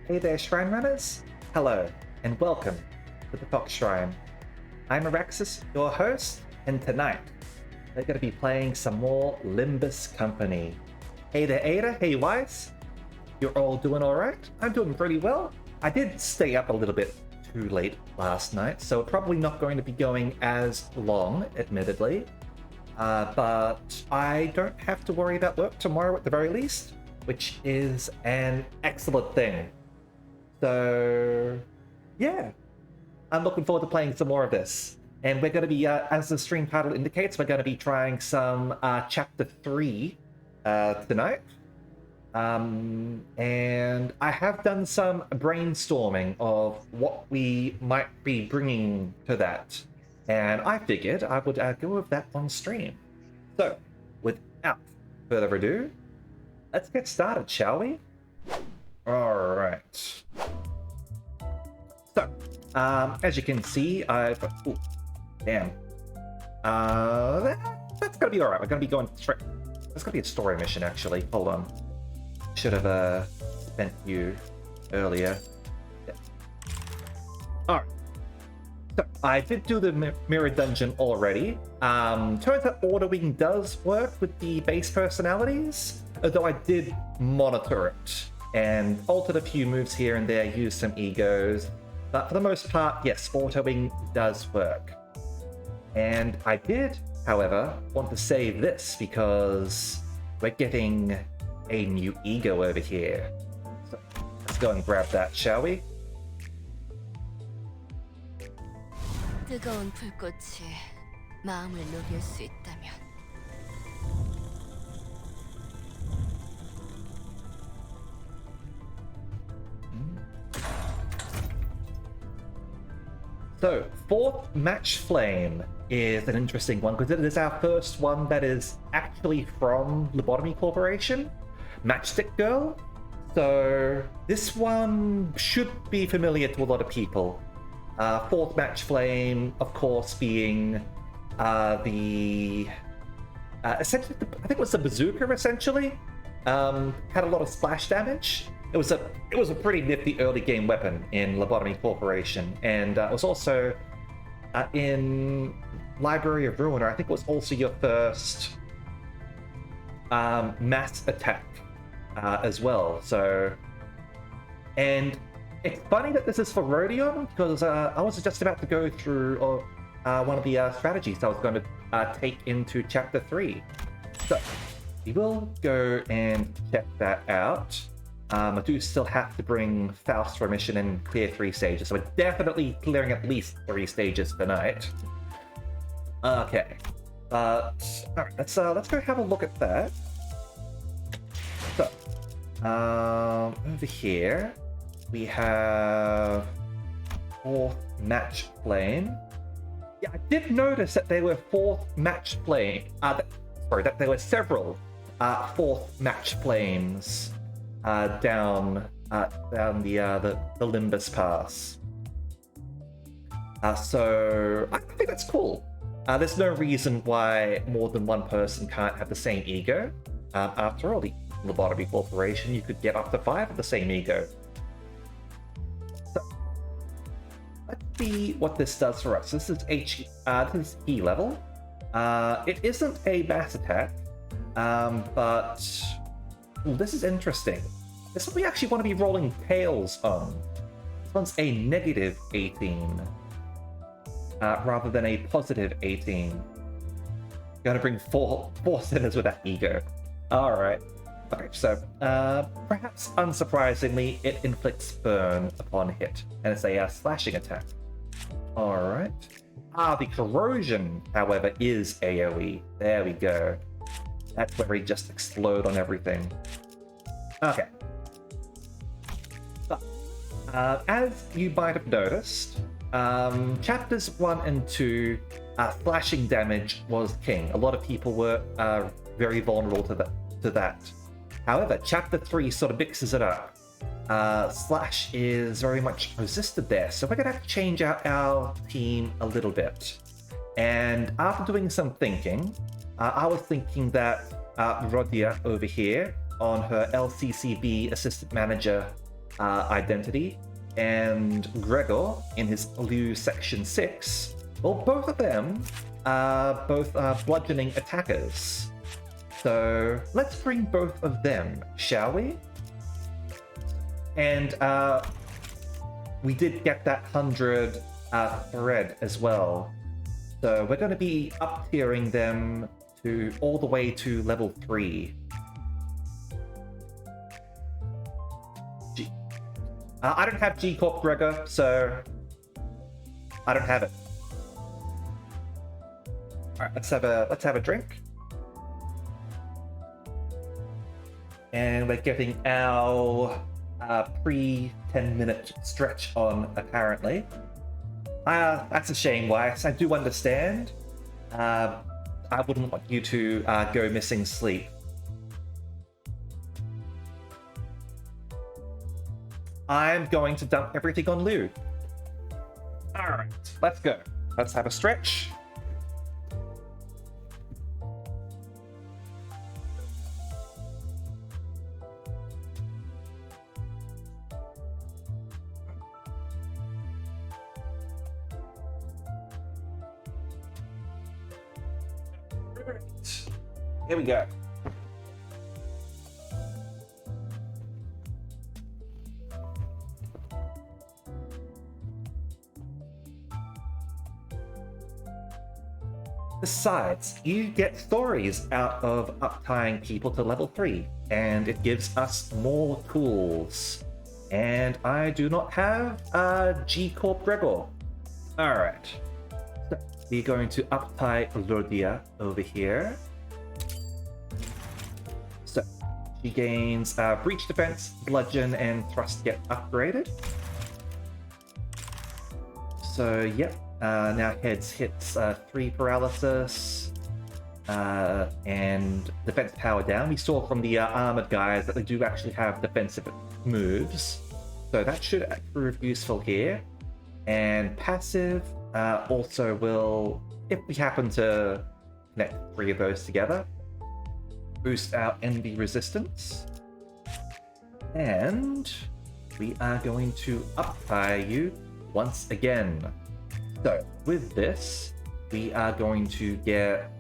Hey there, Shrine Runners! Hello, and welcome to the Fox Shrine. I'm Araxis, your host, and tonight we're going to be playing some more Limbus Company. Hey there, Ada. Hey, Weiss. You're all doing alright? I'm doing pretty well. I did stay up a little bit too late last night, so probably not going to be going as long, admittedly. But I don't have to worry about work tomorrow at the very least, which is an excellent thing. So, yeah, I'm looking forward to playing some more of this. And we're going to be, as the stream title indicates, we're going to be trying some Chapter 3 tonight. And I have done some brainstorming of what we might be bringing to that. And I figured I would go with that on stream. So, without further ado, let's get started, shall we? Alright. So, as you can see, I've... Ooh, damn. That's gonna be alright. We're gonna be going straight... That's gonna be a story mission, actually. Hold on. Should have spent you earlier. Yeah. Alright. So, I did do the mirror dungeon already. Turns out ordering does work with the base personalities, although I did monitor it and altered a few moves here and there, used some egos. But for the most part, yes, autoing does work. And I did, however, want to say this because we're getting a new ego over here. So let's go and grab that, shall we? 뜨거운 불꽃이 마음을 녹일 수 있다면 So, fourth Match Flame is an interesting one because it is our first one that is actually from Lobotomy Corporation, Matchstick Girl. So, this one should be familiar to a lot of people. Fourth Match Flame, of course, being essentially, I think it was a bazooka, essentially. Had a lot of splash damage. It was a pretty nifty early game weapon in Lobotomy Corporation, and it was also in Library of Ruiner. I think it was also your first mass attack as well. So, and it's funny that this is for Rodion because I was just about to go through one of the strategies I was going to take into Chapter 3. So we will go and check that out. I do still have to bring Faust for a mission and clear 3 stages, so we're definitely clearing at least 3 stages tonight. Okay, but alright, let's go have a look at that. So, over here we have fourth Match Flame. Yeah, I did notice that there were fourth Match Flame. That there were several fourth Match Flames down the Limbus Pass. So I think that's cool. There's no reason why more than one person can't have the same ego. After all, the Lobotomy Corporation, you could get up to 5 of the same ego. So let's see what this does for us. This is this is E level. It isn't a mass attack, but this is interesting. This one we actually want to be rolling tails on. This one's a negative 18, rather than a positive 18. Gonna bring four sinners with that ego. Alright. Okay, so, perhaps unsurprisingly, it inflicts burn upon hit, and it's a slashing attack. Alright. The corrosion, however, is AoE. There we go. That's where we just explode on everything. Okay. But, as you might have noticed, chapters 1 and 2, slashing damage was king. A lot of people were very vulnerable to that. However, chapter 3 sort of mixes it up. Slash is very much resisted there, so we're going to have to change out our team a little bit. And after doing some thinking, I was thinking that Rodia over here on her LCCB assistant manager identity, and Gregor in his Liu Section 6, well, both of them are both bludgeoning attackers. So let's bring both of them, shall we? And we did get that 100 thread as well. So we're going to be up-tiering them to all the way to level 3. I don't have G Corp Gregor, so I don't have it. Alright, let's have a drink. And we're getting our pre 10-minute stretch on, apparently. That's a shame, Weiss. I do understand. I wouldn't want you to go missing sleep. I'm going to dump everything on Liu. Alright, let's go. Let's have a stretch. Here we go. Besides, you get stories out of up-tying people to level 3, and it gives us more tools. And I do not have G Corp Gregor. Alright. So we're going to up-tie Rodia over here. So she gains breach defense, bludgeon, and thrust get upgraded. So yep. Now heads hits 3 paralysis and defense power down. We saw from the armored guys that they do actually have defensive moves, so that should prove useful here. And passive also will, if we happen to connect 3 of those together, boost our envy resistance. And we are going to up-tie you once again. So with this, we are going to get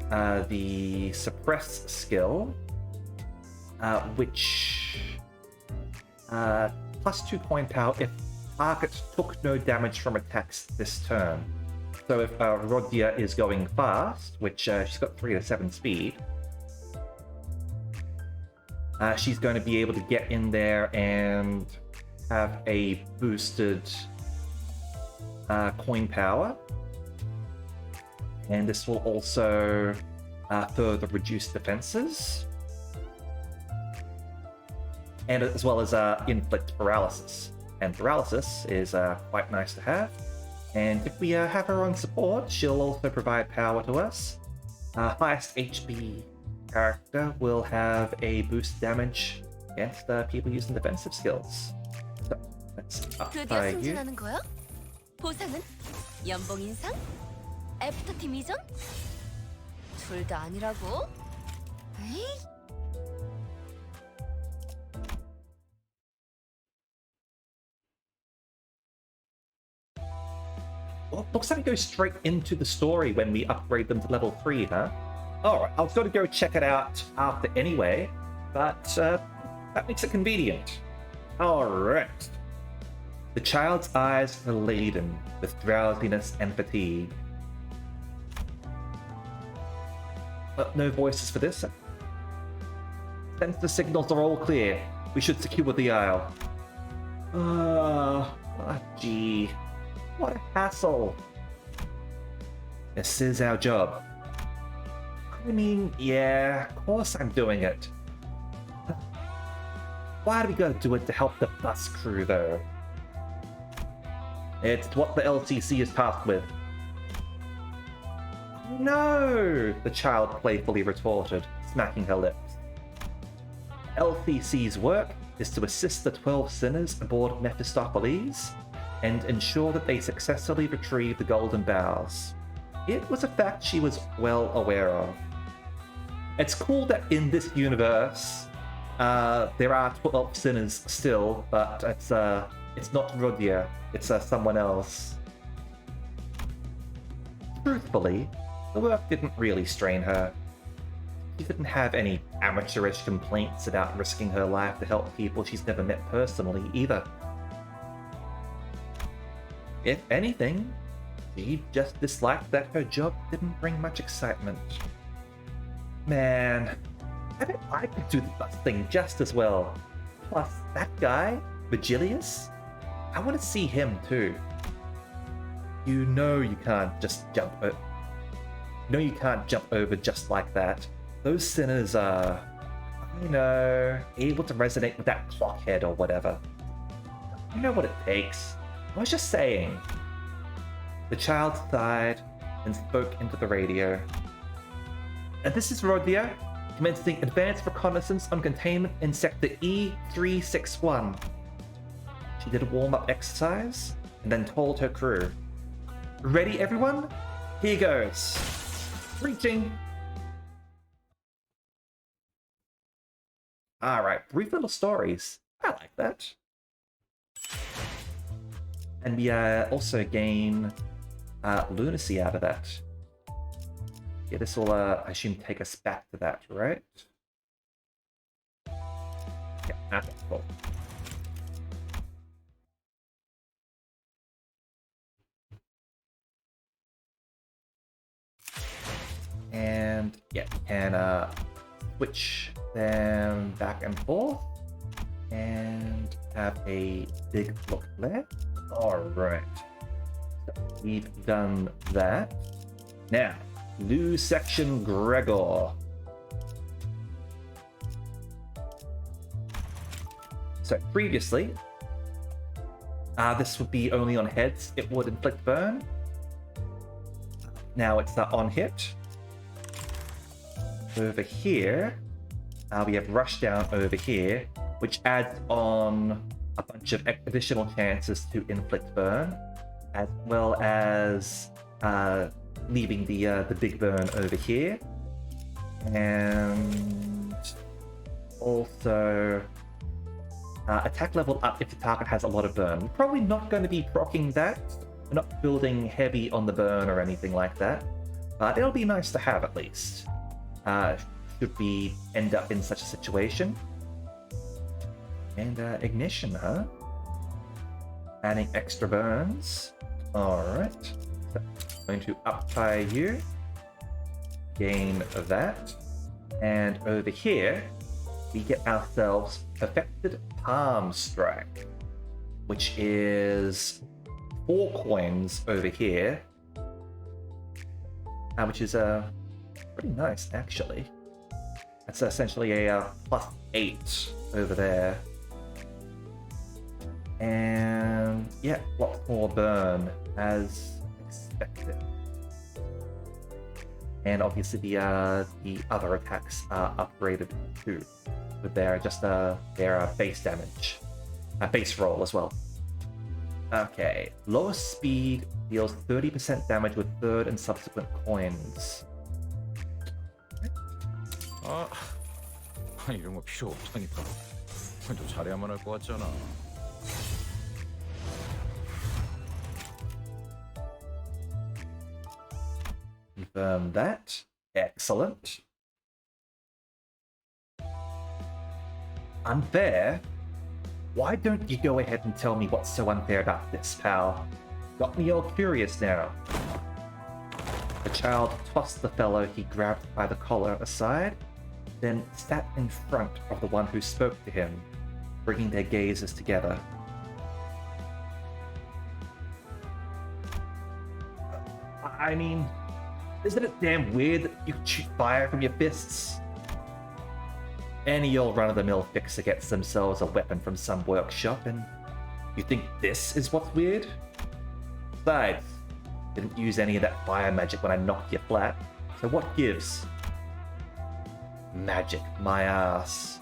the suppress skill, which plus 2 coin power if target took no damage from attacks this turn. So if Rodia is going fast, which she's got 3 to 7 speed, she's going to be able to get in there and have a boosted coin power, and this will also further reduce defenses, and as well as inflict paralysis. And paralysis is quite nice to have. And if we have her on support, she'll also provide power to us. Highest HP character will have a boost damage against people using defensive skills. So let's up you. 보상은? 연봉 인상? 애프터 팀 이전? 둘 다 아니라고? 에이? Well, looks like we go straight into the story when we upgrade them to level 3, huh? Alright, I was going to go check it out after anyway, but that makes it convenient. Alright. The child's eyes are laden with drowsiness and fatigue. No voices for this. Since the signals are all clear, we should secure the Isle. Gee. What a hassle. This is our job. I mean, yeah, of course I'm doing it. Why do we gotta do it to help the bus crew, though? It's what the LCC is tasked with. No! The child playfully retorted, smacking her lips. LCC's work is to assist the 12 sinners aboard Mephistopheles and ensure that they successfully retrieve the Golden Bowls. It was a fact she was well aware of. It's cool that in this universe, There are 12 sinners still, but it's not Rodia, it's someone else. Truthfully, the work didn't really strain her. She didn't have any amateurish complaints about risking her life to help people she's never met personally either. If anything, she just disliked that her job didn't bring much excitement. Man, I bet I could do the bus thing just as well. Plus, that guy, Vigilius, I want to see him too. You know you can't just jump over. No, you can't jump over just like that. Those sinners are, you know, able to resonate with that clockhead or whatever. You know what it takes. I was just saying. The child sighed and spoke into the radio. And this is Rodia, commencing advanced reconnaissance on containment in sector E361. She did a warm-up exercise and then told her crew, "Ready, everyone? Here goes. Reaching." Alright, brief little stories. I like that. And we also gain lunacy out of that. Yeah, this will, I assume, take us back to that, right? Yeah, okay, cool. And yeah, can switch them back and forth and have a big look there. Alright, so we've done that. Now, new section Gregor. So previously, this would be only on heads, it would inflict burn. Now it's on hit. Over here, we have Rushdown over here, which adds on a bunch of additional chances to inflict burn, as well as leaving the big burn over here, and also attack level up if the target has a lot of burn. We're probably not going to be proccing that. We're not building heavy on the burn or anything like that, but it'll be nice to have at least. Should we end up in such a situation. And ignition, huh? Adding extra burns. Alright. So, going to up-tie you. Gain that. And over here, we get ourselves Perfected Palm Strike, which is 4 coins over here. Which is pretty nice, actually. That's essentially a +8 over there. And yeah, lots more burn as expected. And obviously the other attacks are upgraded too, with their base damage, base roll as well. Okay, lowest speed deals 30% damage with third and subsequent coins. 이런 거 필요 없다니까. 좀 잘해야만 할 것 같잖아. Confirm that. Excellent. Unfair? Why don't you go ahead and tell me what's so unfair about this, pal? Got me all curious now. The child tossed the fellow he grabbed by the collar aside, then sat in front of the one who spoke to him, bringing their gazes together. I mean, isn't it damn weird that you can shoot fire from your fists? Any old run-of-the-mill fixer gets themselves a weapon from some workshop, and you think this is what's weird? Besides, didn't use any of that fire magic when I knocked you flat, so what gives? Magic, my ass.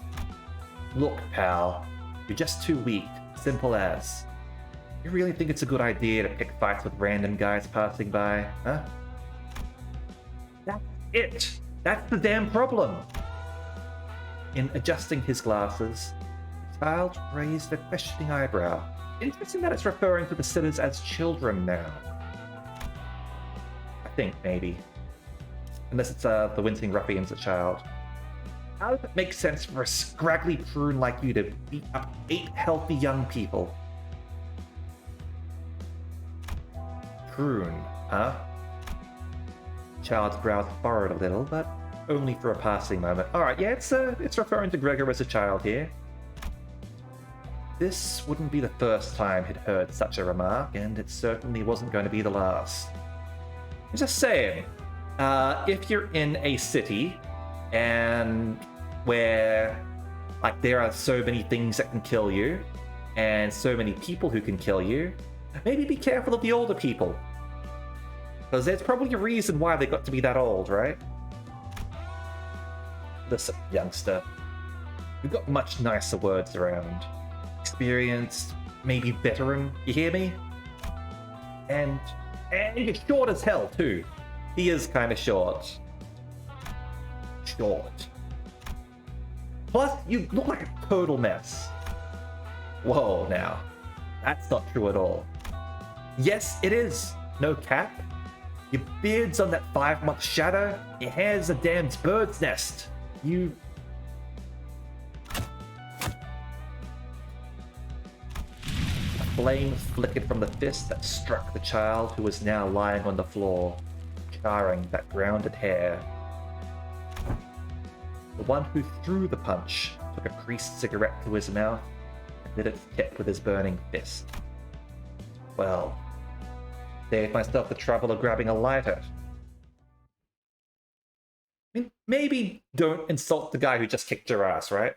Look, pal, you're just too weak, simple as. You really think it's a good idea to pick fights with random guys passing by, huh? That's it! That's the damn problem! In adjusting his glasses, the child raised a questioning eyebrow. Interesting that it's referring to the sitters as children now. I think, maybe. Unless it's the Wincing Ruffian's a child. How does it make sense for a scraggly prune like you to beat up 8 healthy young people? Prune, huh? Child's brows furrowed a little, but only for a passing moment. Alright, yeah, it's referring to Gregor as a child here. This wouldn't be the first time he'd heard such a remark, and it certainly wasn't going to be the last. I'm just saying, if you're in a city and where like there are so many things that can kill you and so many people who can kill you, maybe be careful of the older people, because there's probably a reason why they got to be that old, right? Listen, youngster, we've got much nicer words around. Experienced, maybe veteran, you hear me? And you're short as hell too. He is kind of short. Short. Plus, you look like a total mess. Whoa, now. That's not true at all. Yes, it is. No cap. Your beard's on that 5-month shadow. Your hair's a damn bird's nest. You... A flame flickered from the fist that struck the child who was now lying on the floor, charring that grounded hair. The one who threw the punch took a creased cigarette to his mouth and lit its tip with his burning fist. Well, saved myself the trouble of grabbing a lighter. I mean, maybe don't insult the guy who just kicked your ass, right?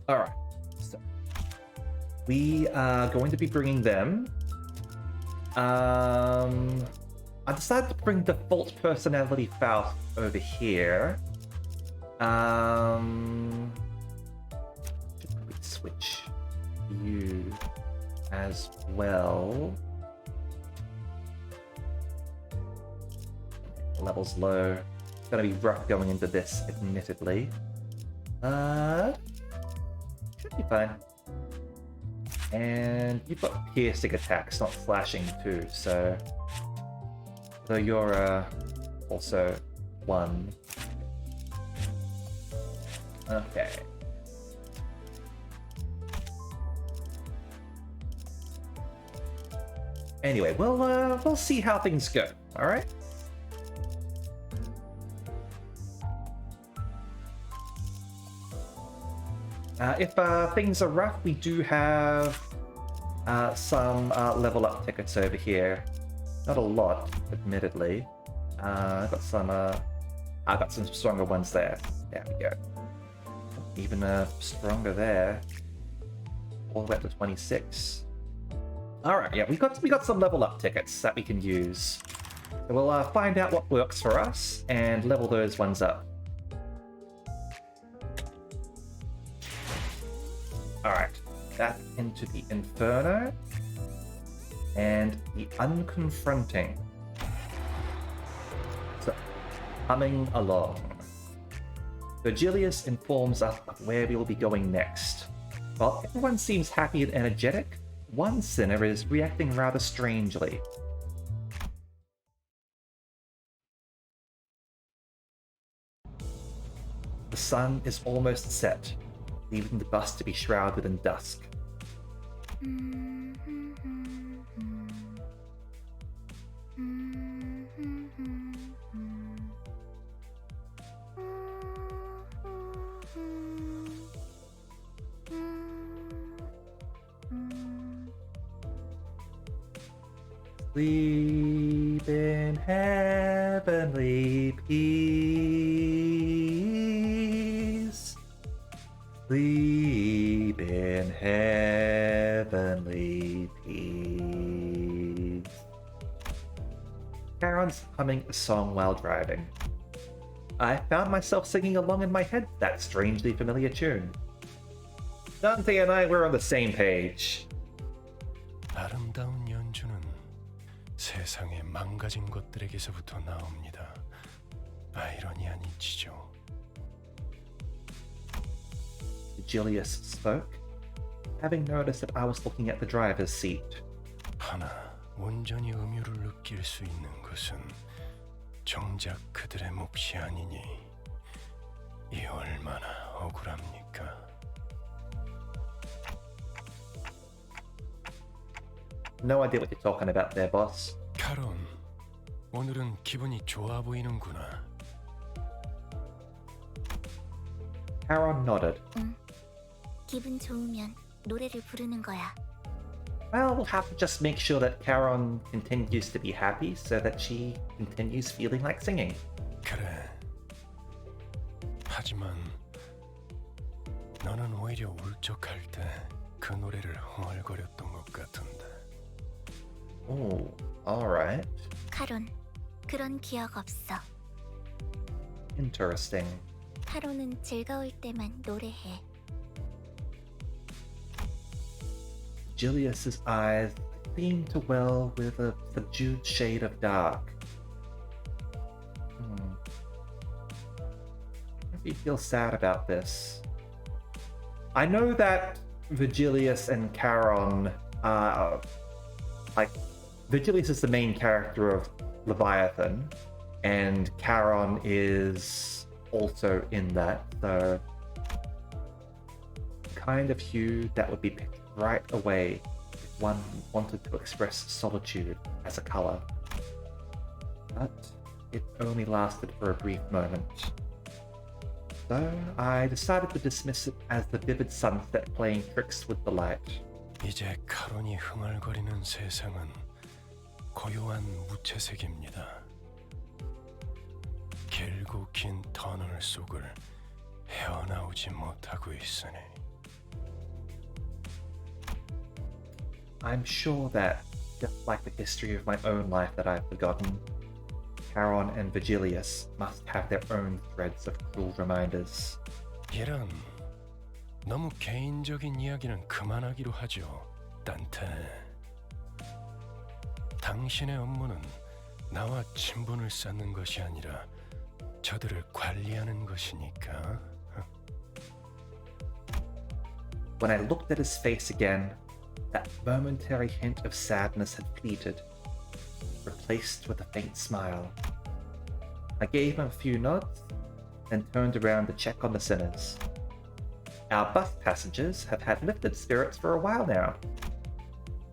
Alright, so we are going to be bringing them. I decided to bring default personality Faust over here. Should probably switch you as well. Level's low. It's gonna be rough going into this, admittedly. Should be fine. And you've got piercing attacks, not slashing too, so... Though you're also 1. Okay. Anyway, we'll see how things go, alright? If things are rough, we do have some level up tickets over here. Not a lot, admittedly. I got some stronger ones there. There we go. Even stronger there. All the way up to 26. All right, yeah, we got some level up tickets that we can use. So we'll find out what works for us and level those ones up. Alright, back into the Inferno, and the Unconfronting. So, humming along. Virgilius informs us of where we will be going next. While everyone seems happy and energetic, one sinner is reacting rather strangely. The sun is almost set, leaving the bus to be shrouded in dusk. Sleep in heavenly peace. Sleep in heavenly peace. Karen's humming a song while driving. I found myself singing along in my head that strangely familiar tune. Dante and I were on the same page. 아름다운 연주는 세상의 망가진 것들에게서부터 나옵니다. 아이러니한 이치죠. Julius spoke, having noticed that I was looking at the driver's seat. 하나 온전히 음유를 느낄 수 있는 것은 정작 그들의 몫이 아니니 이 얼마나 억울합니까? No idea what you're talking about there, boss. 카론, 오늘은 기분이 좋아 보이는구나. Charon nodded. 기분 좋으면 노래를 부르는 거야. Well, we'll have to just make sure that Charon continues to be happy so that she continues feeling like singing. 그래. 하지만 너는 오히려 울적할 때 그 노래를 흥얼거렸던 것 같은데. Oh, alright. 카론, 그런 기억 없어. Interesting. 카론은 즐거울 때만 노래해. Julius's eyes seem to well with a subdued shade of dark. If you feel sad about this. I know that Virgilius and Charon are like Virgilius is the main character of Leviathan, and Charon is also in that, so kind of hue that would be picked right away if one wanted to express solitude as a color. But it only lasted for a brief moment. So I decided to dismiss it as the vivid sunset playing tricks with the light. 이제 카론이 흥얼거리는 세상은 고요한 무채색입니다. 길고 긴 터널 속을 헤어나오지 못하고 있으니. I'm sure that, just like the history of my own life that I've forgotten, Charon and Virgilius must have their own threads of cruel reminders. 이런 너무 개인적인 이야기는 그만하기로 하죠, 딴테. 당신의 업무는 나와 친분을 쌓는 것이 아니라 저들을 관리하는 것이니까. When I looked at his face again, that momentary hint of sadness had fleeted, replaced with a faint smile. I gave him a few nods, then turned around to check on the sinners. Our bus passengers have had lifted spirits for a while now.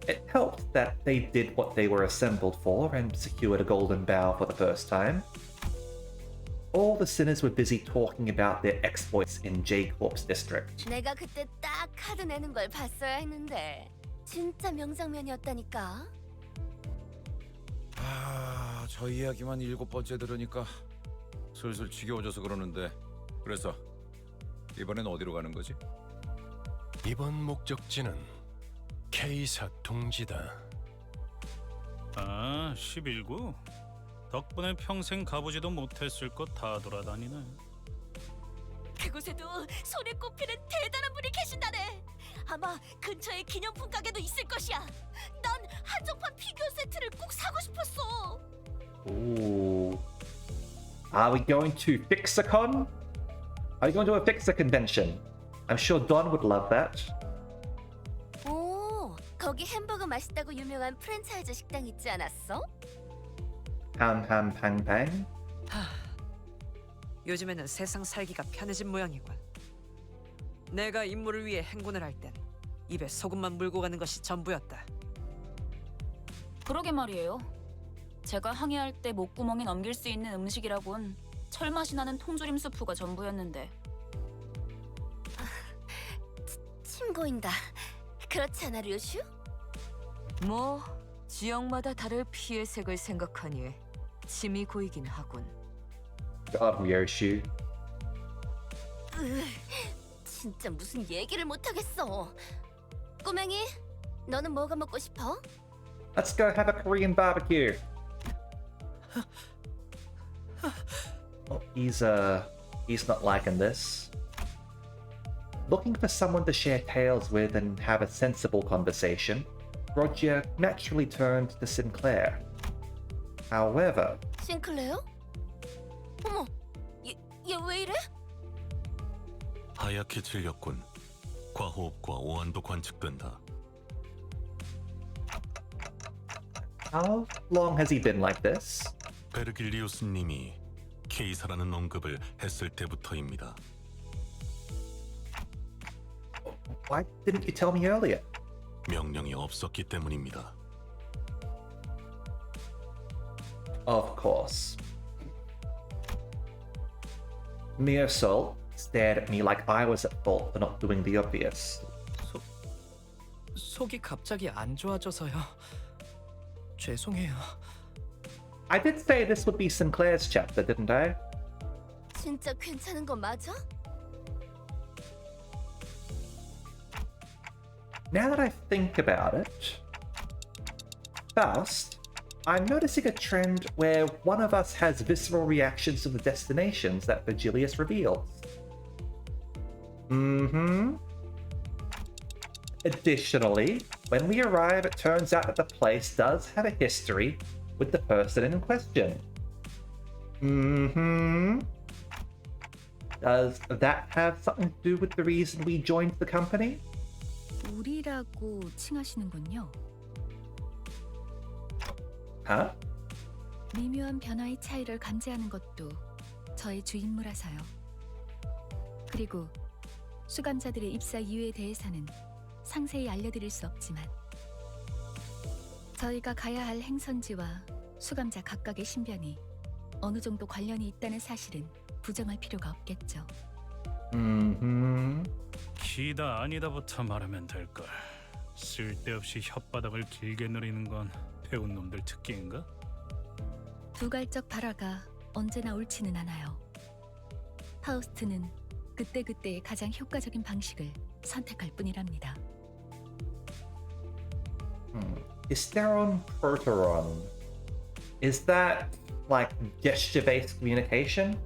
It helped that they did what they were assembled for and secured a golden bough for the first time. All the sinners were busy talking about their exploits in J-Corp's district. 내가 그때 딱 카드 내는 걸 봤어야 했는데 진짜 명장면이었다니까. 아, 저 이야기만 7번째 들으니까 슬슬 지겨워져서 그러는데. 그래서 이번엔 어디로 가는 거지? 이번 목적지는 K사 둥지다. 아, 11구? 덕분에 평생 가보지도 못했을 것 다 돌아다니네. 그곳에도 손에 꼽히는 대단한 분이 계신다네. 아마 근처에 기념품 가게도 있을 것이야. 난 한정판 피규어 세트를 꼭 사고 싶었어. Ooh. Are we going to Fixacon? Are you going to a Fixer convention? I'm sure Don would love that. 오, 거기 햄버거 맛있다고 유명한 프랜차이즈 식당 있지 않았어? Ham ham pang pang. 요즘에는 세상 살기가 편해진 모양이군. 내가 임무를 위해 행군을 할 땐 입에 소금만 물고 가는 것이 전부였다. 그러게 말이에요. 제가 항해할 때 목구멍이 넘길 수 있는 음식이라곤 철맛이 나는 통조림 수프가 전부였는데. 침 고인다. 그렇지 않아, 류슈? 뭐 지역마다 다를 피의 색을 생각하니 침이 고이긴 하군. God, Ryoshu. 진짜 무슨 얘기를 못 하겠어. 꼬맹이, 너는 뭐가 먹고 싶어? Let's go have a Korean barbecue. Oh, he's not liking this. Looking for someone to share tales with and have a sensible conversation, Roger naturally turned to Sinclair. However, 싱클레어? 어머, 얘 왜 이래? 하얗게 질렸군. 과호흡과 오한도 관측된다. how long has he been like this? 베르길리우스님이 케이사라는 언급을 했을 때부터입니다. Why didn't you tell me earlier? 명령이 없었기 때문입니다. Of course. Mere Soul stared at me like I was at fault for not doing the obvious. 속이 갑자기 안 좋아져서요. 죄송해요. I did say this would be Sinclair's chapter, didn't I? 진짜 괜찮은 거 맞아? Now that I think about it, Faust, I'm noticing a trend where one of us has visceral reactions to the destinations that Virgilius reveals. Additionally, when we arrive, it turns out that the place does have a history with the person in question. Does that have something to do with the reason we joined the company? 우리라고 칭하시는군요. Huh? 미묘한 변화의 차이를 감지하는 것도 저의 주임무라서요. 그리고 수감자들의 입사 이유에 대해서는 상세히 알려드릴 수 없지만 저희가 가야 할 행선지와 수감자 각각의 신변이 어느 정도 관련이 있다는 사실은 부정할 필요가 없겠죠. 기다 아니다부터 말하면 될걸. 쓸데없이 혓바닥을 길게 누리는 건 배운 놈들 특기인가? 두갈적 발화가 언제나 옳지는 않아요. 파우스트는 그때그때의 가장 효과적인 방식을 선택할 뿐이랍니다. Hysteron Proteron. Is that like gesture-based communication?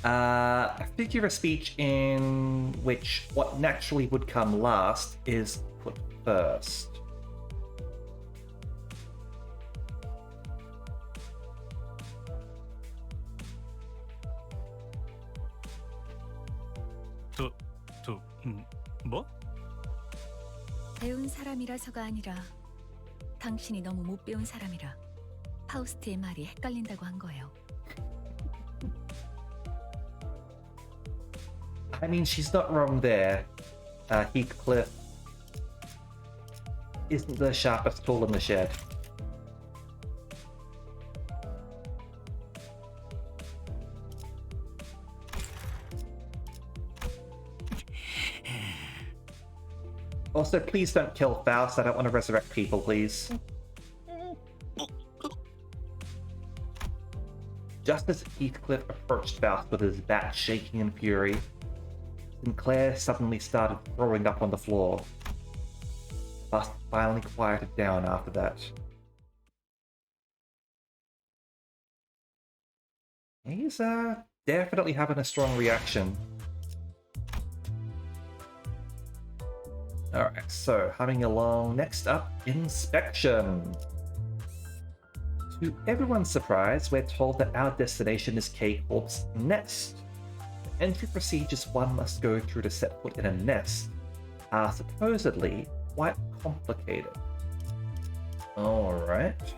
A figure of speech in which what naturally would come last is put first. 뭐? 배운 사람이라서가 아니라 당신이 너무 못 배운 사람이라 파우스트의 말이 헷갈린다고 한 거예요. I mean, she's not wrong there. Heathcliff isn't the sharpest tool in the shed. Also, please don't kill Faust. I don't want to resurrect people, please. Just as Heathcliff approached Faust with his bat shaking in fury, Sinclair suddenly started throwing up on the floor. Faust finally quieted down after that. He's definitely having a strong reaction. Alright, so humming along, next up, inspection. To everyone's surprise, we're told that our destination is K-Corp's nest. The entry procedures one must go through to set foot in a nest are supposedly quite complicated. Alright.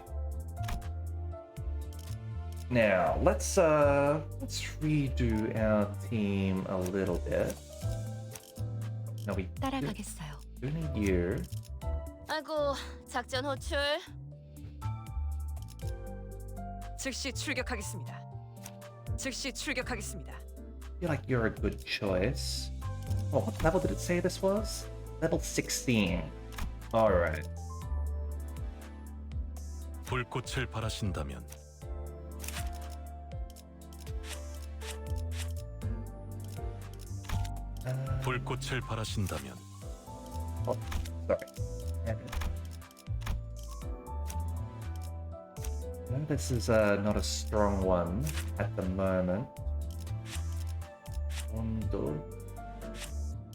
Now, let's redo our team a little bit. No, we 따라가겠어요. do need you. 아이고, 작전 호출. 즉시 출격하겠습니다. 즉시 출격하겠습니다. I feel like you're a good choice. Oh, what level did it say this was? Level 16. Alright. 불꽃을 바라신다면 불꽃을 바라신다면 Oh, sorry. No, this is not a strong one at the moment. Undo.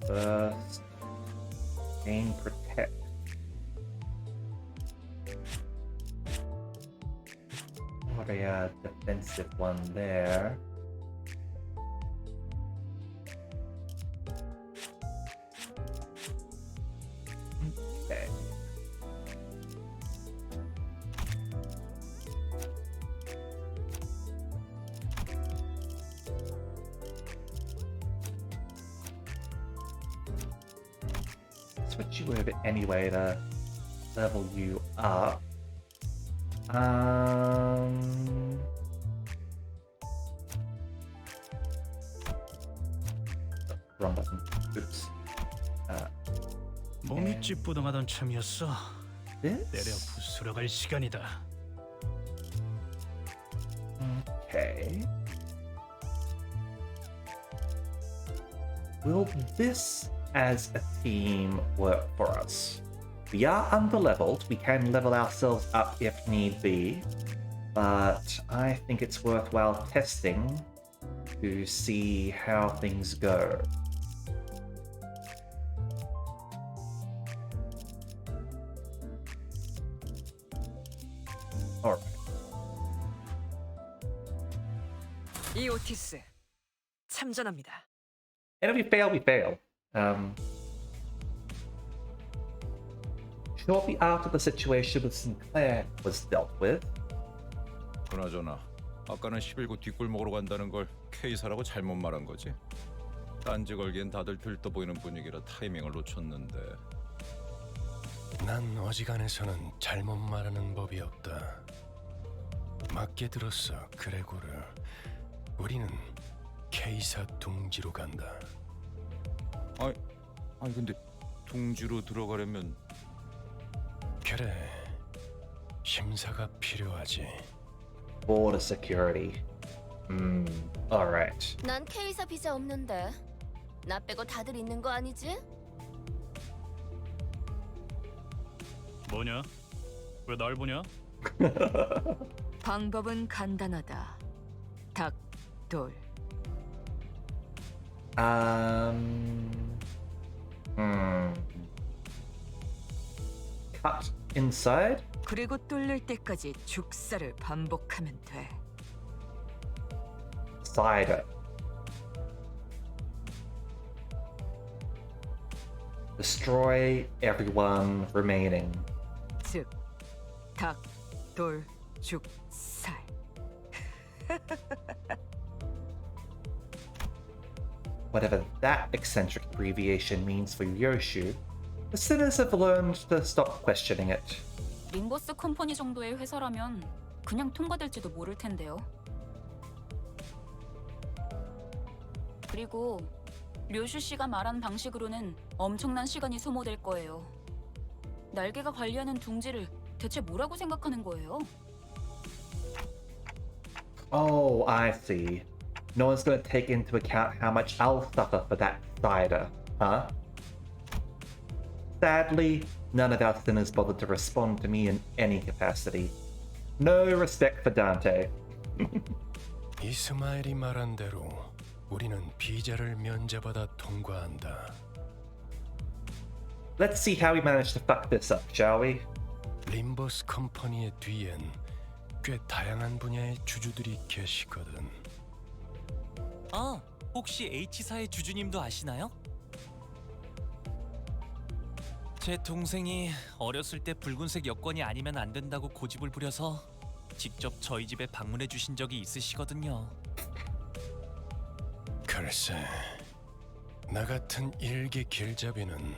Burst. Gain protect. not a defensive one there. Okay. Switch you over anyway to level you up. Wrong button. Oops. 몸이 찌뿌둥하던 참이었어. 때려 This? 부수러 갈 시간이다. Okay. Will this as a team work for us? We are underleveled. We can level ourselves up if need be. But I think it's worthwhile testing to see how things go. Alright. 이 오티스 참전합니다. And if we fail, we fail. Shortly after the situation with Sinclair was dealt with, 그나저나 아까는 11구 뒷골목으로 간다는 걸 K사라고 잘못 말한 거지? 딴지 걸기엔 다들 들떠 보이는 분위기라 타이밍을 놓쳤는데. 난 어지간해서는 잘못 말하는 법이 없다. 맞게 들었어, 그레고르. 우리는 K사 둥지로 간다. 아니 근데 둥지로 들어가려면 그래, 심사가 필요하지. border security. Alright. 난 K사 비자 없는데. 나 빼고 다들 있는 거 아니지? 뭐냐? 왜 날 보냐? 방법은 간단하다. 닭, 돌. Cut inside? 그리고 뚫릴 때까지 죽사를 반복하면 돼. Cider. Destroy everyone remaining. 즉, 닭, 돌, 죽, 살. Whatever that eccentric abbreviation means for Yoshu, the sinners have learned to stop questioning it. 림버스 컴퍼니 정도의 회사라면 그냥 통과될지도 모를 텐데요. 그리고 류슈 씨가 말한 방식으로는 엄청난 시간이 소모될 거예요. 날개가 관리하는 둥지를 대체 뭐라고 생각하는 거예요? Oh, I see. No one's going to take into account how much I'll suffer for that cider, huh? Sadly, none of our sinners bothered to respond to me in any capacity. No respect for Dante. 이스마엘이 말한 대로 우리는 비자를 면제받아 통과한다. Let's see how we manage to fuck this up, shall we? 림버스 컴퍼니의 뒤엔 꽤 다양한 분야의 주주들이 계시거든. 혹시 H사의 주주님도 아시나요? 제 동생이 어렸을 때 붉은색 여권이 아니면 안 된다고 고집을 부려서 직접 저희 집에 방문해 주신 적이 있으시거든요. 글쎄, 나 같은 일개 길잡이는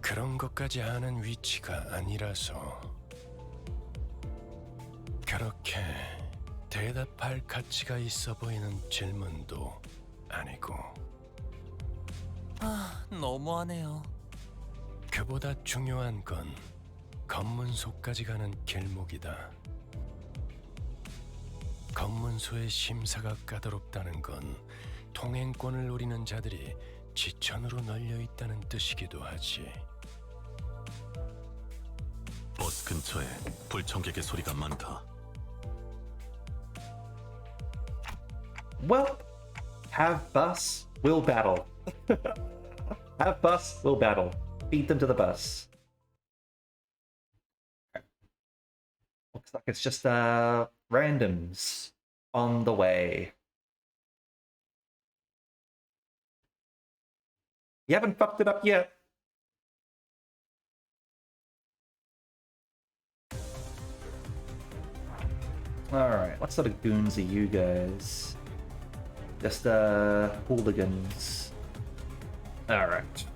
그런 것까지 아는 위치가 아니라서 그렇게 대답할 가치가 있어 보이는 질문도 아니고. 너무하네요. 그보다 중요한 건 검문소까지 가는 길목이다. 검문소의 심사가 까다롭다는 건 통행권을 노리는 자들이 지천으로 널려 있다는 뜻이기도 하지. 버스 근처에 불청객의 소리가 많다. Well, have bus, we'll battle. Have bus, we'll battle. Beat them to the bus. Looks like it's just randoms on the way. You haven't fucked it up yet. Alright, what sort of goons are you guys? Just hooligans. Alright.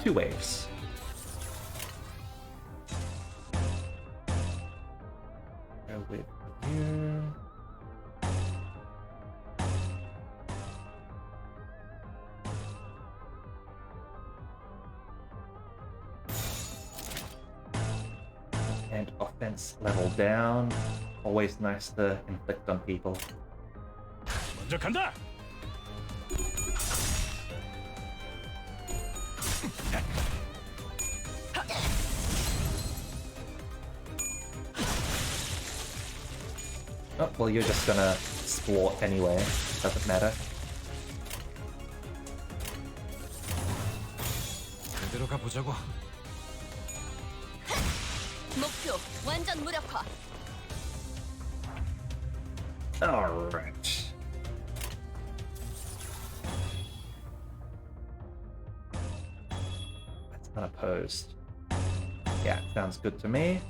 2 waves. Go with you. And offense level down. Always nice to inflict on people. 먼저 간다. Oh, well, you're just gonna splort anyway. Doesn't matter. 제대로 가보자고. 목표 완전 무력화. Alright. That's unopposed. Yeah, sounds good to me.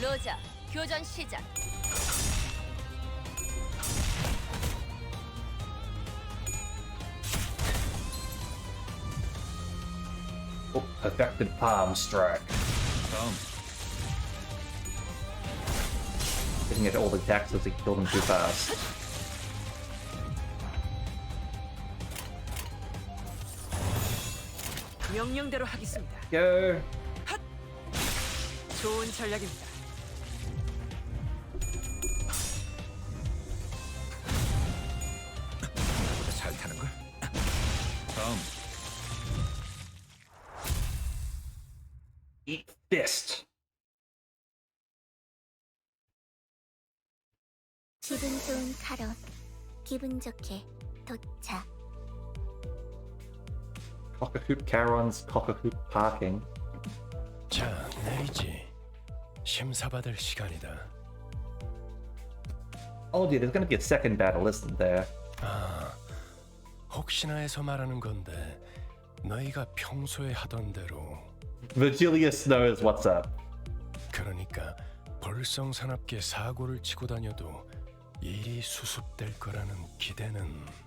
로자, 교전 시작. Oh, perfected palm strike. Getting at all the attacks as he killed them too fast. 명령대로 하겠습니다. Go. 좋은 전략입니다. 나보다 잘 타는 걸. 다음. Eat fist. 기분 좋은 카론. 기분 좋게 도착. Cockahoop Charon's Cockahoop Parking. 자, 내리지. 심사받을 시간이다. Oh dear, there's gonna be a second battle, isn't there? 아, 혹시나 해서 말하는 건데 너희가 평소에 하던 대로 Virgilius knows what's up. 그러니까 볼성사납게 사고를 치고 다녀도 일이 수습될 거라는 기대는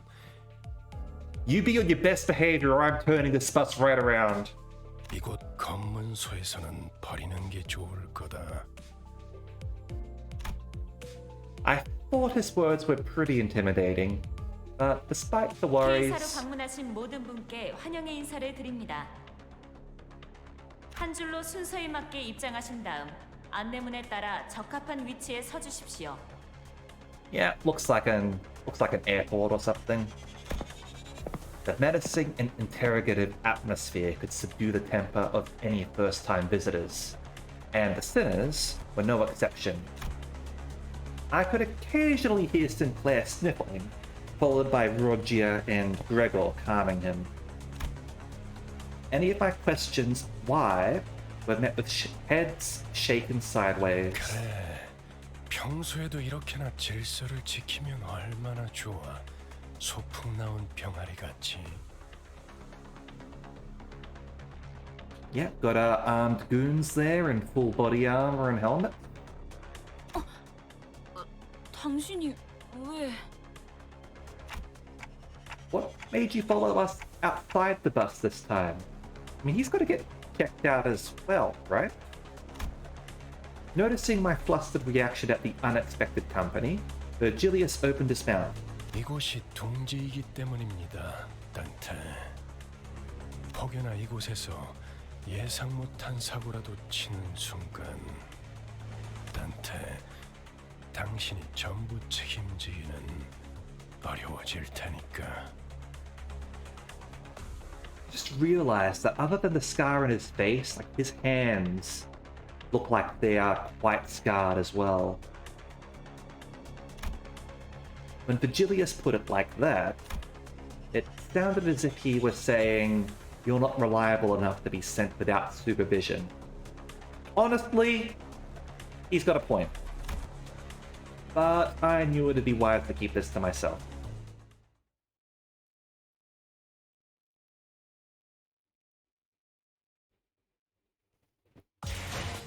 You be on your best behavior or I'm turning this bus right around. 이곳 검문소에서는 버리는 게 좋을 거다. I thought his words were pretty intimidating, but despite the worries... K사로 방문하신 모든 분께 환영의 인사를 드립니다. 한 줄로 순서에 맞게 입장하신 다음 안내문에 따라 적합한 위치에 서 주십시오. Yeah, looks like an airport or something. The menacing and interrogative atmosphere could subdue the temper of any first-time visitors, and the sinners were no exception. I could occasionally hear Sinclair sniffling, followed by Rogia and Gregor calming him. Any of my questions why were met with heads shaken sideways. 그래, 평소에도 이렇게나 질서를 지키면 얼마나 좋아. 소풍 나온 병아리 같이. Yeah, got armed goons there in full body armor and helmet. 당신이 왜... What made you follow us outside the bus this time? I mean, he's got to get checked out as well, right? Noticing my flustered reaction at the unexpected company, Virgilius opened his mouth. 이곳이 둥지이기 때문입니다, 단테. 혹여나 이곳에서 예상 못한 사고라도 치는 순간, 단테, 당신이 전부 책임지기는 어려워질 테니까. Just realized that other than the scar on his face, like his hands look like they are quite scarred as well. when Vigilius put it like that, it sounded as if he was saying, "You're not reliable enough to be sent without supervision." Honestly, he's got a point. But I knew it'd be wise to keep this to myself.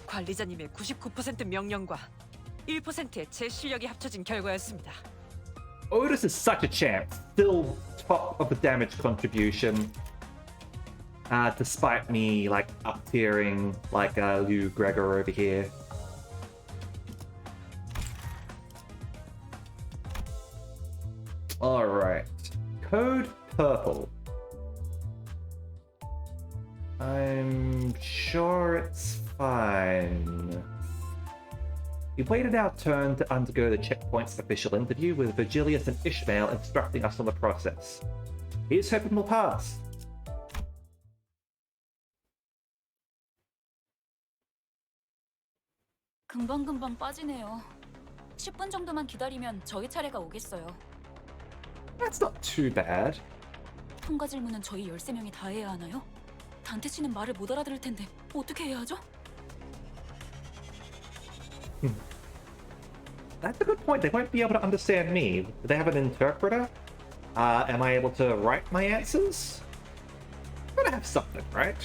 관리자님의 99% 명령과 1%의 제 실력이 합쳐진 결과였습니다. Otis is such a champ, still top of the damage contribution, despite me like up-tiering like Lou Gregor over here. Alright, code purple. I'm sure it's fine. We waited our turn to undergo the checkpoint's official interview with Vigilius and Ishmael instructing us on the process. Here's hoping we'll pass. 금방금방 빠지네요. 10분 정도만 기다리면 저희 차례가 오겠어요. That's not too bad. 통과 질문은 저희 13명이 다 해야 하나요? 단테 씨는 말을 못 알아들을 텐데 어떻게 해야 하죠? That's a good point. They won't be able to understand me. Do they have an interpreter? Am I able to write my answers? Gotta have something, right?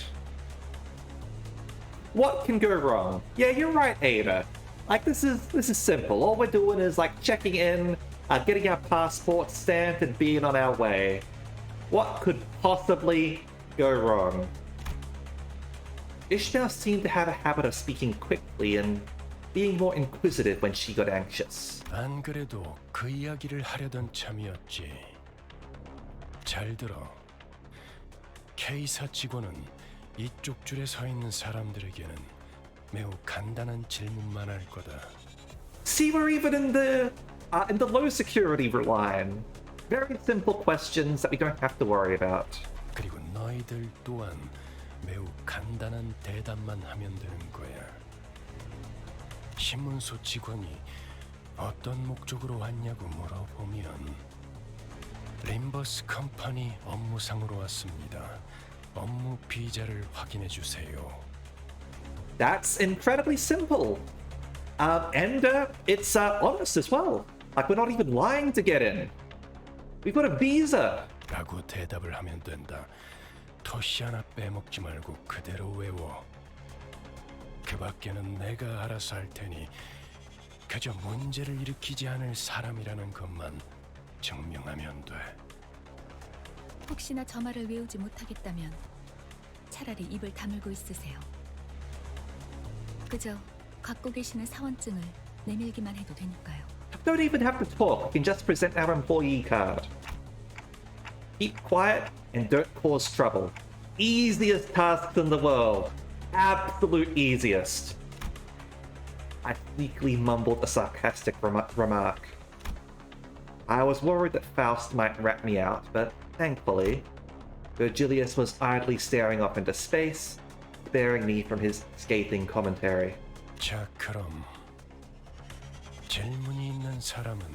What can go wrong? Yeah, you're right, Ada. Like, this is simple. All we're doing is like checking in, getting our passports stamped, and being on our way. What could possibly go wrong? Ishmael seemed to have a habit of speaking quickly and being more inquisitive when she got anxious. 안 그래도 그 이야기를 하려던 참이었지. 잘 들어. K사 직원은 이쪽 줄에 서 있는 사람들에게는 매우 간단한 질문만 할 거다. See, we're even in the low security line. Very simple questions that we don't have to worry about. 그리고 너희들 또한 매우 간단한 대답만 하면 되는 거야. 신문소 직원이 어떤 목적으로 왔냐고 물어보면 림버스 컴퍼니 업무상으로 왔습니다. 업무 비자를 확인해 주세요. That's incredibly simple. And it's honest as well. Like, we're not even lying to get in. We've got a visa. 라고 대답을 하면 된다. 토시 하나 빼먹지 말고 그대로 외워. 그 밖에는 내가 알아서 할 테니 그저 문제를 일으키지 않을 사람이라는 것만 증명하면 돼. 혹시나 저 말을 외우지 못하겠다면 차라리 입을 다물고 있으세요. 그저 갖고 계시는 사원증을 내밀기만 해도 되니까요. Don't even have to talk. We can just present our employee card. Keep quiet and don't cause trouble. Easiest tasks in the world. Absolute easiest. I sneakily mumbled a sarcastic remark. I was worried that Faust might rat me out, but thankfully, Vigilius was idly staring off into space, sparing me from his scathing commentary. 자, 그럼 질문이 있는 사람은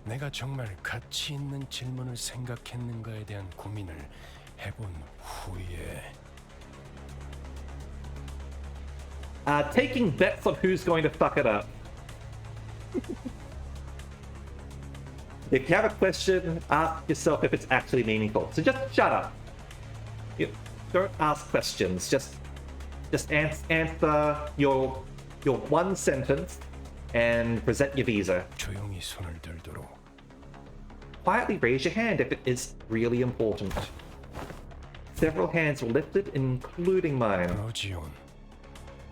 내가 정말 가치 있는 질문을 생각했는가에 대한 고민을 해본 후에 Taking bets on who's going to fuck it up. If you have a question, ask yourself if it's actually meaningful. So just shut up. Don't ask questions. Just answer your one sentence and present your visa. 조용히 손을 들도록. Quietly raise your hand if it is really important. Several hands were lifted, including mine. 로지온.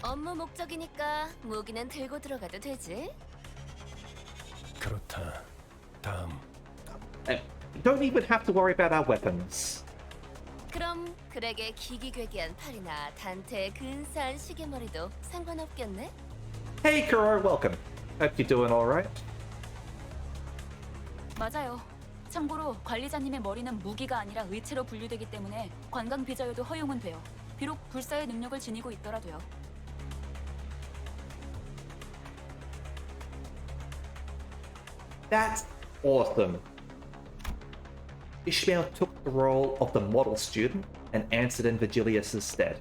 업무 목적이니까 무기는 들고 들어가도 되지? 그렇다. 다음. Don't even have to worry about our weapons. 그럼 그에게 기기괴기한 팔이나 단테의 근사한 시계머리도 상관없겠네? Hey, Kuro, welcome. Hope you're doing all right. 맞아요. 참고로 관리자님의 머리는 무기가 아니라 의체로 분류되기 때문에 관광 비자여도 허용은 돼요. 비록 불사의 능력을 지니고 있더라도요. That's Awesome. Ishmael took the role of the model student and answered in Virgilius' stead.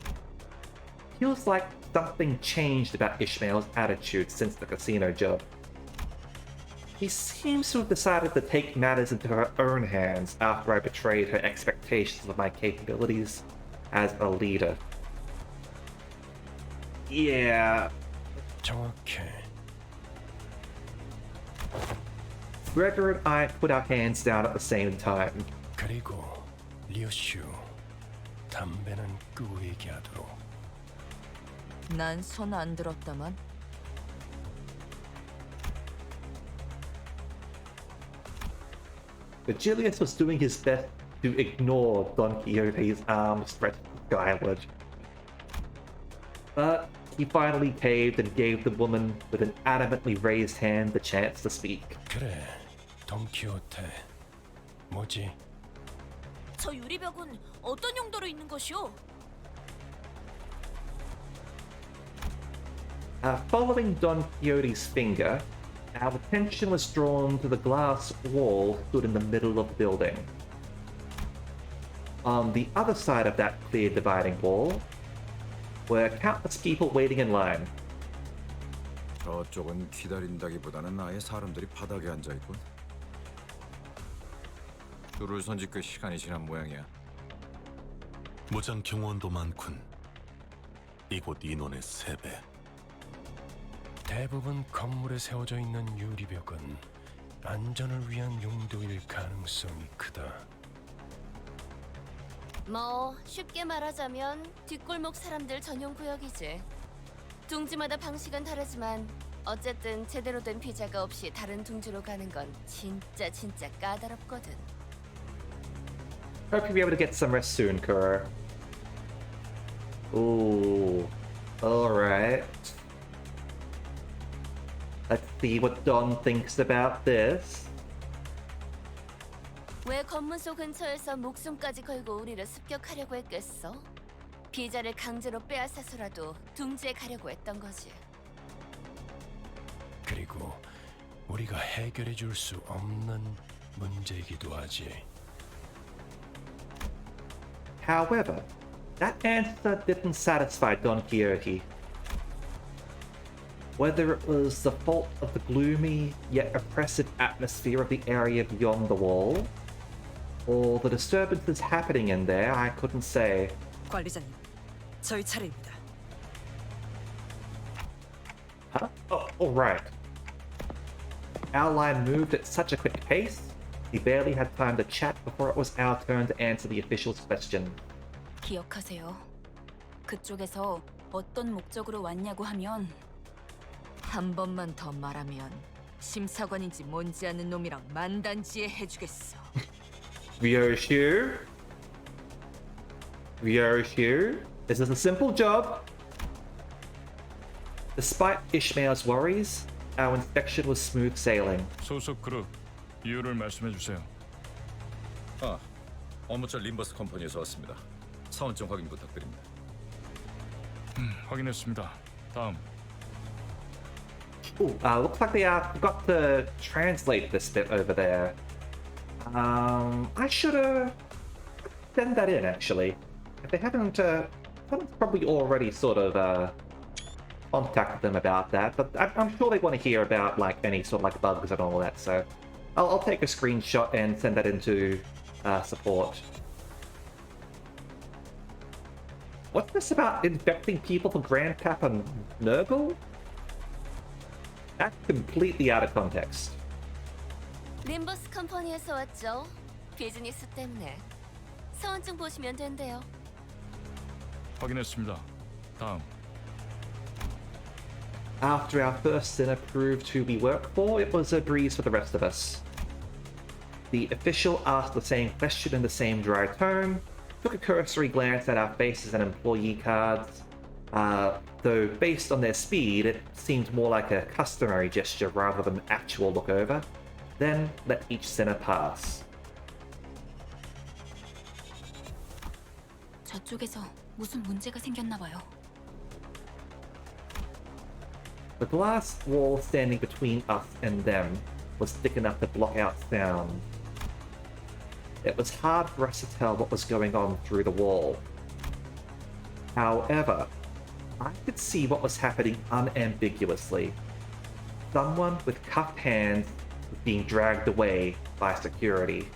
Feels like something changed about Ishmael's attitude since the casino job. He seems to have decided to take matters into her own hands after I betrayed her expectations of my capabilities as a leader. Yeah. 정확해. Gregor and I put our hands down at the same time. 그리고 리오슈, 담배는 끄고 얘기하도록. 난 손 안 들었다만. Virgilius was doing his best to ignore Don Quixote's arms stretched skyward. But he finally caved and gave the woman with an adamantly raised hand the chance to speak. 그래, 돈키호테. 뭐지? 저 유리벽은 어떤 용도로 있는 것이오? Following Don Quixote's finger, our attention was drawn to the glass wall stood in the middle of the building. On the other side of that clear dividing wall were countless people waiting in line. 저쪽은 기다린다기보다는 아예 사람들이 바닥에 앉아 있군. 줄을 선지 꽤 시간이 지난 모양이야. 무장 경호원도 많군. 이곳 인원의 3배. 대부분 건물에 세워져 있는 유리벽은 안전을 위한 용도일 가능성이 크다. 뭐 쉽게 말하자면 뒷골목 사람들 전용 구역이지. 둥지마다 방식은 다르지만 어쨌든 제대로 된 비자가 없이 다른 둥지로 가는 건 진짜 까다롭거든. Hope you'll be able to get some rest soon, Kuro. Ooh. Alright. Let's see what Don thinks about this. 왜 검문소 근처에서 목숨까지 걸고 우리를 습격하려고 했겠어? 비자를 강제로 빼앗아서라도 둥지에 가려고 했던 거지. 그리고 우리가 해결해 줄 수 없는 문제이기도 하지. However, that answer didn't satisfy Don Quixote. Whether it was the fault of the gloomy yet oppressive atmosphere of the area beyond the wall, or the disturbances happening in there, I couldn't say. 관리자님, 저희 차례입니다. Huh? Oh, alright. Our line moved at such a quick pace, we barely had time to chat before it was our turn to answer the official's question. 기억하세요. 그쪽에서 어떤 목적으로 왔냐고 하면 한 번만 더 말하면 심사관인지 뭔지 아는 놈이랑 만단지에 해주겠어. Ryoshu? This is a simple job. Despite Ishmael's worries, our inspection was smooth sailing. 소속 그룹 이유를 말씀해 주세요. 업무차 림버스 컴퍼니에서 왔습니다. 사원증 확인 부탁드립니다. 확인했습니다. 다음. Ooh, looks like they forgot to translate this bit over there. I should send that in actually. If they haven't, someone's probably already sort of contacted them about that. But I'm sure they want to hear about like any sort of like bugs and all that. So I'll take a screenshot and send that into support. What's this about infecting people for Grandpapa Nurgle? That's completely out of context. 림버스 컴퍼니에서 왔죠. 비즈니스 때문에. 사원증 보시면 된대요. 확인했습니다. 다음. After our first dinner proved who we work for, it was a breeze for the rest of us. The official asked the same question in the same dry tone, took a cursory glance at our faces and employee cards, though based on their speed, it seemed more like a customary gesture rather than an actual look over, then let each sinner pass. 저쪽에서 무슨 문제가 생겼나 봐요. The glass wall standing between us and them was thick enough to block out sound. It was hard for us to tell what was going on through the wall. However, I could see what was happening unambiguously. Someone with cuffed hands was being dragged away by security.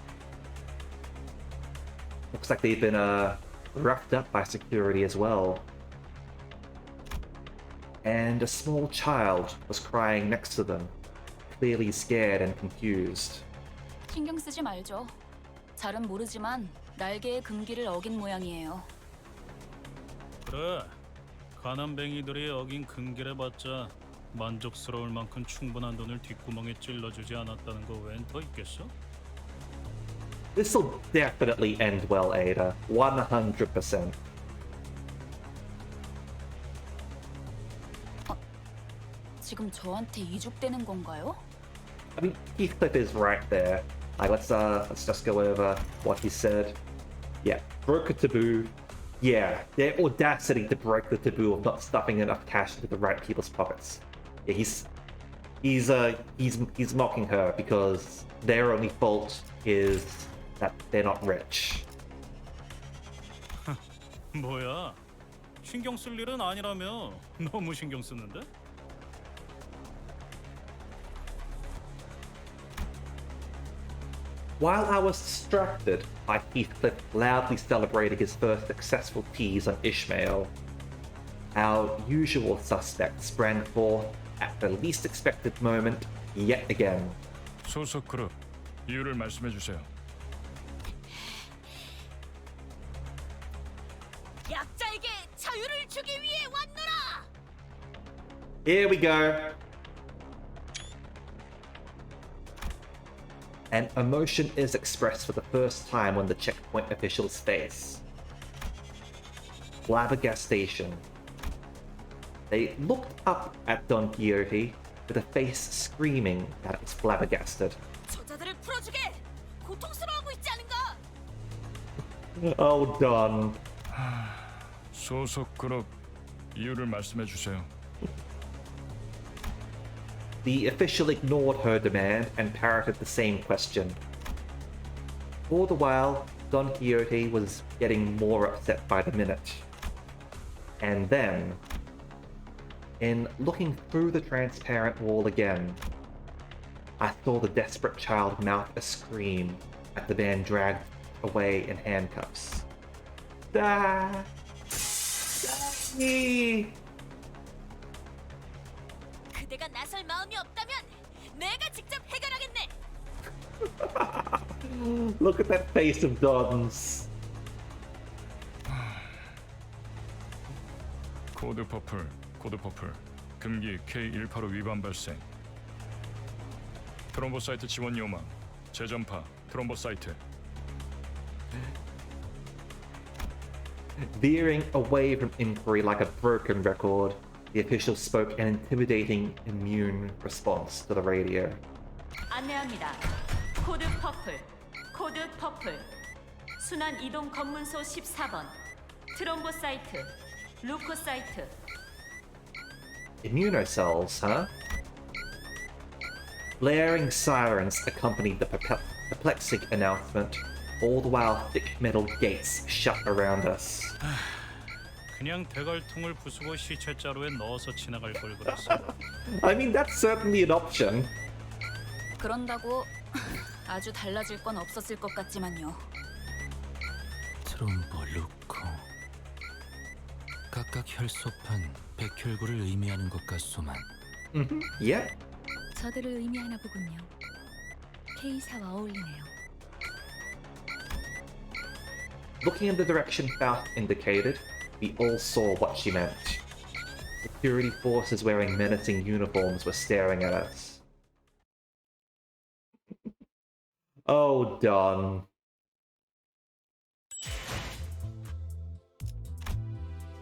Looks like they've been roughed up by security as well. And a small child was crying next to them, clearly scared and confused. 신경 쓰지 말죠. 잘은 모르지만 날개의 금기를 어긴 모양이에요. 그래, 가난뱅이들이 어긴 금기를 봤자 만족스러울 만큼 충분한 돈을 뒷구멍에 찔러주지 않았다는 거 웬 더 있겠어? This'll definitely end well, Ada. 100%. 지금 저한테 이죽되는 건가요? I mean, Heathcliff is right there. Like, let's just go over what he said. Yeah, broke a taboo. Yeah, their audacity to break the taboo of not stuffing enough cash into the right people's pockets. Yeah, he's mocking her because their only fault is that they're not rich. 뭐야? 신경 쓸 일은 아니라며. 너무 신경 쓰는데? While I was distracted by Heathcliff loudly celebrating his first successful tease on Ishmael, our usual suspect sprang forth at the least expected moment yet again. 소속 그룹 이유를 말씀해 주세요. 약자에게 자유를 주기 위해 왔노라. Here we go. And emotion is expressed for the first time on the checkpoint official's face. Flabbergastation. They looked up at Don Quixote with a face screaming that it was flabbergasted. 저자들을 풀어주게. 고통스러워하고 있지 않은가? Oh, Don. 소속 그룹 이유를 말씀해 주세요. The official ignored her demand and parroted the same question. All the while, Don Quixote was getting more upset by the minute. And then, in looking through the transparent wall again, I saw the desperate child mouth a scream at the man dragged away in handcuffs. Daddy! 그대가 나설 마음이 없다면 내가 직접 해결하겠네. Look at that face of Don's. 코드 퍼플. 금기 K185 위반 발생. 트롬보사이트 지원 요망. 재전파 트롬보사이트. Veering away from inquiry like a broken record, the official spoke an intimidating, immune response to the radio. 안내합니다. 코드 퍼플. 순환 이동 검문소 14번. 트롬보사이트, 루코사이트. Immunocells, huh? Blaring sirens accompanied the perplexing announcement, all the while thick metal gates shut around us. 그냥 대갈통을 부수고 시체자루에 넣어서 지나갈 걸 그랬어. I mean, that's certainly an option. 그런다고 아주 달라질 건 없었을 것 같지만요. 트롬보 루코 각각 혈소판 백혈구를 의미하는 것 같소만. Yeah. 저들을 의미하나 보군요. K사와 어울리네요. Looking in the direction Faust indicated, we all saw what she meant. Security forces wearing menacing uniforms were staring at us. Oh, Don.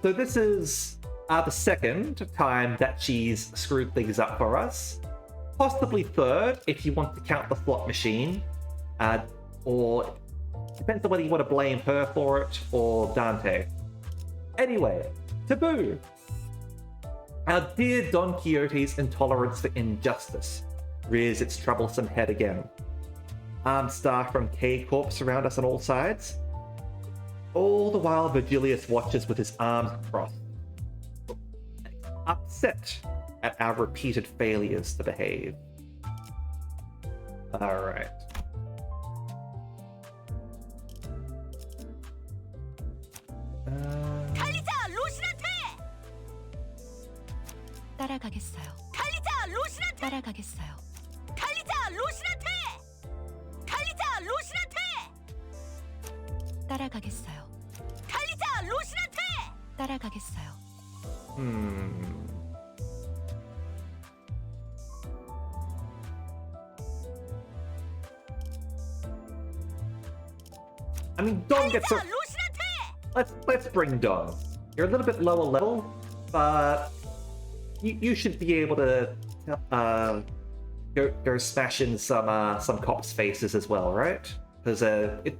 So this is the second time that she's screwed things up for us. Possibly third, if you want to count the slot machine. Or depends on whether you want to blame her for it or Dante. Anyway, taboo. Our dear Don Quixote's intolerance for injustice rears its troublesome head again. Armed staff from K-Corp surround us on all sides. All the while, Virgilius watches with his arms crossed, upset at our repeated failures to behave. Alright. 달리자 로신한테! 따라가겠어요. 달리자 로신한테! 따라가겠어요. 달리자 로신한테! 달리자 로신한테! 따라가겠어요. 달리자 로신한테! 따라가겠어요. I mean, Dom gets a... Let's bring Dom. You're a little bit lower level, but you should be able to go smash in some cops' faces as well, right? Because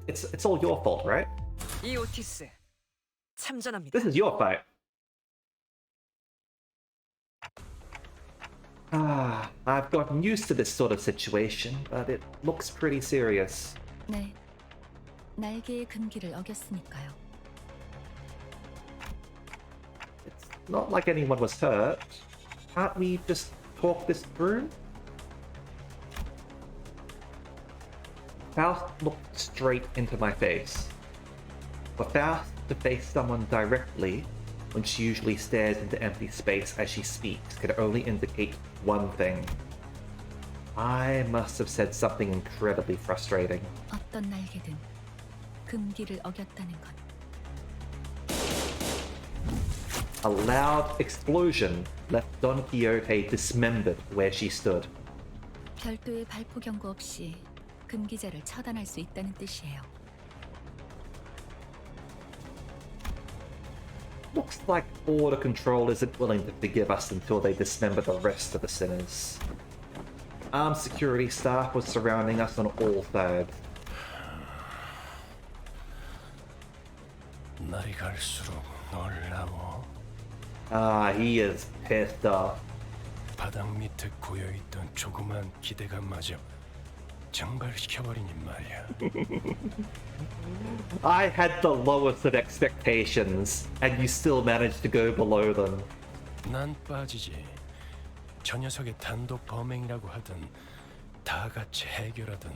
it's all your fault, right? 이 오티스 참전합니다. This is your fight. I've gotten used to this sort of situation, but it looks pretty serious. 네, 날개의 금기를 어겼으니까요. It's not like anyone was hurt. Can't we just talk this through? Faust looked straight into my face. For Faust to face someone directly, when she usually stares into empty space as she speaks, could only indicate one thing. I must have said something incredibly frustrating. 어떤 날개든 금기를 어겼다는 건 A loud explosion left Don Quixote dismembered where she stood. 별도의 발포 경고 없이 금기자를 처단할 수 있다는 뜻이에요. Looks like Border Control isn't willing to forgive us until they dismember the rest of the sinners. Armed security staff was surrounding us on all sides. 날이 갈수록 놀라워. He is pissed off. 바닥 밑에 고여있던 조그만 기대감마저 증발시켜버리니 말이야. I had the lowest of expectations, and you still managed to go below them. 난 빠지지. 저 녀석의 단독 범행이라고 하든 다 같이 해결하든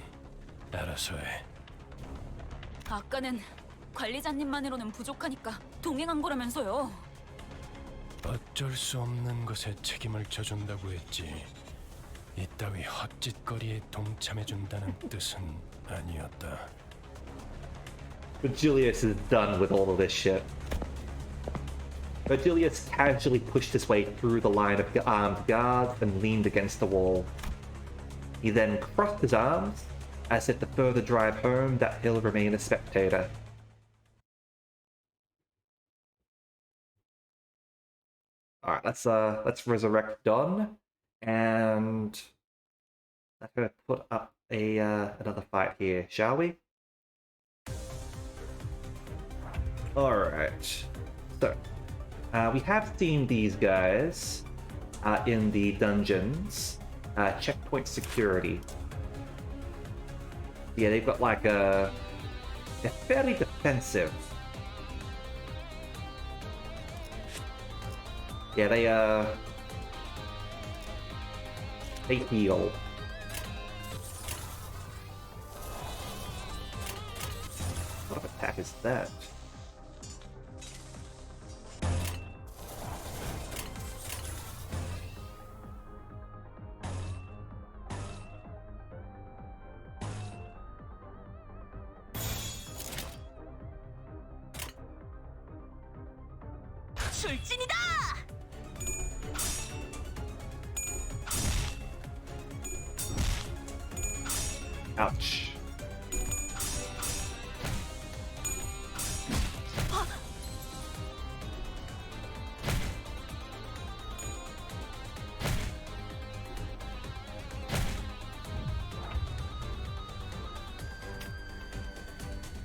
알아서 해. 아까는 관리자님만으로는 부족하니까 동행한 거라면서요. 어쩔 수 없는 것에 책임을 져준다고 했지. 이따위 헛짓거리에 동참해준다는 뜻은 아니었다. Virgilius is done with all of this shit. Virgilius casually pushed his way through the line of armed guards and leaned against the wall. He then crossed his arms, as if to further drive home that he'll remain a spectator. Alright, let's resurrect Don, and let's go put up a another fight here, shall we? Alright, so we have seen these guys in the dungeons. Checkpoint security. Yeah, they've got like they're fairly defensive. Yeah, they heal. What of attack is that? 출진이다! Ouch.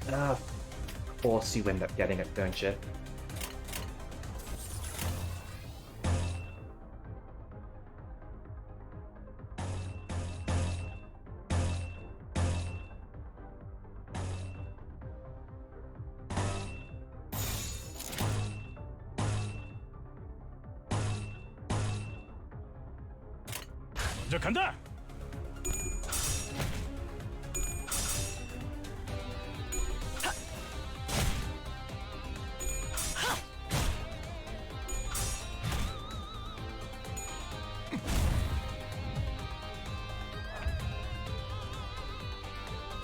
Of course you end up getting it, don't you? 시작한다.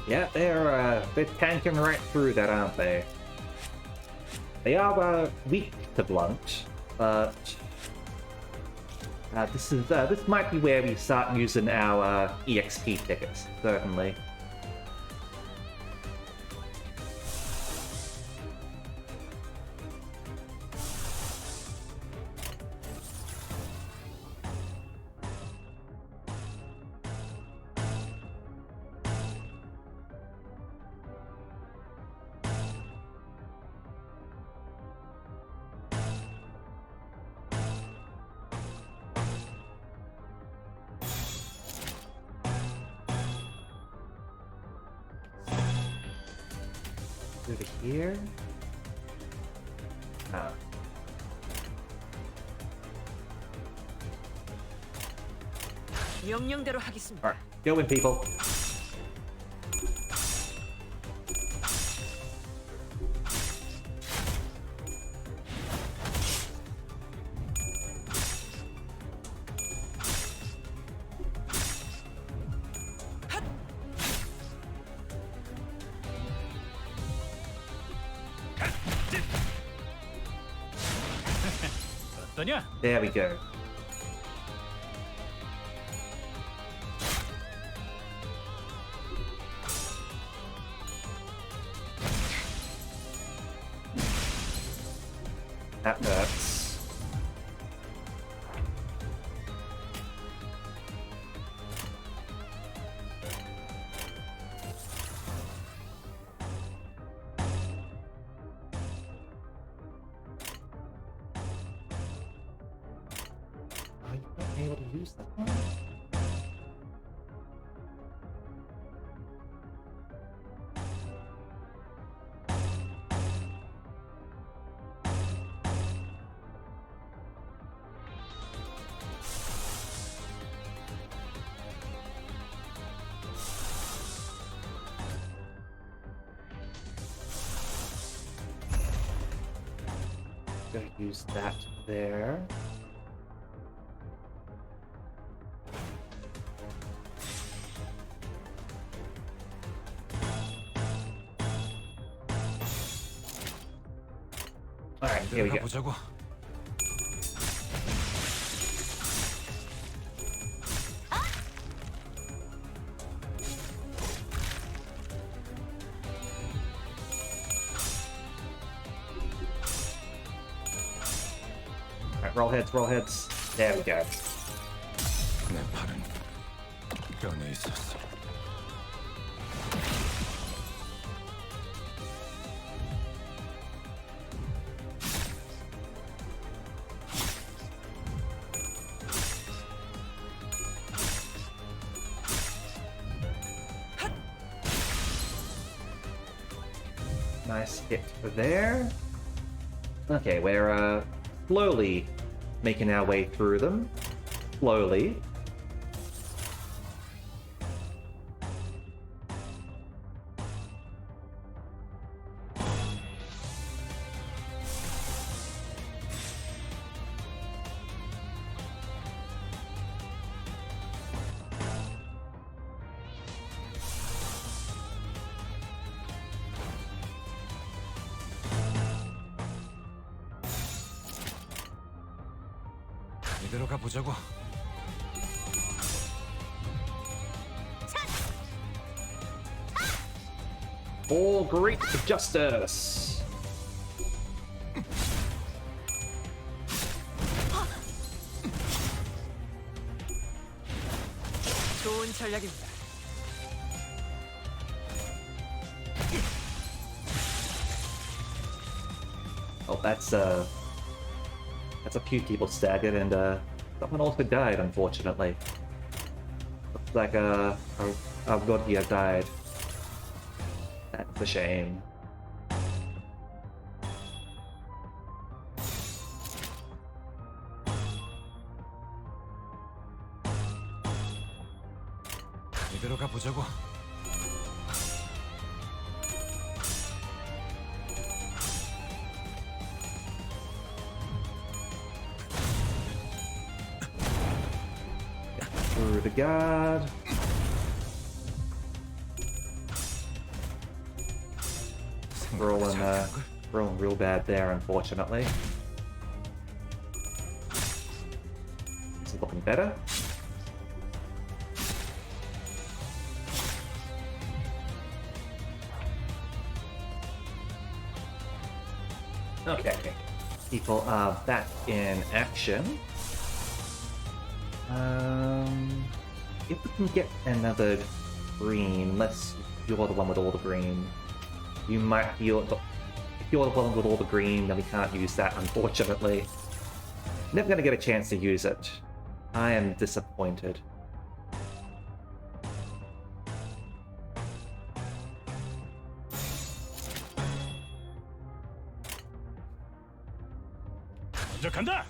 Yeah, they're tanking right through that, aren't they? They are weak to blunt, but this might be where we start using our EXP tickets, certainly. Over here. Ah. 명령대로 하겠습니다. Alright, go in, people. 어떠냐? There we go. That hurts. Are you not able to use that one? Gonna use that there. Alright, here we go. 보자고. Alright, roll heads, roll heads. There we go. 내 팔은 뼈에 있었어. Nice hit for there. Okay, we're slowly making our way through them. Slowly. 이대로 가보자고. All great for justice. 좋은 전략입니다. Oh, that's a few people staggered, and someone also died, unfortunately. Looks like our god here died. That's a shame. 나가 보자고. Through the guard. Rolling real bad there, unfortunately. Is it looking better? Okay, people are back in action. If we can get another green, unless you're the one with all the green, you might heal. If you're the one with all the green, then we can't use that, unfortunately. Never gonna get a chance to use it. I am disappointed. 먼저 간다.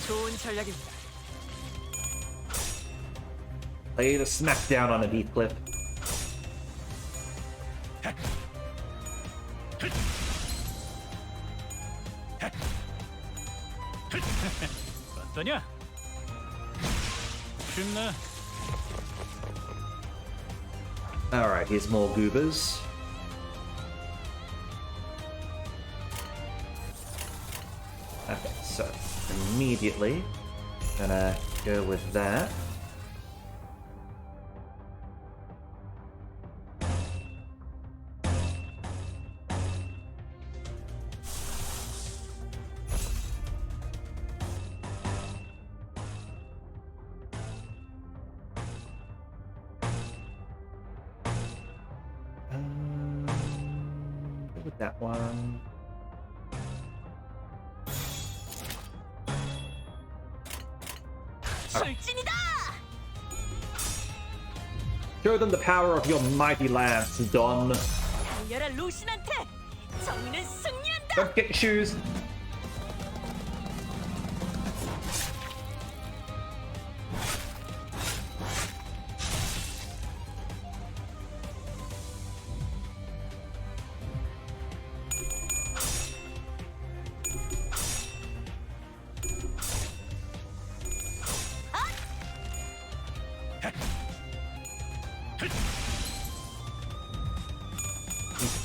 좋은 전략입니다. Lay the smack down on a deep clip. 어떠냐? 쉽네. Alright, here's more goobers. Okay, so immediately gonna go with that. Go with that one. 출진이다! Show them the power of your mighty lance, Don. 달려라 루신한테! 정의는 승리한다! Don't get your shoes.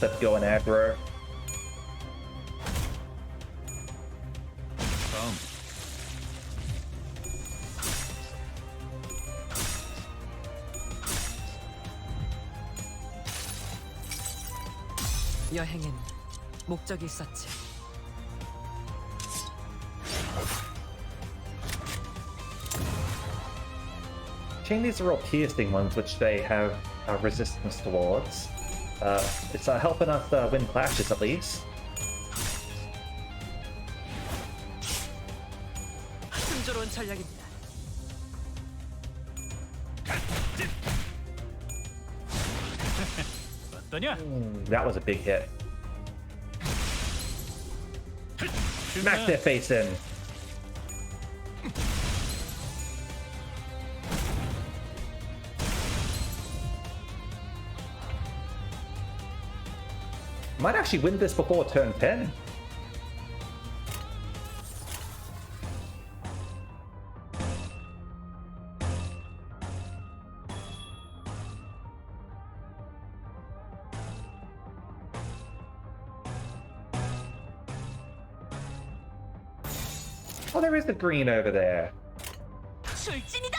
Keep going aggro. 여행엔 목적이 있었지. Chain, these are all piercing ones, which they have resistance towards. It's helping us win clashes at least. 순조로운 전략입니다. 어떠냐? That was a big hit. Smack their face in. Might actually win this before turn 10. Oh, there is the green over there. 출진이다!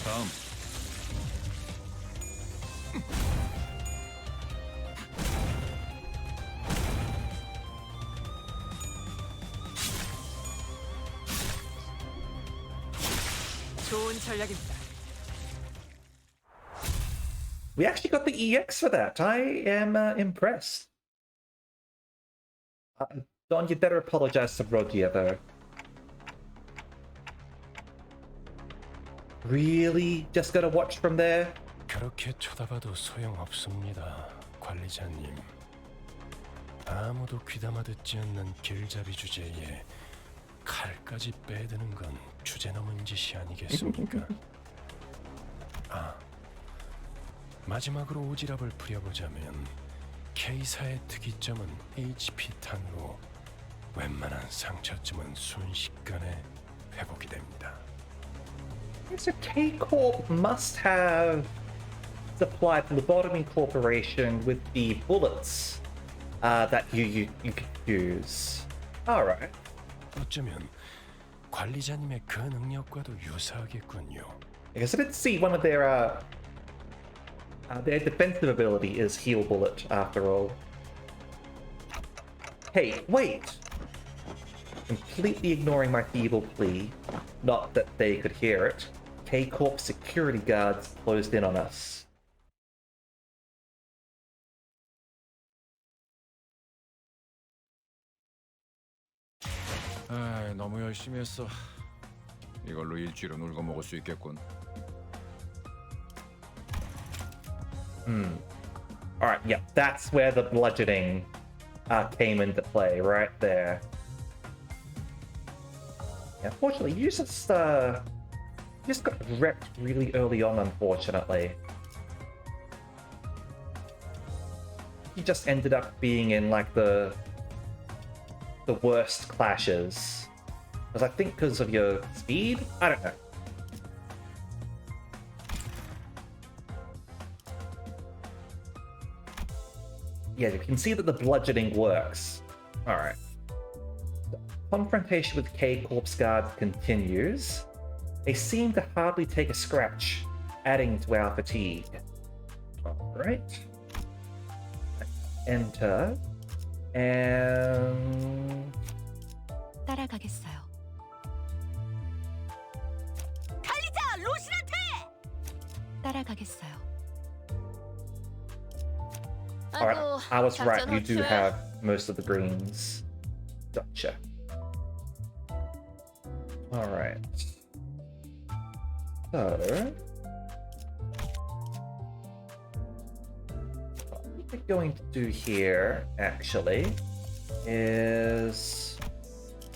다음. 좋은 전략입니다. We actually got the EX for that. I am impressed. Don, you better apologize to Rogia, though. Really? Just gotta watch from there? 그렇게 쳐다봐도 소용없습니다. 관리자님, 아무도 귀담아 듣지 않는 길잡이 주제에 칼까지 빼드는 건 주제넘은 짓이 아니겠습니까? 아, 마지막으로 오지랖을 부려보자면 K사의 특이점은 HP 탄으로 웬만한 상처쯤은 순식간에 회복이 됩니다. So K-Corp must have supplied the Lobotomy Corporation with the bullets that you could use. Alright. 어쩌면 관리자님의 그 능력과도 유사하겠군요. Because I did see one of their defensive ability is heal bullet after all. Hey, wait! Completely ignoring my feeble plea, not that they could hear it, K-Corp security guards closed in on us. 아, 너무 열심히 했어. 이걸로 일주일은 울고 먹을 수 있겠군. Alright, yeah, that's where the bludgeoning came into play, right there. Yeah, unfortunately, you just got wrecked really early on, unfortunately. You just ended up being in, like, the worst clashes. Because I think because of your speed? I don't know. Yeah, you can see that the bludgeoning works. Alright. Confrontation with K-Corp's guards continues. They seem to hardly take a scratch, adding to our fatigue. Alright. Enter. And... 따라가겠어요. 달리자, 로신한테! 따라가겠어요. Alright, I was right, you do have most of the greens. Gotcha. Alright. So... what we're going to do here, actually, is...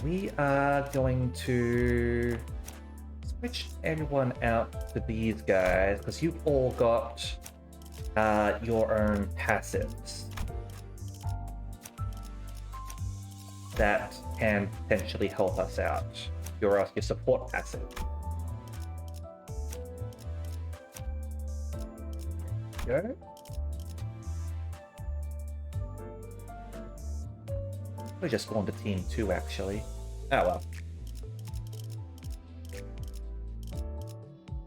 we are going to switch everyone out to these guys, because you've all got your own passives that can potentially help us out. Your support passive. Go. We just spawned a team 2 actually. Oh well.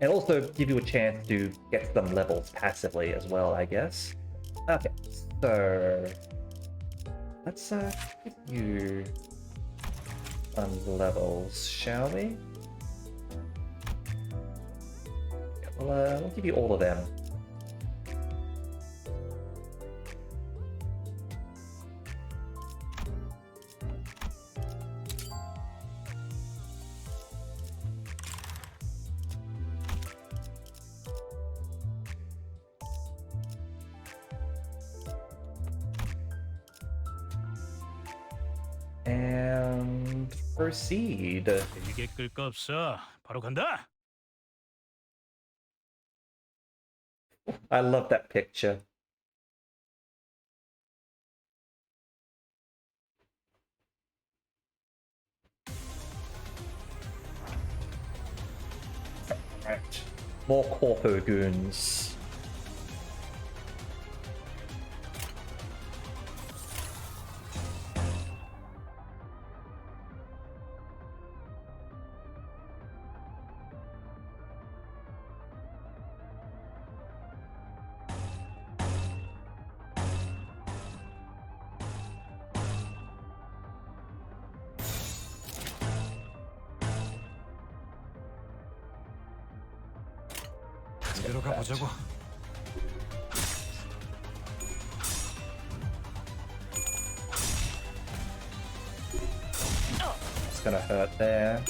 And also give you a chance to get some levels passively as well, I guess. Okay, so let's give you some levels, shall we? Yeah, we'll give you all of them. And proceed. 이게 끌 거 없어. 바로 간다. I love that picture. Right. More Corpo goons. 들어가 보자고. It's gonna hurt there.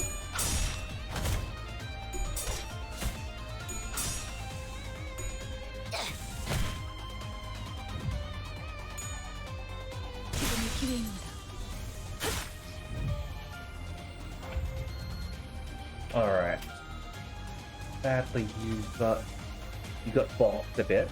기회입니다. Alright. Sadly, you got bonked a bit.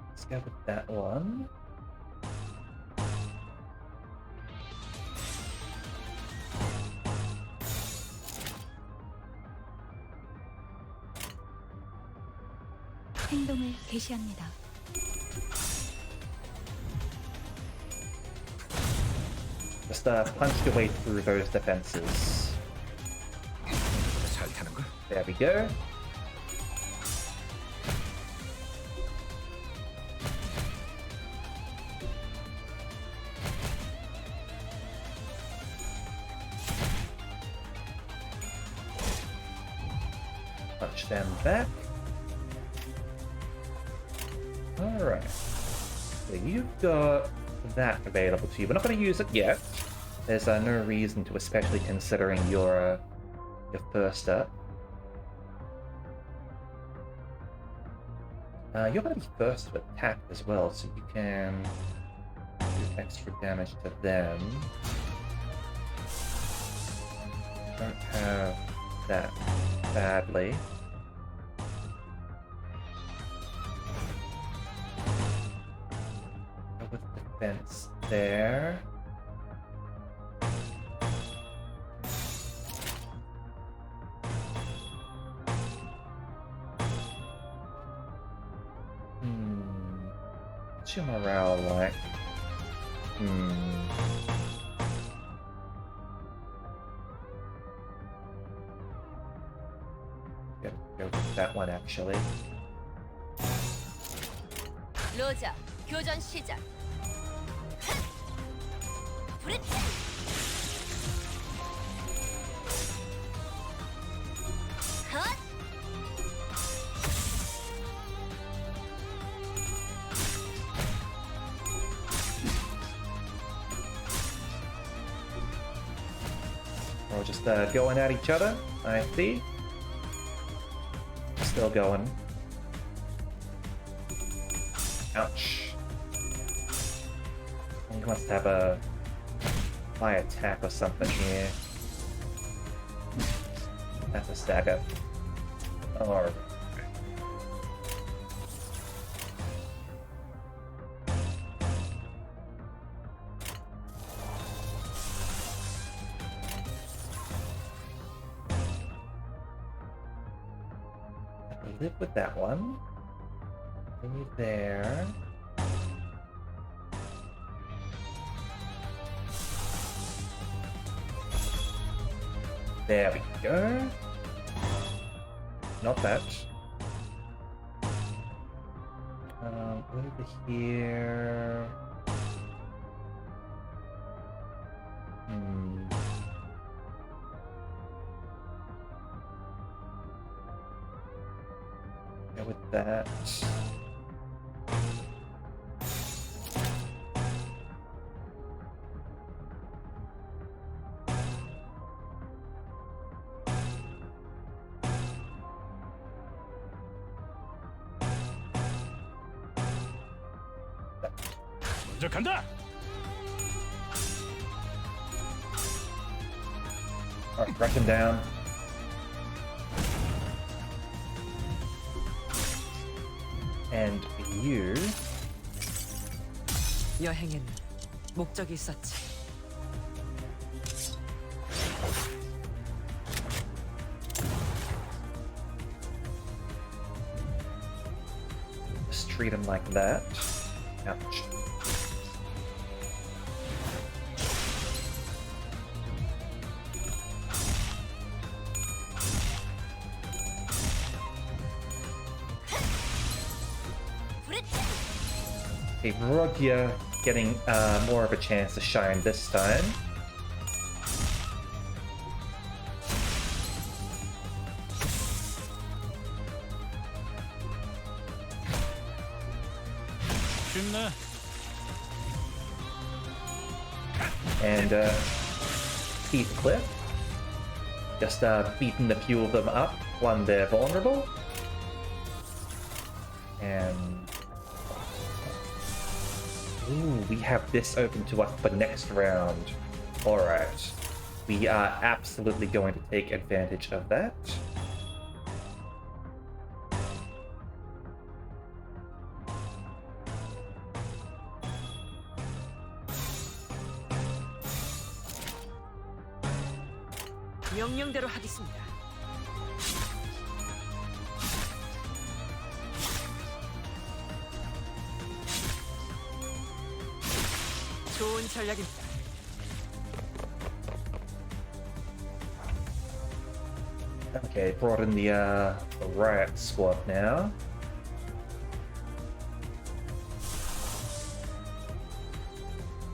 Let's go with that one. 행동을 개시합니다. Just punch your way through those defenses. 잘 타는 걸. There we go. Punch them back. Alright. So you've got that available to you. We're not going to use it yet. There's no reason to, especially considering your first up. You're going to be first to attack as well, so you can do extra damage to them. Don't have that badly. Go with defense there. What's your morale like? Go with that one actually. 로자, 교전 시작. 브릿지. 컷. We're just going at each other, I see. Still going. Ouch. He must have a high attack or something here. That's a stagger. Or live with that one. Continue there. There we go. Not that. Over here. Go with that. 먼저 간다. Alright, crack him down. And you. 여행에는 목적이 있었지. Just treat him like that. Ouch. Okay, Rodya getting more of a chance to shine this time. 쉽네. And Heathcliff. Just beating a few of them up when they're vulnerable. And ooh, we have this open to us for next round. Alright. We are absolutely going to take advantage of that. 명령대로 하겠습니다. 좋은 전략입니다. Okay, brought in the riot squad now.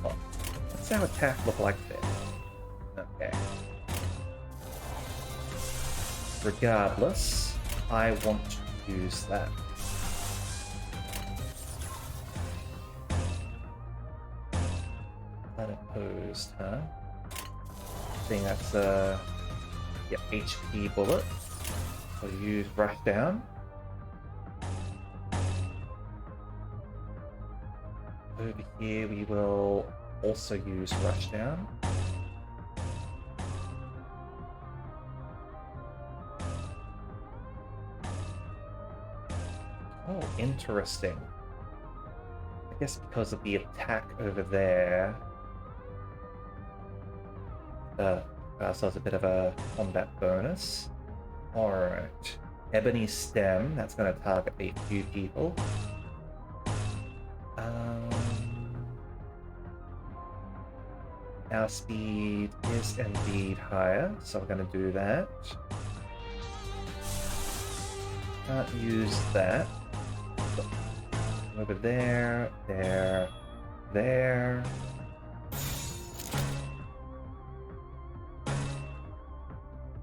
Oh, what's our attack look like there? Okay. Regardless, I want to use that. Unopposed, huh? I think that's yeah, HP bullet. So use rush down. Over here we will also use rush down. Oh, interesting. I guess because of the attack over there. So it's a bit of a combat bonus. Alright. Ebony Stem, that's going to target a few people. Our speed is indeed higher, so we're going to do that. Can't use that. Over there, there.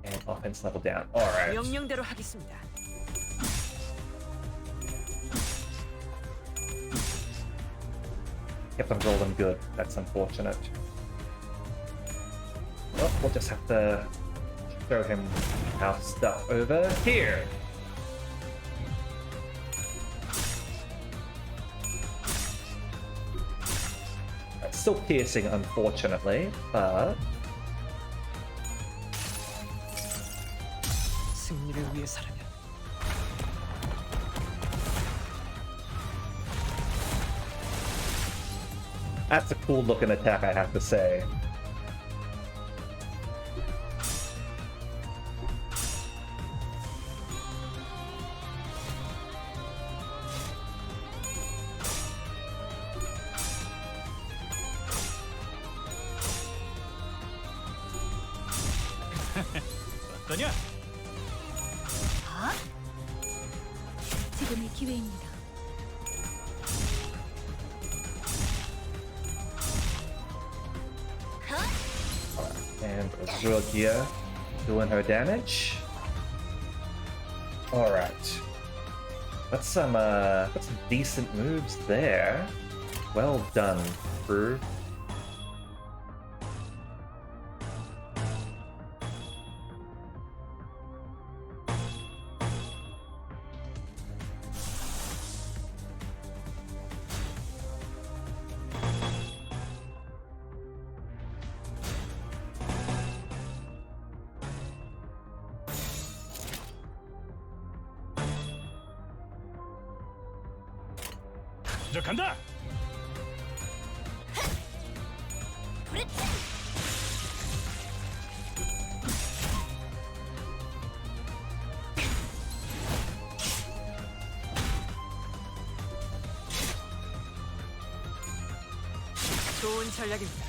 And offense level down. Alright. 명령대로 하겠습니다. Kept on rolling good. That's unfortunate. Well, we'll just have to throw him our stuff over here. That's still piercing, unfortunately, but 승리를 위해서라면 that's a cool looking attack, I have to say. 어떠냐? 지금의 기회입니다. And Azurgia doing her damage. Alright. That's some decent moves there. Well done, crew. 시작한다. 좋은 전략입니다.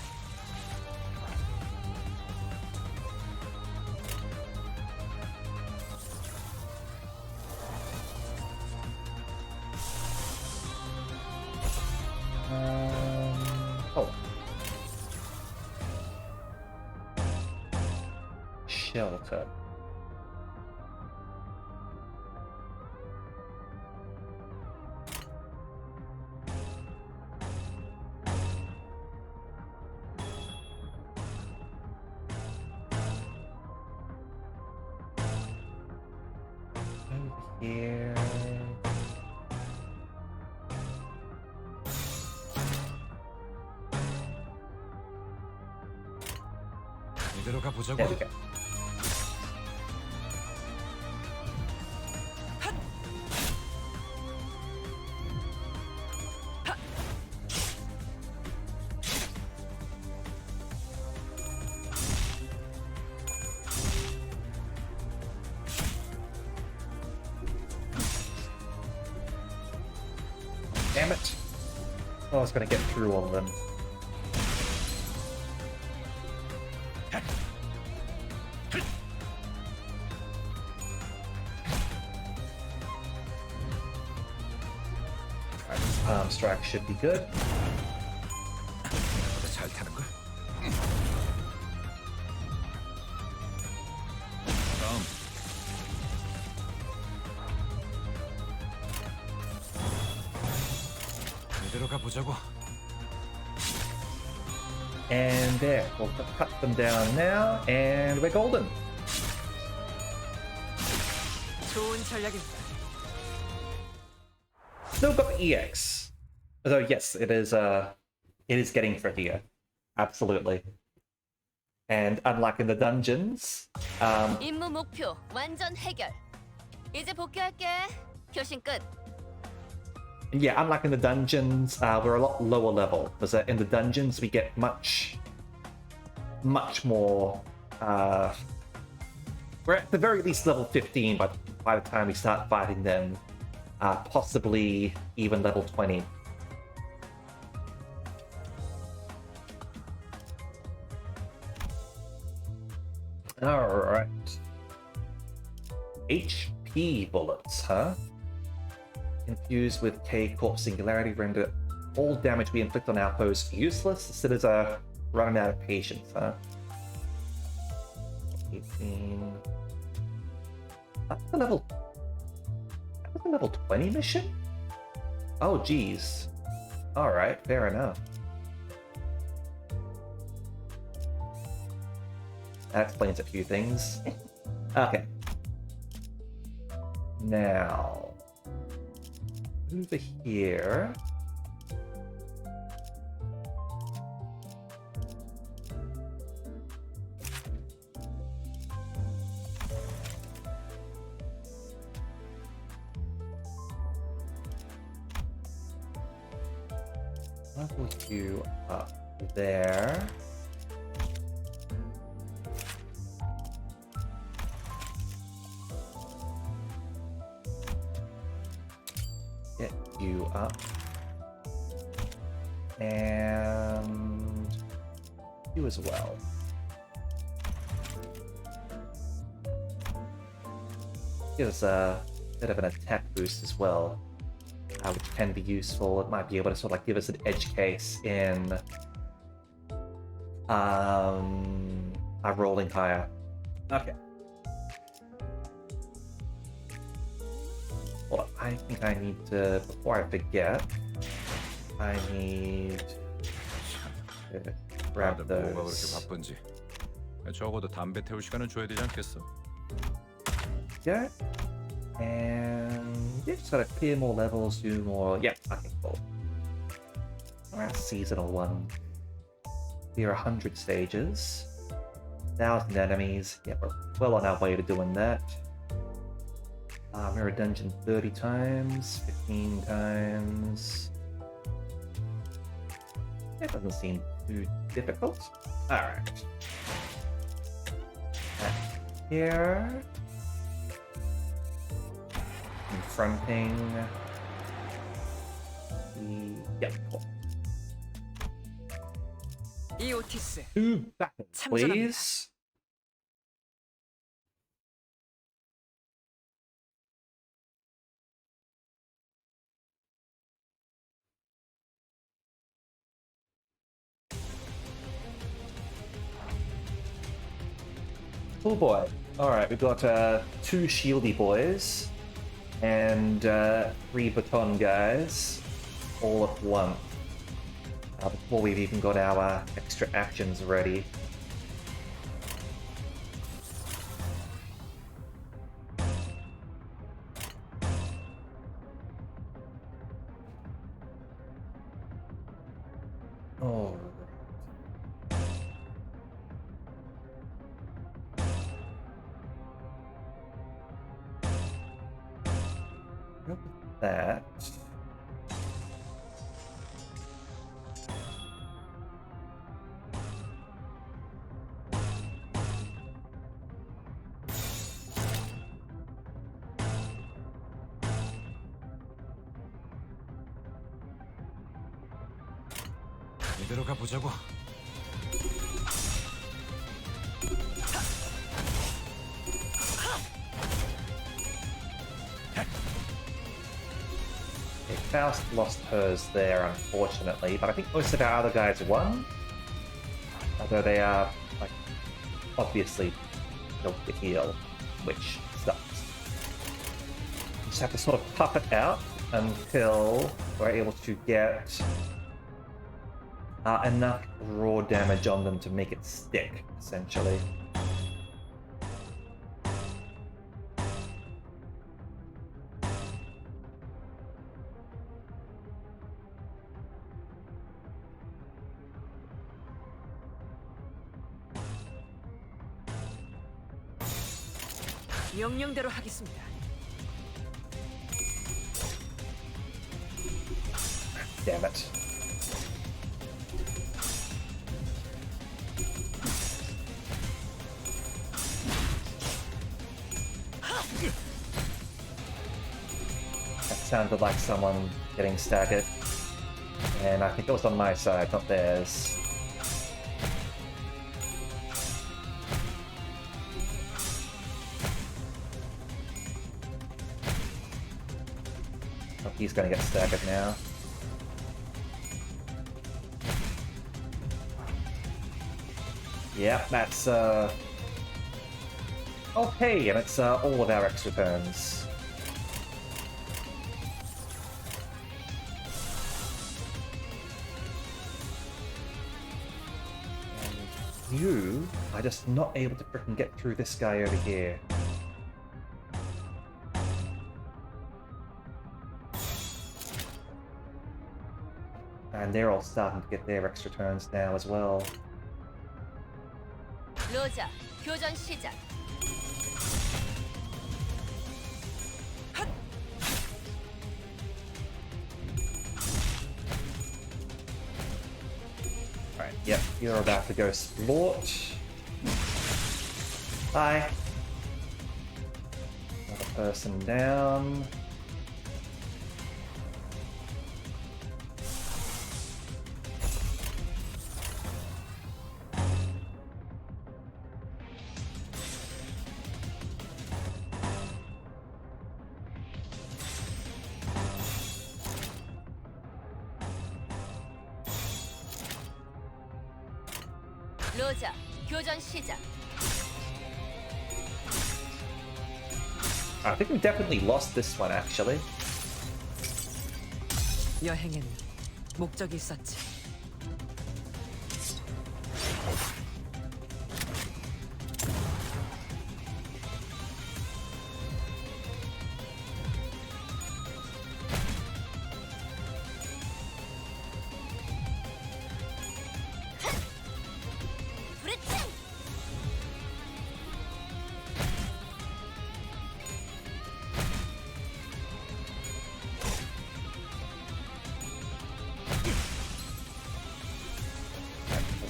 Oh. Shelter. here. 이대로 가보자고. There we go. Damn it. Oh, I was gonna get through all of them. Alright, this palm strike should be good. 생각보다 잘 타는 걸. 다음. 이대로 가보자고. And there, we'll cut them down now, and we're golden. 좋은 전략입니다. Still got the EX. Although yes, it is getting trickier. Absolutely. And unlike in the dungeons, 임무 목표 완전 해결. 이제 복귀할게. 교신 끝. yeah, unlike in the dungeons, we're a lot lower level. Because in the dungeons we get much more. We're at the very least level 15 by the time we start fighting them. Possibly even level 20. Alright. HP bullets, huh? Infused with K Corp Singularity, render all damage we inflict on our foes useless. Instead of running out of patience, huh? 18. That's the level. That was a level 20 mission? Oh, geez. Alright, fair enough. That explains a few things. Okay. Now, over here. Level you up there. Get you up. And you as well. Give us a bit of an attack boost as well, which can be useful. It might be able to sort of like give us an edge case in rolling higher. Okay. Well, I think I need to, before I forget, I need to grab 다들 뭐가 그렇게 those. 바쁜지. 적어도 담배 태울 시간은 줘야 되지 않겠어? Yeah. And yeah, just gotta clear more levels, do more. Yeah, okay, cool. Alright, seasonal one. Clear 100 stages. 1,000 enemies. Yeah, we're well on our way to doing that. Mirror dungeon 30 times, 15 times. That doesn't seem too difficult. Alright. Here. Confronting the... Yeah, cool. 이오티스, Two battles, 참전합니다. please. Oh boy. Alright, we've got two shieldy boys and 3 baton guys all at once. Before we've even got our extra actions ready. Oh. Go with that. 이대로 가보자고. Okay, Faust lost hers there, unfortunately, but I think most of our other guys won. Although they are, like, obviously built to heal, which sucks. You just have to sort of puff it out until we're able to get enough raw damage on them to make it stick, essentially. 명령대로 하겠습니다. Damn it. That sounded like someone getting staggered. And I think it was on my side, not theirs. Oh, he's gonna get staggered now. Yep, that's okay, and it's all of our extra turns. And you are just not able to frickin' get through this guy over here. And they're all starting to get their extra turns now as well. 로자, 교전 시작. Alright, yep, you're about to go splort. Hi. Another person down. 로자, 교전 시작. I think we definitely lost this one, actually. 여행에는 목적이 있었지.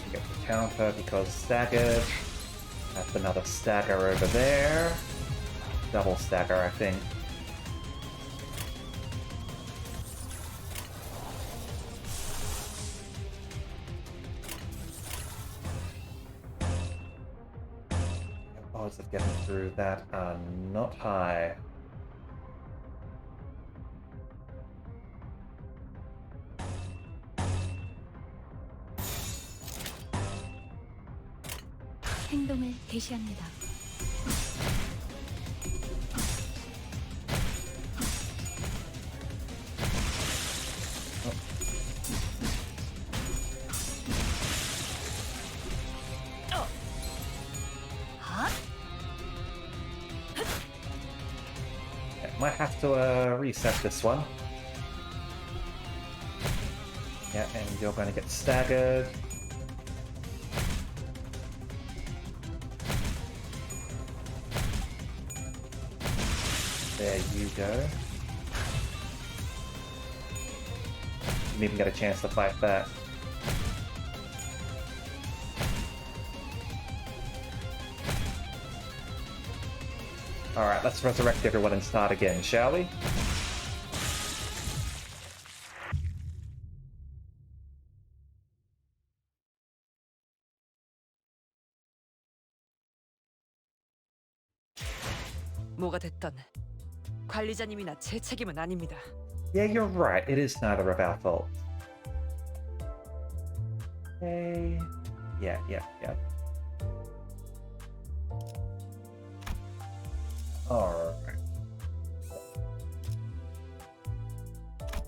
Get the counter because staggered. That's another stagger over there. Double stagger, I think. The odds of getting through that are not high. 행동을 개시합니다. Might have to reset this one. Yeah, and you're going to get staggered. There you go. Didn't even get a chance to fight that. Alright, let's resurrect everyone and start again, shall we? 뭐가 됐던 관리자님이나 제 책임은 아닙니다. Yeah, you're right. It is neither of our fault. Okay. Yeah. Alright.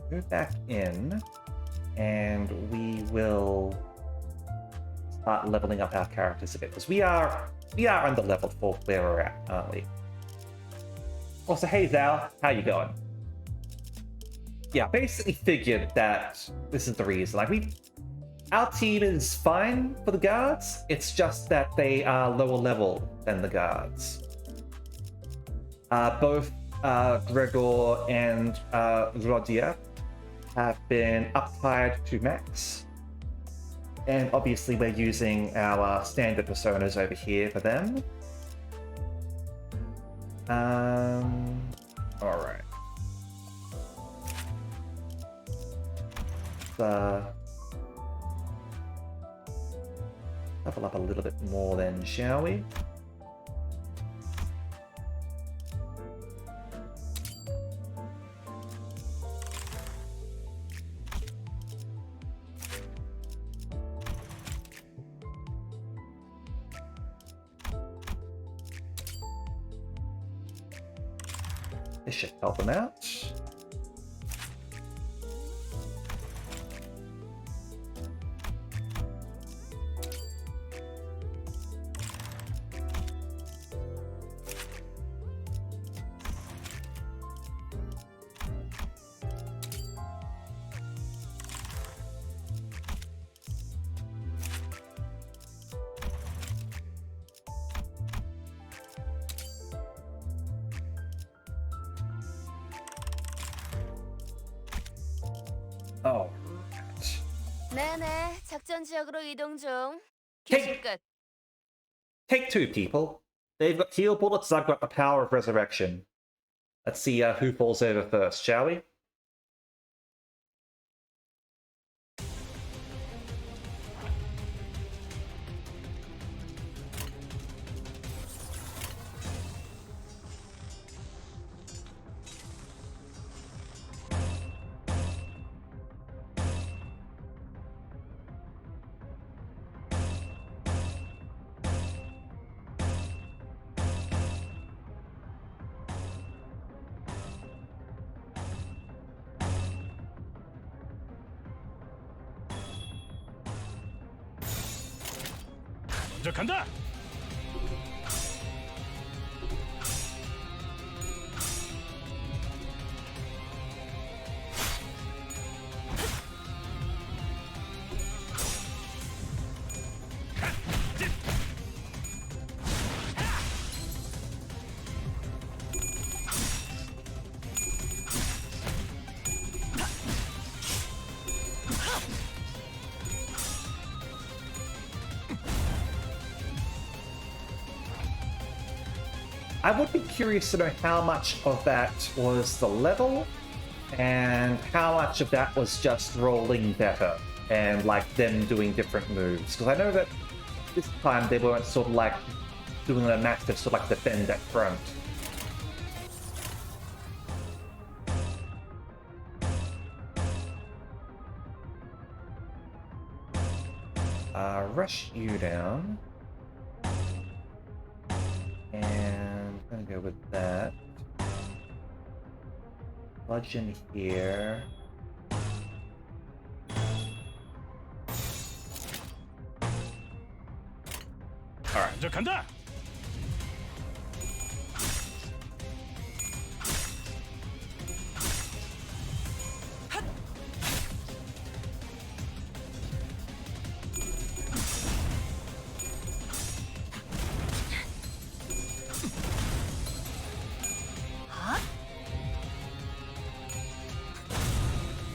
Go back in, and we will start leveling up our characters a bit, because we are under leveled for where we're at, aren't we? Also, hey Zal, how you going? Yeah, basically figured that this is the reason. Like, our team is fine for the guards. It's just that they are lower level than the guards. Both Gregor and Rodia have been uptied to max. And obviously we're using our standard personas over here for them. Alright. Level up a little bit more then, shall we? This should help them out. Oh. 네네, 작전 지역으로 이동 중. Take, 끝. take two, people. They've got heal bullets, I've got the power of resurrection. Let's see who falls over first, shall we? 먼저 간다. I would be curious to know how much of that was the level and how much of that was just rolling better and like them doing different moves. Because I know that this time they weren't sort of like doing a massive sort of like defend at front. Rush you down. And I'm gonna go with that. Bludgeon here. Alright, 먼저 간다.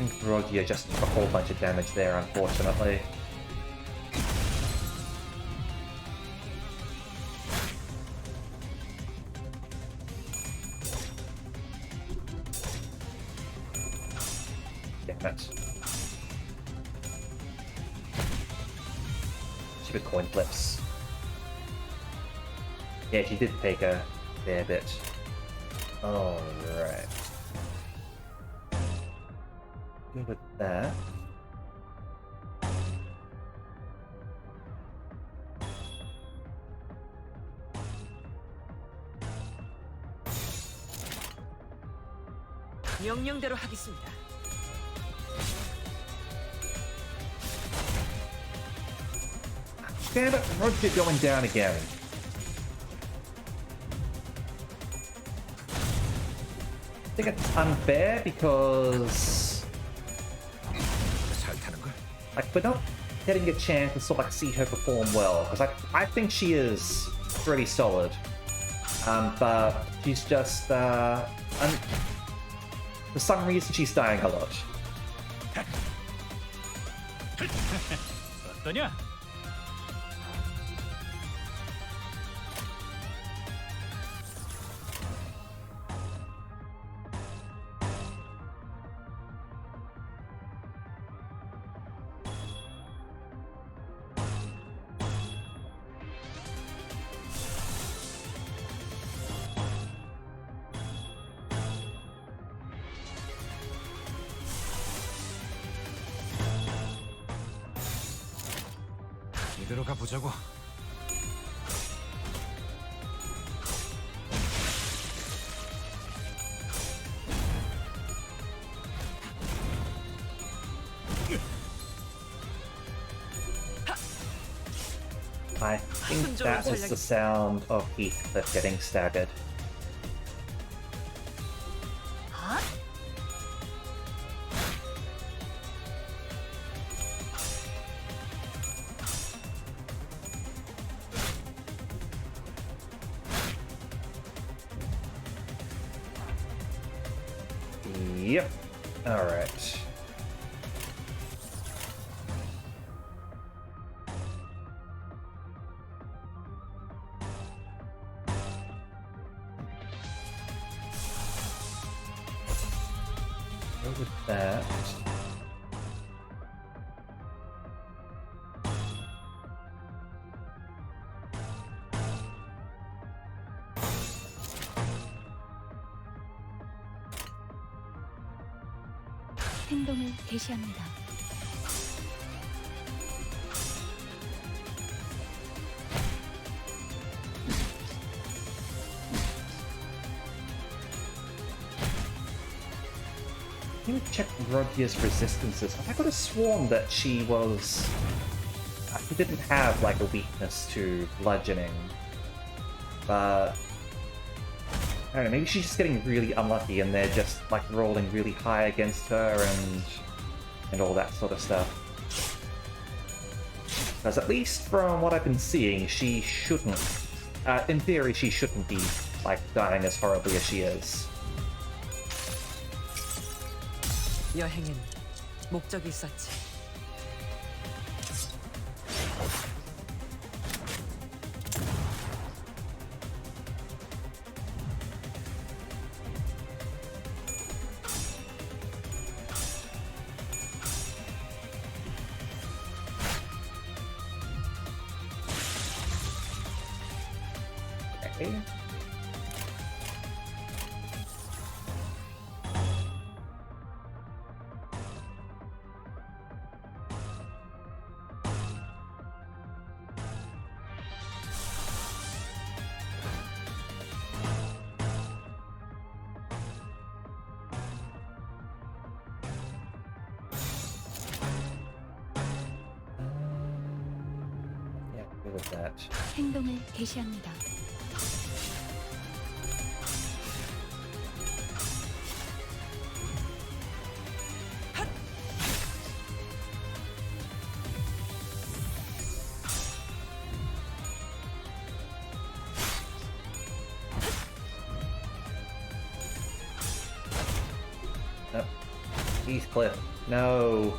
think Rogia just took a whole bunch of damage there, unfortunately. Damn it. Stupid coin flips. Yeah, she did take a fair bit. Alright. Good with that. 명령대로 하겠습니다. Damn it, Roger going down again. I think it's unfair because like we're not getting a chance to sort of like see her perform well because I think she is pretty solid, but she's just for some reason she's dying a lot. 어떠냐? 이대로 가보자고. I think that was the sound of Heathcliff getting staggered. Yep. All right. Go with that. 행동을 개시합니다. Let me check Rodia's resistances. I could have sworn that she was... She didn't have like a weakness to bludgeoning. But... I don't know, maybe she's just getting really unlucky and they're just like rolling really high against her and all that sort of stuff. Because at least from what I've been seeing, she shouldn't... in theory, she shouldn't be like dying as horribly as she is. 여행엔 목적이 있었지. Okay. Yeah, go with that. 행동을 개시합니다. Heathcliff No.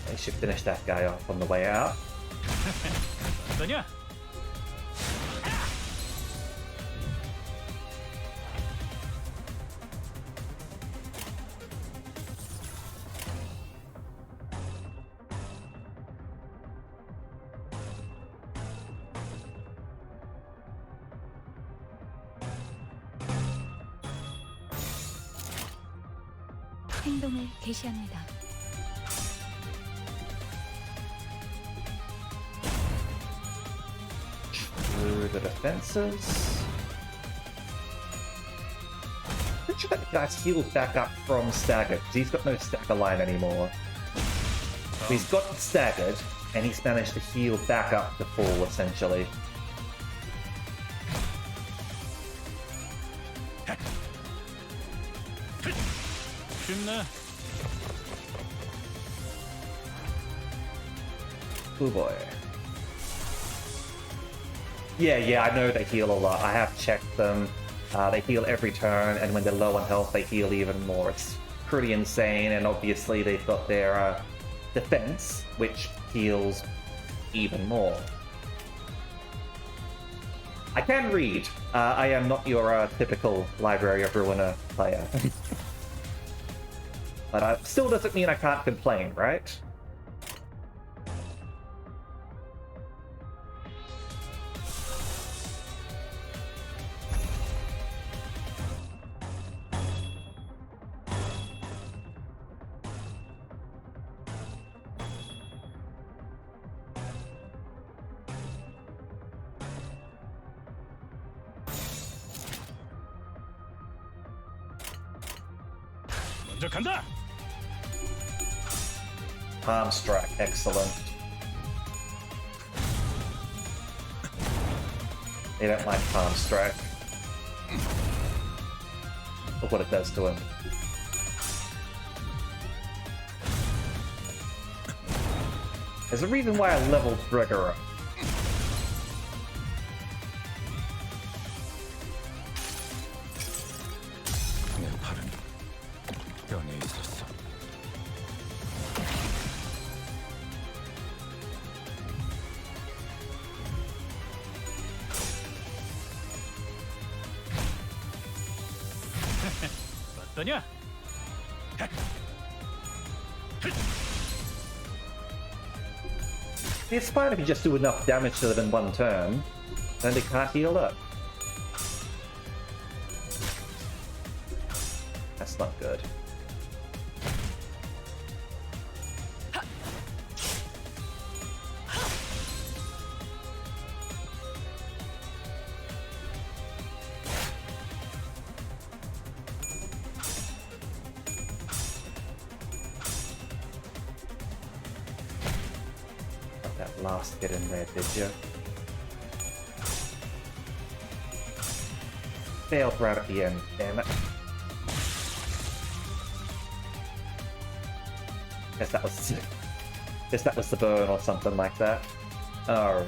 They should finish that guy off on the way out. 어떠냐? 행동을 개시합니다. Through the defenses. Pretty sure that guy's healed back up from staggered, because he's got no stagger line anymore. So he's got staggered, and he's managed to heal back up to full, essentially. 쉽네. Oh boy. Yeah, I know they heal a lot. I have checked them. They heal every turn, and when they're low on health, they heal even more. It's pretty insane, and obviously they've got their defense, which heals even more. I can read. I am not your typical Library of Ruiner player. But still doesn't mean I can't complain, right? 먼저 간다. Palm strike, excellent. They don't like palm strike. Look what it does to him. There's a reason why I leveled Trigger up. 내 팔은 뼈에 있었어. 어떠냐? It's fine if you just do enough damage to them in one turn, then they can't heal up. That's not good. Got that last hit in there, did you? Failed right at the end, damn it. Guess that was the burn or something like that. Oh.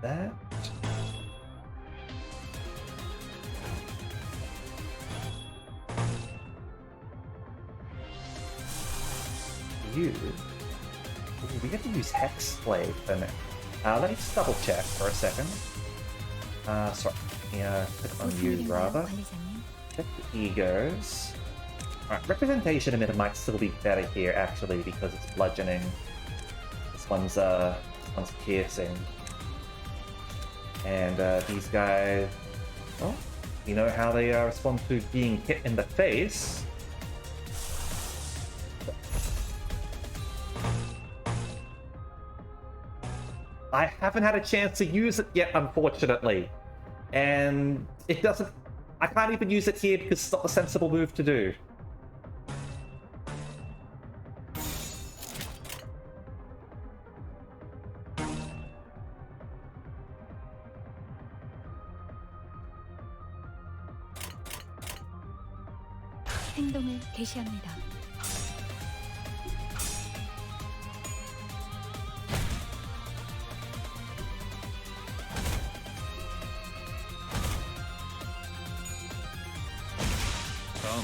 That. You. Ooh, we get to use Hex Blade for now. Let me just double check for a second. Sorry. Yeah, click on you rather. Check the egos. Alright, representation in it might still be better here actually because it's bludgeoning. This one's piercing. And these guys, well, you know how they respond to being hit in the face. I haven't had a chance to use it yet, unfortunately. And it doesn't... I can't even use it here because it's not a sensible move to do. 행동을 개시합니다. 다음.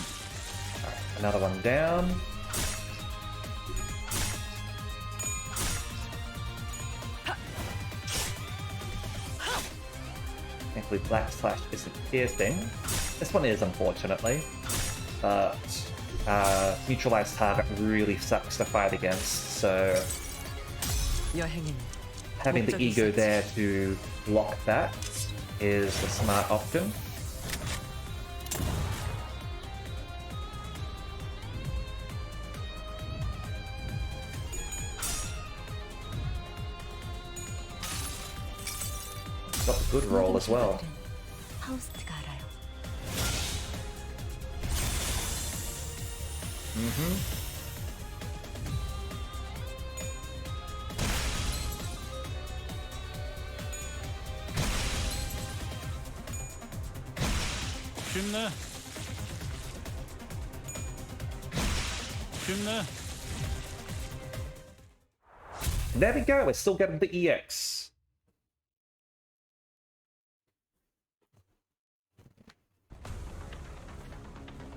Another one down. Thankfully, Black Slash isn't piercing. This one is, unfortunately. But neutralized target really sucks to fight against, so 여행은 having the 목적이 ego 있었지. there to block that is the smart option. Got a good roll as well. 파우스트가 알아요. 쉽네. 쉽네. There we go, we're still getting the EX.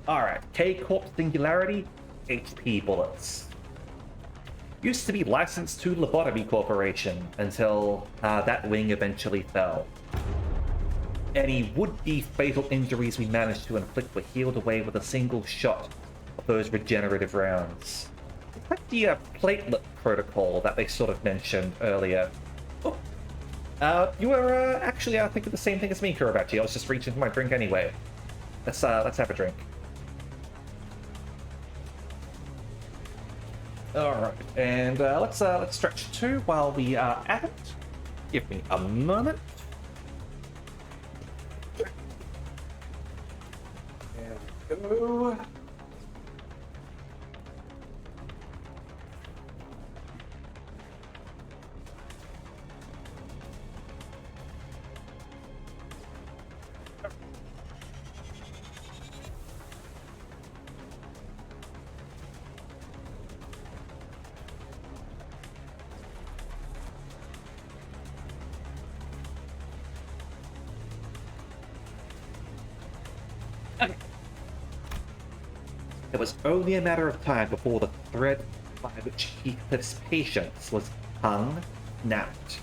Alright, K-Corp Singularity, HP bullets. Used to be licensed to Lobotomy Corporation until that wing eventually fell. Any would-be fatal injuries we managed to inflict were healed away with a single shot of those regenerative rounds. It's like the platelet protocol that they sort of mentioned earlier. Oh. You were actually thinking the same thing as me, Kurabachi. I was just reaching for my drink anyway. Let's have a drink. Alright, and let's stretch 2 while we are at it. Give me a moment. There we go. It was only a matter of time before the thread by which Heathcliff's patience was hung snapped.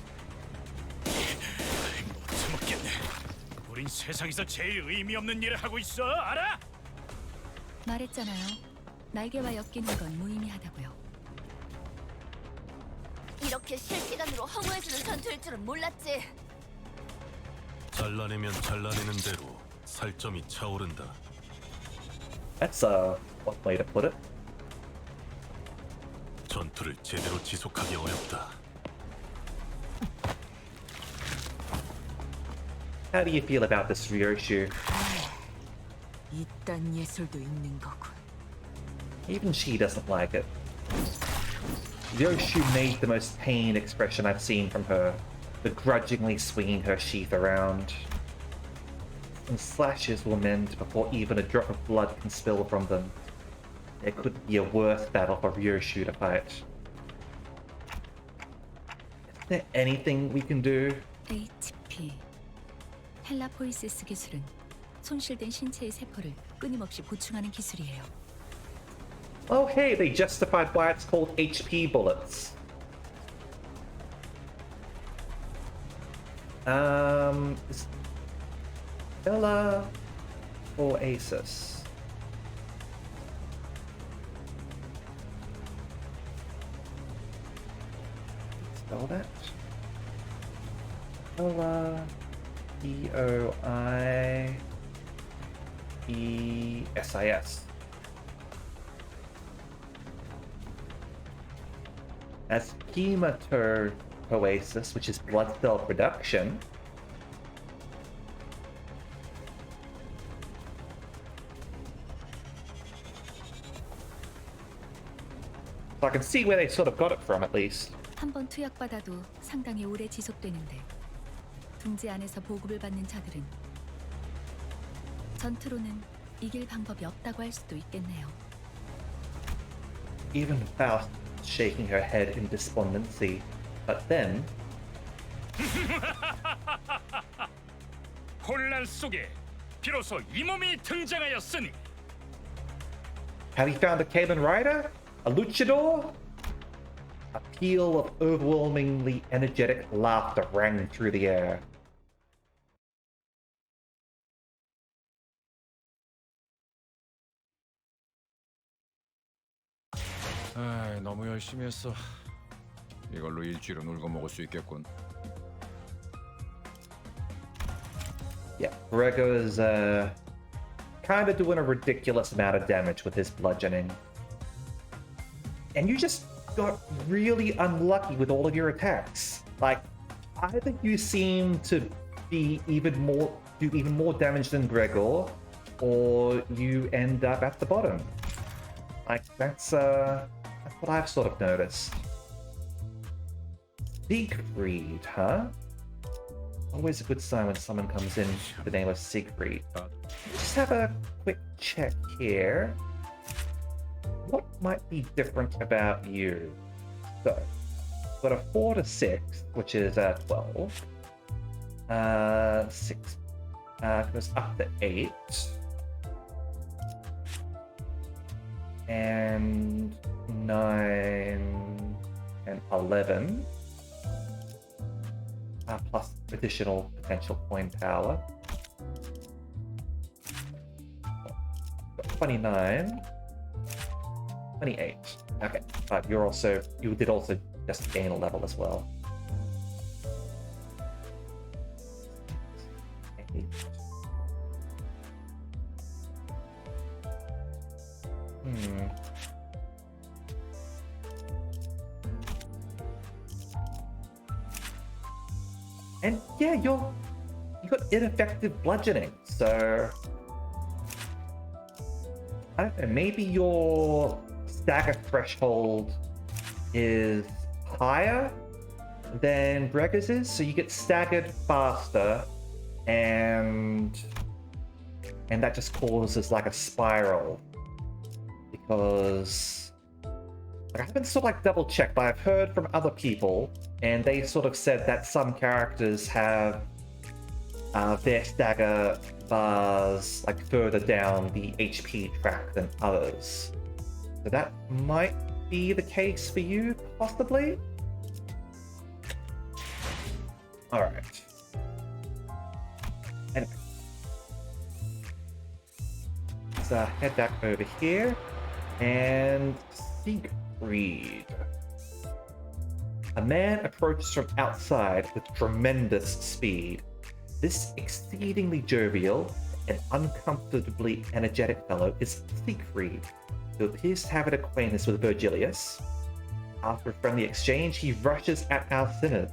못 참겠네. 우린 세상에서 제일 의미 없는 일을 하고 있어. 알아? 말했잖아요. 날개와 엮이는 건 무의미하다고요. 이렇게 실시간으로 허무해지는 전투일 줄은 몰랐지. 잘라내면 잘라내는 대로 살점이 차오른다. That's one way to put it. 전투를 제대로 지속하기 어렵다. How do you feel about this, Ryoshu? 이딴 예술도 있는 거군. Even she doesn't like it. Ryoshu made the most pained expression I've seen from her, begrudgingly swinging her sheath around. Some slashes will mend before even a drop of blood can spill from them. There couldn't be a worse battle for Ryoshu to fight. Is there anything we can do? HP. 헬라포이시스 기술은 손실된 신체의 세포를 끊임없이 보충하는 기술이에요. Oh hey, they justified why it's called HP bullets. Stella or Asus? Spell that. Stella, E-O-I-E-S-I-S. As hematopoiesis, which is blood cell production. So I can see where they sort of got it from, at least. 한 번 투약받아도 상당히 오래 지속되는데 둥지 안에서 보급을 받는 자들은 전투로는 이길 방법이 없다고 할 수도 있겠네요. Even Faust shaking her head in despondency. But then, 혼란 속에 비로소 이 몸이 등장하였으니 have you found a Kamen Rider? A luchador? A peal of overwhelmingly energetic laughter rang through the air. 아, 너무 열심히 했어. 이걸로 일주일은 울고 먹을 수 있겠군. Yeah, Grego is kind of doing a ridiculous amount of damage with his bludgeoning. And you just got really unlucky with all of your attacks. Like, either you seem to be do even more damage than Gregor, or you end up at the bottom. Like, that's what I've sort of noticed. Siegfried, huh? Always a good sign when someone comes in with the name of Siegfried. Just have a quick check here. What might be different about you? So, got a 4 to 6, which is 12. 6 goes up to 8. And 9 and 11. Plus additional potential coin power. 29. 28. Okay, but you did also just gain a level as well. 8. And yeah, you got ineffective bludgeoning, so I don't know, maybe your stagger threshold is higher than Brega's is, so you get staggered faster, and that just causes like a spiral. Because like, I haven't sort of like double checked, but I've heard from other people, and they sort of said that some characters have their stagger bars like further down the HP track than others. So that might be the case for you, possibly? Alright. Anyway. Let's head back over here. And Siegfried. A man approaches from outside with tremendous speed. This exceedingly jovial and uncomfortably energetic fellow is Siegfried, who appears to have an acquaintance with Virgilius. After a friendly exchange, he rushes at our sinners.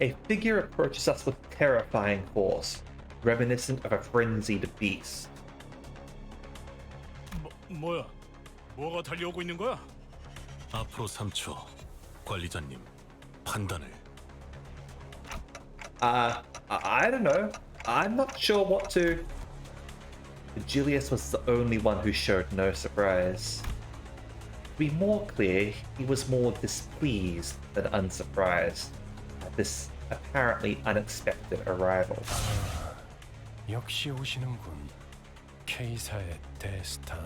A figure approaches us with terrifying force, reminiscent of a frenzied beast. 뭐야? 뭐가 달려오고 있는 거야? 앞으로 3초. 관리자님, 판단을. I don't know. I'm not sure what to... Julius was the only one who showed no surprise. To be more clear, he was more displeased than unsurprised at this apparently unexpected arrival. 역시 오시는군. K사의 대스타.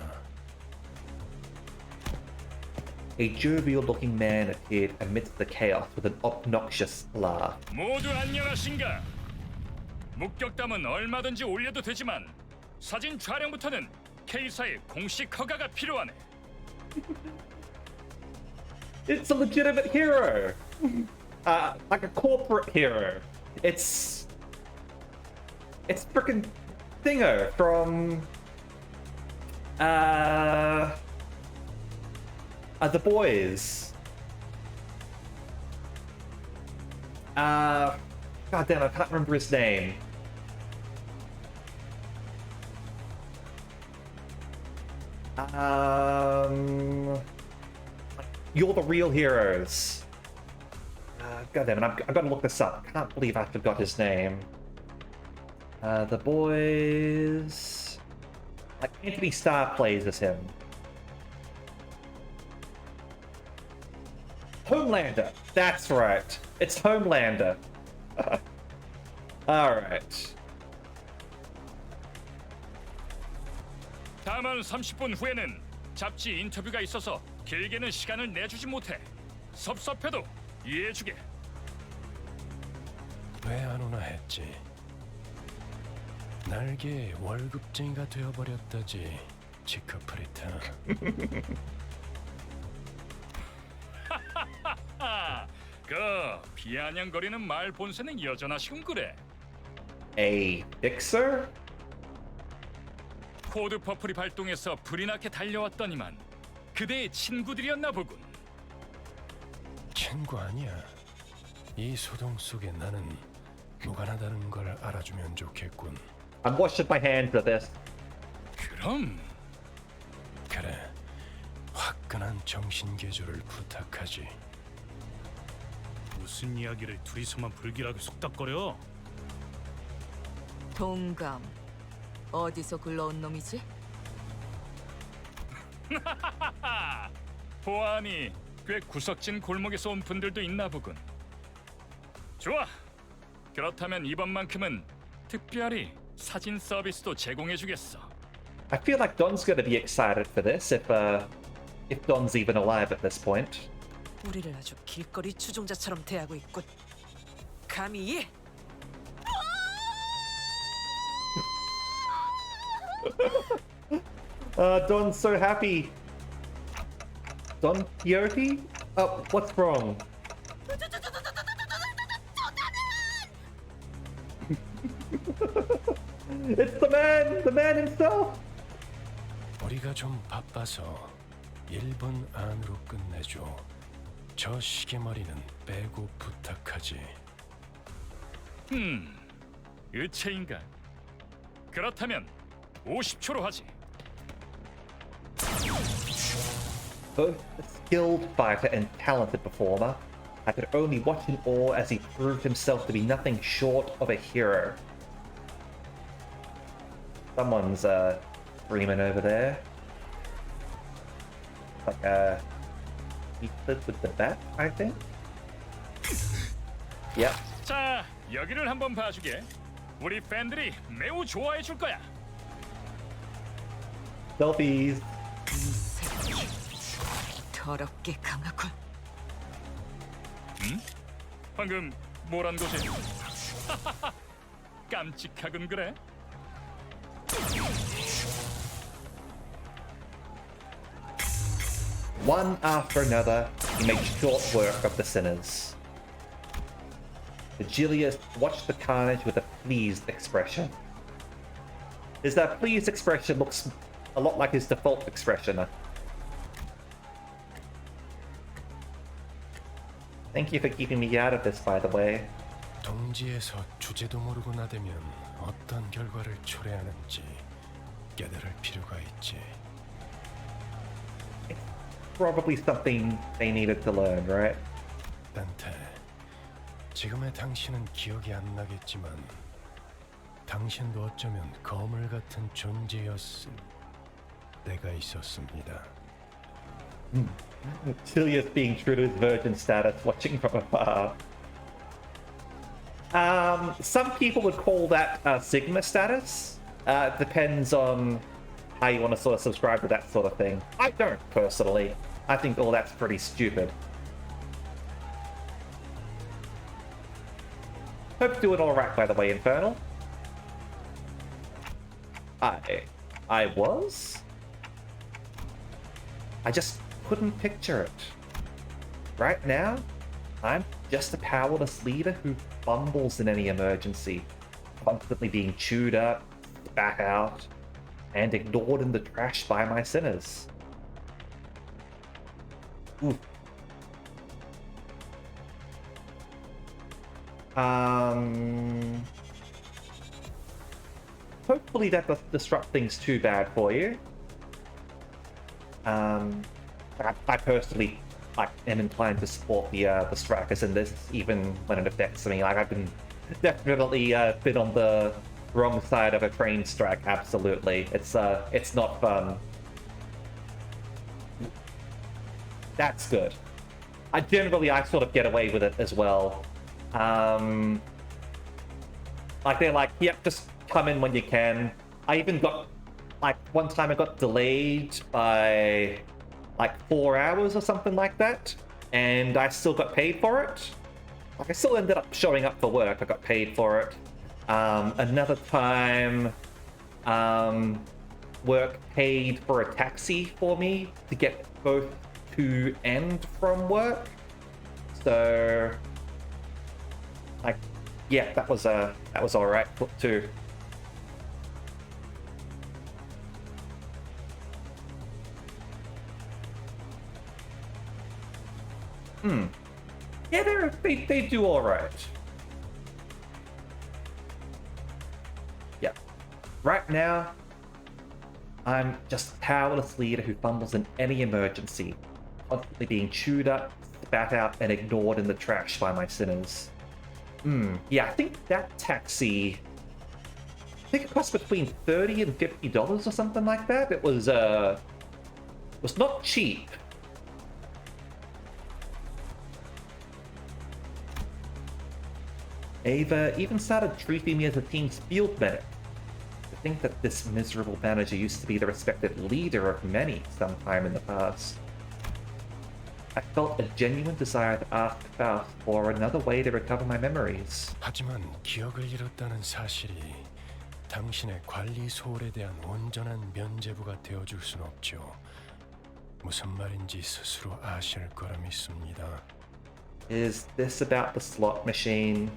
A jovial-looking man appeared amidst the chaos with an obnoxious laugh. 모두 안녕하신가? 목격담은 얼마든지 올려도 되지만 사진 촬영부터는 K사의 공식 허가가 필요하네. It's a legitimate hero! Like a corporate hero. It's frickin' Thingo from The Boys. God damn, I can't remember his name. You're the real heroes. God damn it, I've got to look this up. Can't believe I forgot his name. The boys... Like, Anthony Starr plays as him. Homelander! That's right. It's Homelander. Alright. 다만 30분 후에는 잡지 인터뷰가 있어서 길게는 시간을 내주지 못해. 섭섭해도 이해해주게. 왜 안 오나 했지. 날개 월급쟁이가 되어버렸다지. 지크프리타. 그 비아냥거리는 말 본세는 여전하시군 그래. A fixer? 코드 퍼플이 발동해서 불이 나게 달려왔더니만 그대의 친구들이었나 보군. 친구 아니야. 이 소동 속에 나는 무관하다는 걸 알아주면 좋겠군. I'm washing my hands of this. 그럼 그래. 화끈한 정신개조를 부탁하지. 무슨 이야기를 둘이서만 불길하게 속닥거려? 동감. 어디서 굴러온 놈이지? 보아하니 꽤 구석진 골목에서 온 분들도 있나 보군. 좋아. 그렇다면 이번만큼은 특별히 사진 서비스도 제공해주겠어. I feel like Don's gonna be excited for this if Don's even alive at this point. 우리를 아주 길거리 추종자처럼 대하고 있군. 감히 Don's so happy. Don Quixote? Oh, what's wrong? It's the man himself. 우리가 좀 바빠서 1분 안으로 끝내줘. 저 시계머리는 빼고 부탁하지. 의체인가? 그렇다면 50초로 하지. Both a skilled fighter and talented performer, I could only watch in awe as he proved himself to be nothing short of a hero. Someone's screaming over there. Like he flipped with the bat, I think. Yep. 자, 여기를 한번 봐주게. 우리 팬들이 매우 좋아해 줄 거야. Selfies. 더럽게 강하군. 응? 방금 뭐란 거지? 깜찍하군 그래? One after another, he makes short work of the sinners. Vigilius watched the carnage with a pleased expression. His pleased expression looks a lot like his default expression. Thank you for keeping me out of this, by the way. 동지에서 주제도 모르고 나대면 어떤 결과를 초래하는지 깨달을 필요가 있지. Probably something they needed to learn, right? 딴테, 지금의 당신은 기억이 안 나겠지만 당신도 어쩌면 거물 같은 존재였을 때가 있었습니다. Julius being true to his virgin status, watching from afar. Some people would call that Sigma status. Depends on how you want to sort of subscribe to that sort of thing. I don't, personally. I think all that's pretty stupid. Hope you're doing alright, by the way, Infernal. I was? I just couldn't picture it. Right now, I'm just a powerless leader who fumbles in any emergency, constantly being chewed up, spat out, and ignored in the trash by my sinners. Oof. Hopefully that doesn't disrupt things too bad for you. I personally I am inclined to support the strikers in this, even when it affects me. Like I've been definitely been on the wrong side of a train strike. Absolutely, it's not fun. That's good. I sort of get away with it as well. Like they're like, yep, just come in when you can. I even got, like, one time I got delayed by like 4 hours or something like that, and I still got paid for it. Like I still ended up showing up for work. I got paid for it. Another time, work paid for a taxi for me to get both to and from work. So, like, yeah, that was all right too. Yeah, they do all right. Yeah. Right now, I'm just a powerless leader who fumbles in any emergency, constantly being chewed up, spat out, and ignored in the trash by my sinners. Yeah, I think that taxi, I think it cost between $30 and $50 or something like that. It was not cheap. Ava even started treating me as a team's field medic. To think that this miserable manager used to be the respected leader of many sometime in the past. I felt a genuine desire to ask Faust for another way to recover my memories. 하지만 기억을 잃었다는 사실이 당신의 관리 소홀에 대한 온전한 면죄부가 되어줄 순 없죠. 무슨 말인지 스스로 아실 거라 믿습니다. Is this about the slot machine?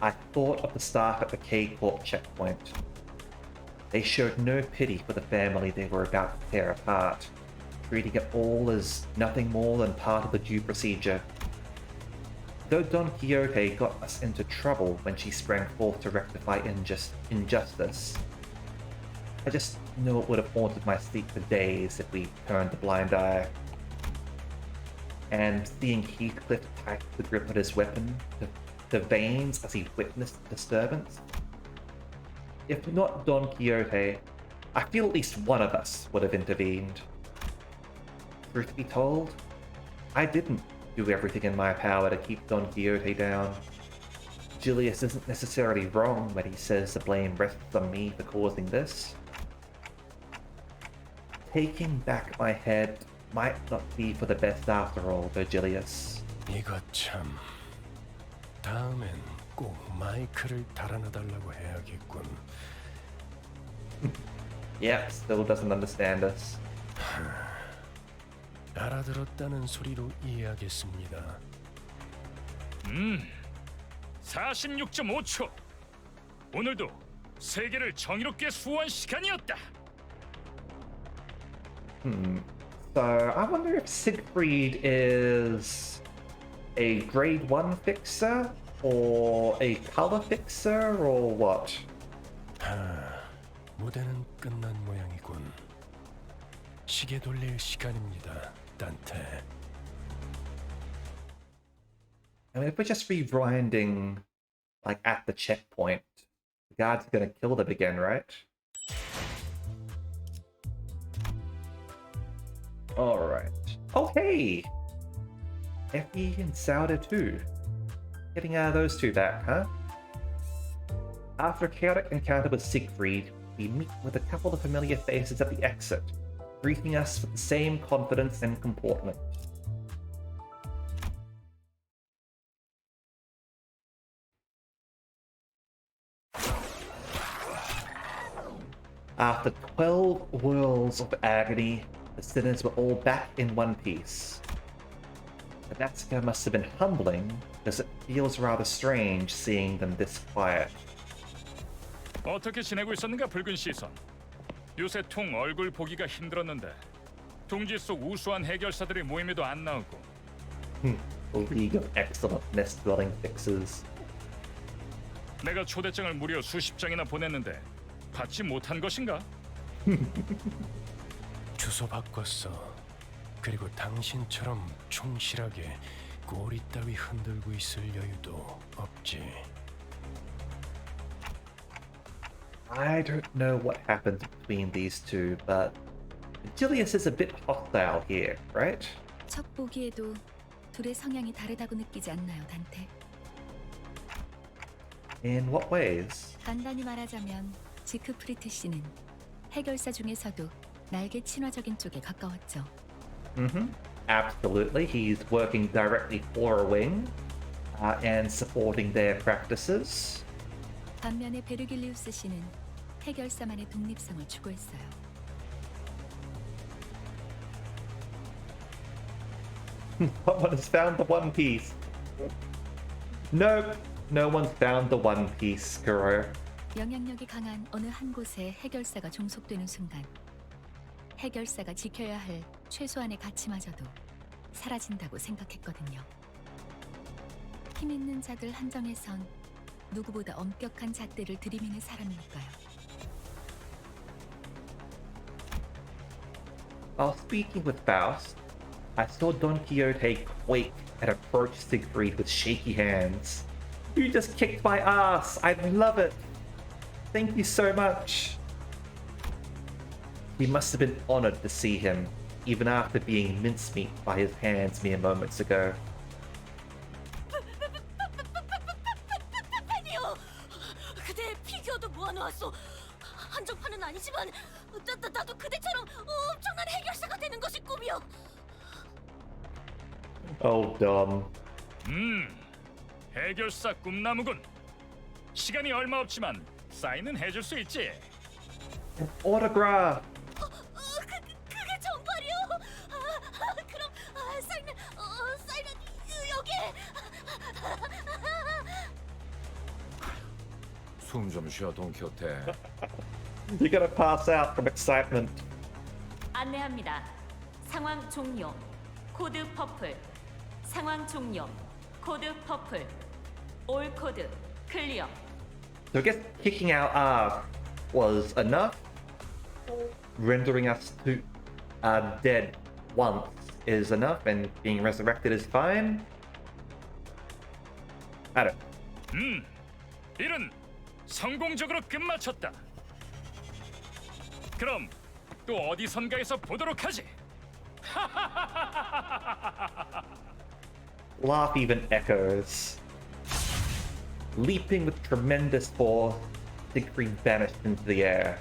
I thought of the staff at the K-Corp checkpoint. They showed no pity for the family they were about to tear apart, treating it all as nothing more than part of the due procedure. Though Don Quixote got us into trouble when she sprang forth to rectify injustice, I just know it would have haunted my sleep for days if we turned a blind eye. And seeing Heathcliff tighten the grip of his weapon to veins as he witnessed the disturbance. If not Don Quixote, I feel at least one of us would have intervened. Truth be told, I didn't do everything in my power to keep Don Quixote down. Julius isn't necessarily wrong when he says the blame rests on me for causing this. Taking back my head might not be for the best after all, Virgilius. 이거 참... 다음엔 꼭 마이크를 달아놔달라고 해야겠군. Yep, still doesn't understand us. 알아들었다는 소리로 이해하겠습니다. 46.5초. 오늘도 세계를 정의롭게 수호한 시간이었다. So I wonder if Siegfried is a grade 1 fixer or a color fixer or what? 무대는 끝난 모양이군. 시계 돌릴 시간입니다, 단테. I mean, if we're just rewinding, like, at the checkpoint, the guard's gonna kill them again, right? Alright. Oh, hey! Effie and Sauda too. Getting those two back, huh? After a chaotic encounter with Siegfried, we meet with a couple of familiar faces at the exit, greeting us with the same confidence and comportment. After 12 whirls of agony, the sinners were all back in one piece. The massacre must have been humbling, because it feels rather strange seeing them this quiet. 어떻게 지내고 있었는가, 붉은 시선. 요새 통 얼굴 보기가 힘들었는데 둥지 속 우수한 해결사들의 모임에도 안 나오고. A league of excellent nest dwelling fixers. 내가 초대장을 무려 수십 장이나 보냈는데 받지 못한 것인가? 주소 바꿨어. 그리고 당신처럼 충실하게 꼬리 따위 흔들고 있을 여유도 없지. I don't know what happened between these two, but Julius is a bit hostile here, right? 첫 보기에도 둘의 성향이 다르다고 느끼지 않나요, 단테? In what ways? 간단히 말하자면 지크프리트 씨는 해결사 중에서도 날개 친화적인 쪽에 가까웠죠. Absolutely. He's working directly for a wing and supporting their practices. 반면에 베르길리우스 씨는 해결사만의 독립성을 추구했어요. Someone has found the One Piece. Nope, no one's found the One Piece, Kuro. 영향력이 강한 어느 한 곳에 해결사가 종속되는 순간 해결사가 지켜야 할 최소한의 가치마저도 사라진다고 생각했거든요. 힘 있는 자들 한정에선 누구보다 엄격한 잣대를 들이미는 사람이니까요. While speaking with Faust, I saw Don Quixote quake and approach Siegfried with shaky hands. You just kicked my ass! I love it! Thank you so much! He must have been honored to see him, even after being mincemeat by his hands mere moments ago. 팬이요. 그대 피규어도 모아놓았어. 한정판은 아니지만 나도 그대처럼 엄청난 해결사가 되는 것이 꿈이요. Oh, Dom. 해결사 꿈나무군. 시간이 얼마 없지만 사인은 해줄 수 있지. An autograph! 그게 정말이요? 그럼 사인은 여기. 숨 좀 쉬어, 돈키호테. You're gonna pass out from excitement. 안내합니다. 상황 종료. 코드 퍼플. 상황 종료. 코드 퍼플. 올 코드 클리어. So I guess kicking our ass was enough. Rendering us to dead once is enough, and being resurrected is fine. I don't. 일은 성공적으로 끝마쳤다. 그럼 또 어디선가에서 보도록 하지. Laugh even echoes. Leaping with tremendous force, Siegfried vanished into the air.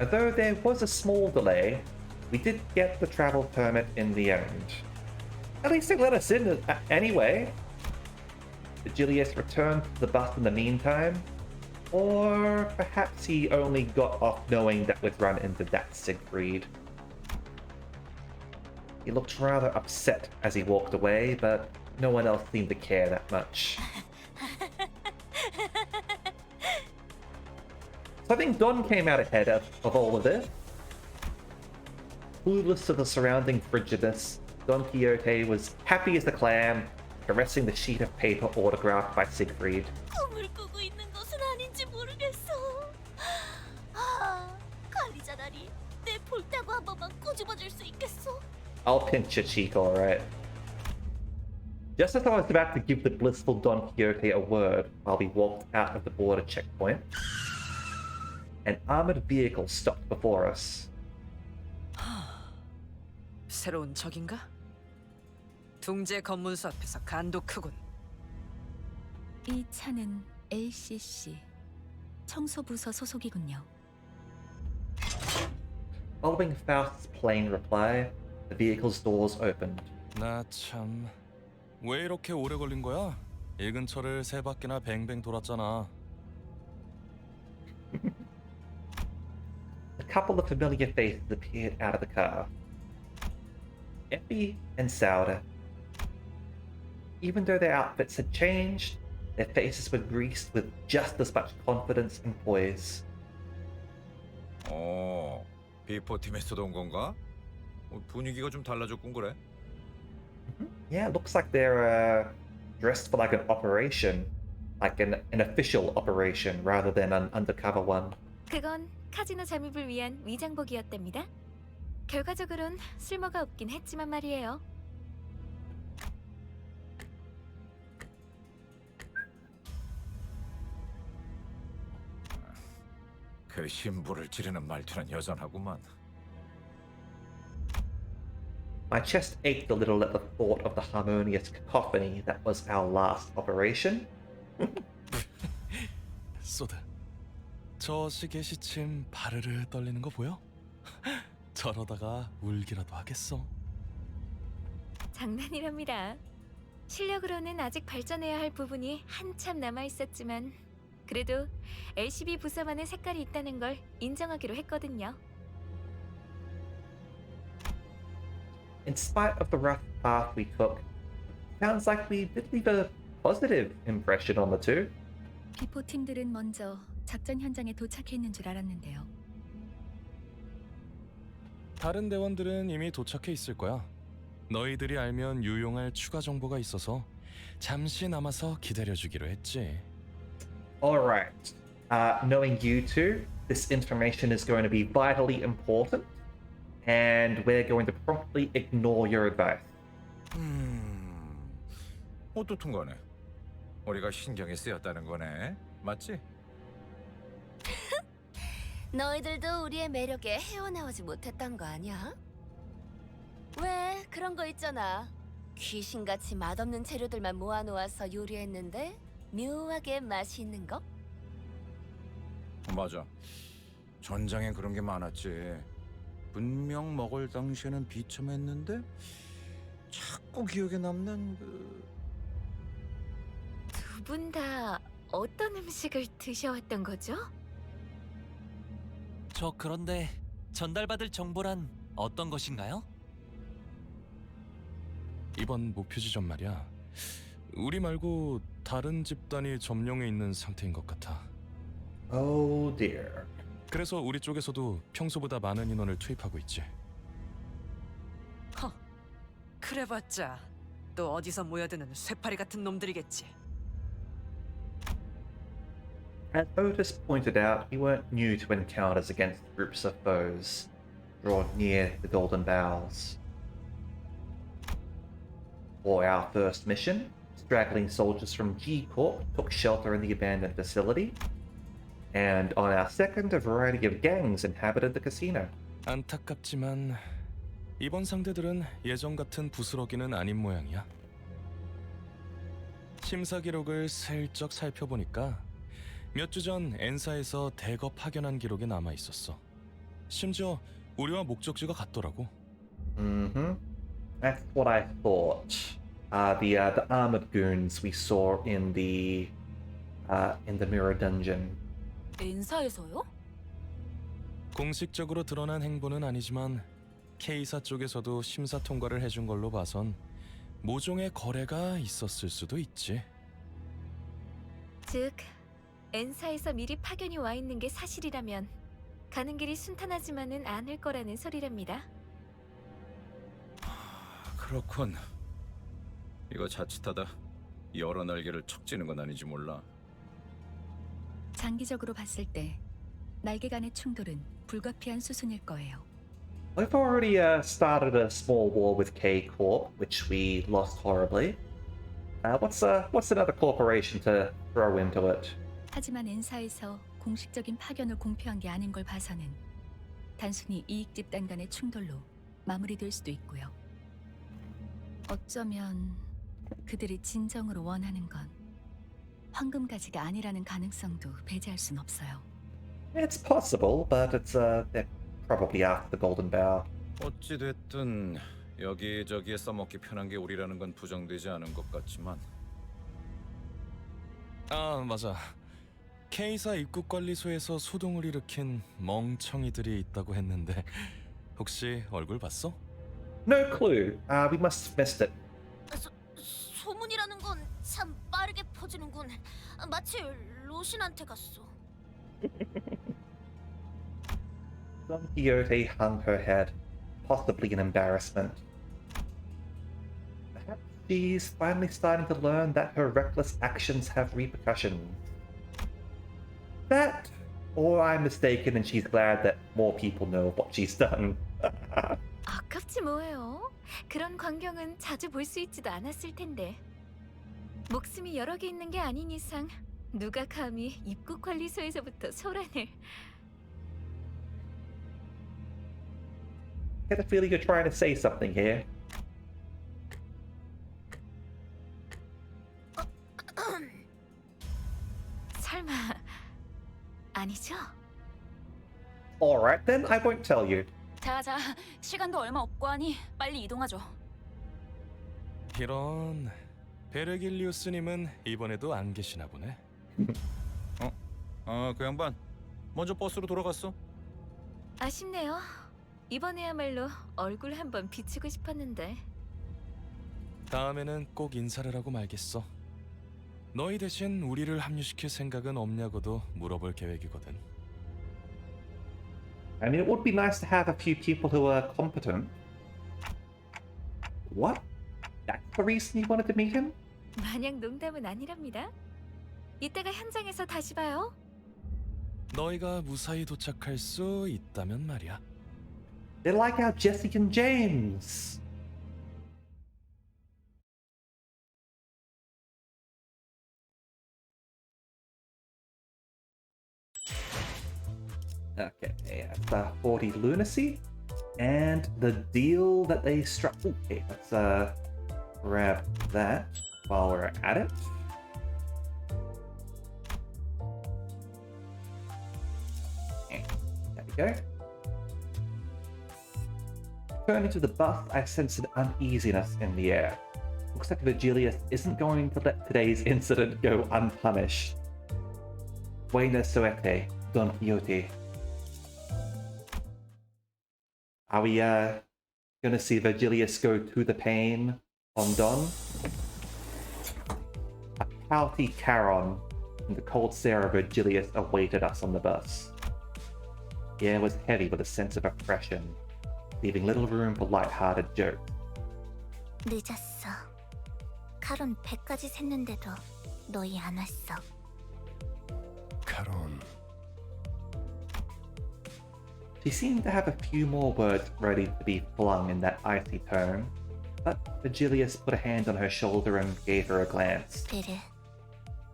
Although there was a small delay, we did get the travel permit in the end. At least they let us in anyway. Did Julius return to the bus in the meantime? Or perhaps he only got off knowing that we'd run into that Siegfried. He looked rather upset as he walked away, but no one else seemed to care that much. So I think Don came out ahead of all of this. Clueless to the surrounding frigidness, Don Quixote was happy as a clam, caressing the sheet of paper autographed by Siegfried. 꿈을 꾸고 있는 것은 아닌지 모르겠어. 관리자다리, 내 볼따구 한 번만 꼬집어줄 수 있겠어? I'll pinch your cheek, alright. Just as I was about to give the blissful Don Quixote a word while we walked out of the border checkpoint, an armored vehicle stopped before us. 새로운 적인가? 둥제 검문소 앞에서 간도 크군. 이 차는 LCC 청소부서 소속이군요. Following Faust's plain reply, the vehicle's doors opened. 나 참... 왜 이렇게 오래 걸린 거야? 이 근처를 세 바퀴나 뱅뱅 돌았잖아. A couple of familiar faces appeared out of the car. Effie and Sauda. Even though their outfits had changed, their faces were greased with just as much confidence and poise. 비포 팀에서도 온 건가? 분위기가 좀 달라졌군 그래. Yeah, it looks like they're dressed for like an operation, like an official operation rather than an undercover one. 그건 카지노 잠입을 위한 위장복이었답니다. 결과적으론 쓸모가 없긴 했지만 말이에요. 그 심부를 찌르는 말투는 여전하구만. My chest ached a little at the thought of the harmonious cacophony that was our last operation. 소드, 저 시계 시침 바르르 떨리는 거 보여? 저러다가 울기라도 하겠어. 장난이랍니다. 실력으로는 아직 발전해야 할 부분이 한참 남아 있었지만 그래도 LCB 부서만의 색깔이 있다는 걸 인정하기로 했거든요. In spite of the rough path we took, sounds like we did leave a positive impression on the two. 비포 팀들은 먼저 작전 현장에 도착했는 줄 알았는데요. 다른 대원들은 이미 도착해 있을 거야. 너희들이 알면 유용할 추가 정보가 있어서 잠시 남아서 기다려주기로 했지. Alright. Knowing you two, this information is going to be vitally important, and we're going to promptly ignore your advice. 어떻든 간에 우리가 신경이 쓰였다는 거네. 맞지? 너희들도 우리의 매력에 헤어나오지 못했던 거 아니야? 왜 그런 거 있잖아. 귀신같이 맛없는 재료들만 모아놓아서 요리했는데 묘하게 맛이 있는 거? 맞아. 전장에 그런 게 많았지. 분명 먹을 당시에는 비참했는데 자꾸 기억에 남는 그... 두 분 다 어떤 음식을 드셔왔던 거죠? 저 그런데 전달받을 정보란 어떤 것인가요? 이번 목표 지점 말이야. 우리 말고 다른 집단이 점령해 있는 상태인 것 같아. Oh dear. 그래서 우리 쪽에서도 평소보다 많은 인원을 투입하고 있지. 그래봤자 또 어디서 모여드는 쇠파리 같은 놈들이겠지. As Otis pointed out, we weren't new to encounters against groups of foes drawn near the Golden Bowels. For our first mission, straggling soldiers from G Corp took shelter in the abandoned facility, and on our second, a variety of gangs inhabited the casino. 안타깝지만 이번 상대들은 예전 같은 부스러기는 아닌 모양이야. 심사 기록을 슬쩍 살펴보니까 몇 주 전 엔사에서 대거 파견한 기록이 남아 있었어. 심지어 우리와 목적지가 같더라고. That's what I thought. The armored goons we saw in the mirror dungeon. 엔사에서요? 공식적으로 드러난 행보는 아니지만 K사 쪽에서도 심사 통과를 해준 걸로 봐선 모종의 거래가 있었을 수도 있지. 즉, 엔사에서 미리 파견이 와 있는 게 사실이라면 가는 길이 순탄하지만은 않을 거라는 소리랍니다. 그렇군. 이거 자칫하다 여러 날개를 척 찌는 건 아닌지 몰라. 장기적으로 봤을 때 날개 간의 충돌은 불가피한 수순일 거예요. We've already started a small war with K Corp, which we lost horribly. What's another corporation to throw into it? 하지만 엔사에서 공식적인 파견을 공표한 게 아닌 걸 봐서는 단순히 이익 집단 간의 충돌로 마무리될 수도 있고요. 어쩌면 그들이 진정으로 원하는 건 황금 가지가 아니라는 가능성도 배제할 순 없어요. It's possible, but they're probably after the Golden Bough. 어찌 됐든 여기저기에 써먹기 편한 게 우리라는 건 부정되지 않은 것 같지만. 아, 맞아. K사 입국관리소에서 소동을 일으킨 멍청이들이 있다고 했는데 혹시 얼굴 봤어? No clue. We must have missed it. 소문이라는 건 참 빠르게 퍼지는군. 마치 로신한테 갔어. Don Quixote hung her head, possibly in embarrassment. Perhaps she's finally starting to learn that her reckless actions have repercussions. That Or I'm mistaken and she's glad that more people know what she's done. 아깝지 뭐예요. 그런 광경은 자주 볼 수 있지도 않았을 텐데. 목숨이 여러 개 있는 게 아닌 이상 누가 감히 입국 관리소에서부터 소란을. Get the feeling you're trying to say something here. 설마 아니죠? Alright then, I won't tell you. 자자, 시간도 얼마 없고 하니 빨리 이동하죠. 이런 베르길리우스님은 이번에도 안 계시나 보네. 그 양반 먼저 버스로 돌아갔어. 아쉽네요. 이번에야말로 얼굴 한번 비추고 싶었는데. 다음에는 꼭 인사를 하고 말겠어. 너희 대신 우리를 합류시킬 생각은 없냐고도 물어볼 계획이거든. I mean, it would be nice to have a few people who are competent. What? That's the reason you wanted to meet him? 마냥 농담은 아니랍니다. 이따가 현장에서 다시 봐요. 너희가 무사히 도착할 수 있다면 말이야. They're like our Jesse and James. Okay, that's 40 lunacy. And the deal that they struck. Okay, let's grab that while we're at it. Okay, there we go. Turning to the bus, I sensed an uneasiness in the air. Looks like Virgilius isn't going to let today's incident go unpunished. Buena suerte, Don Quixote. Are we gonna see Virgilius go to the pain on Don? A pouty Charon and the cold stare of Virgilius awaited us on the bus. The air was heavy with a sense of oppression, leaving little room for light-hearted jokes. 늦었어. 카론 100까지 샜는데도 너희 안 왔어. 카론. She seemed to have a few more words ready to be flung in that icy tone, but Virgilius put a hand on her shoulder and gave her a glance. 베르,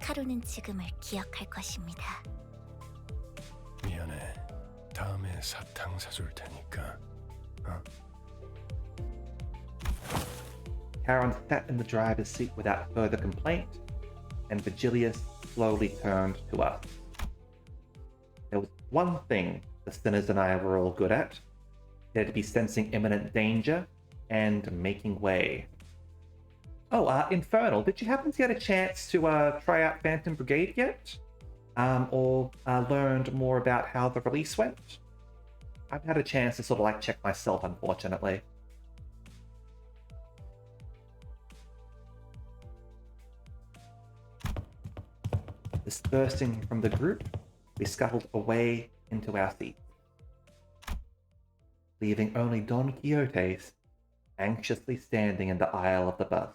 카론은 지금을 기억할 것입니다. 미안해. 다음에 사탕 사줄 테니까. Charon sat in the driver's seat without further complaint, and Virgilius slowly turned to us. There was one thing the sinners and I were all good at. There to be sensing imminent danger and making way. Oh, Infernal, did you happen to get a chance to try out Phantom Brigade yet? Or learned more about how the release went? I've had a chance to sort of check myself, unfortunately. Dispersing from the group, we scuttled away into our seats, leaving only Don Quixote anxiously standing in the aisle of the bus.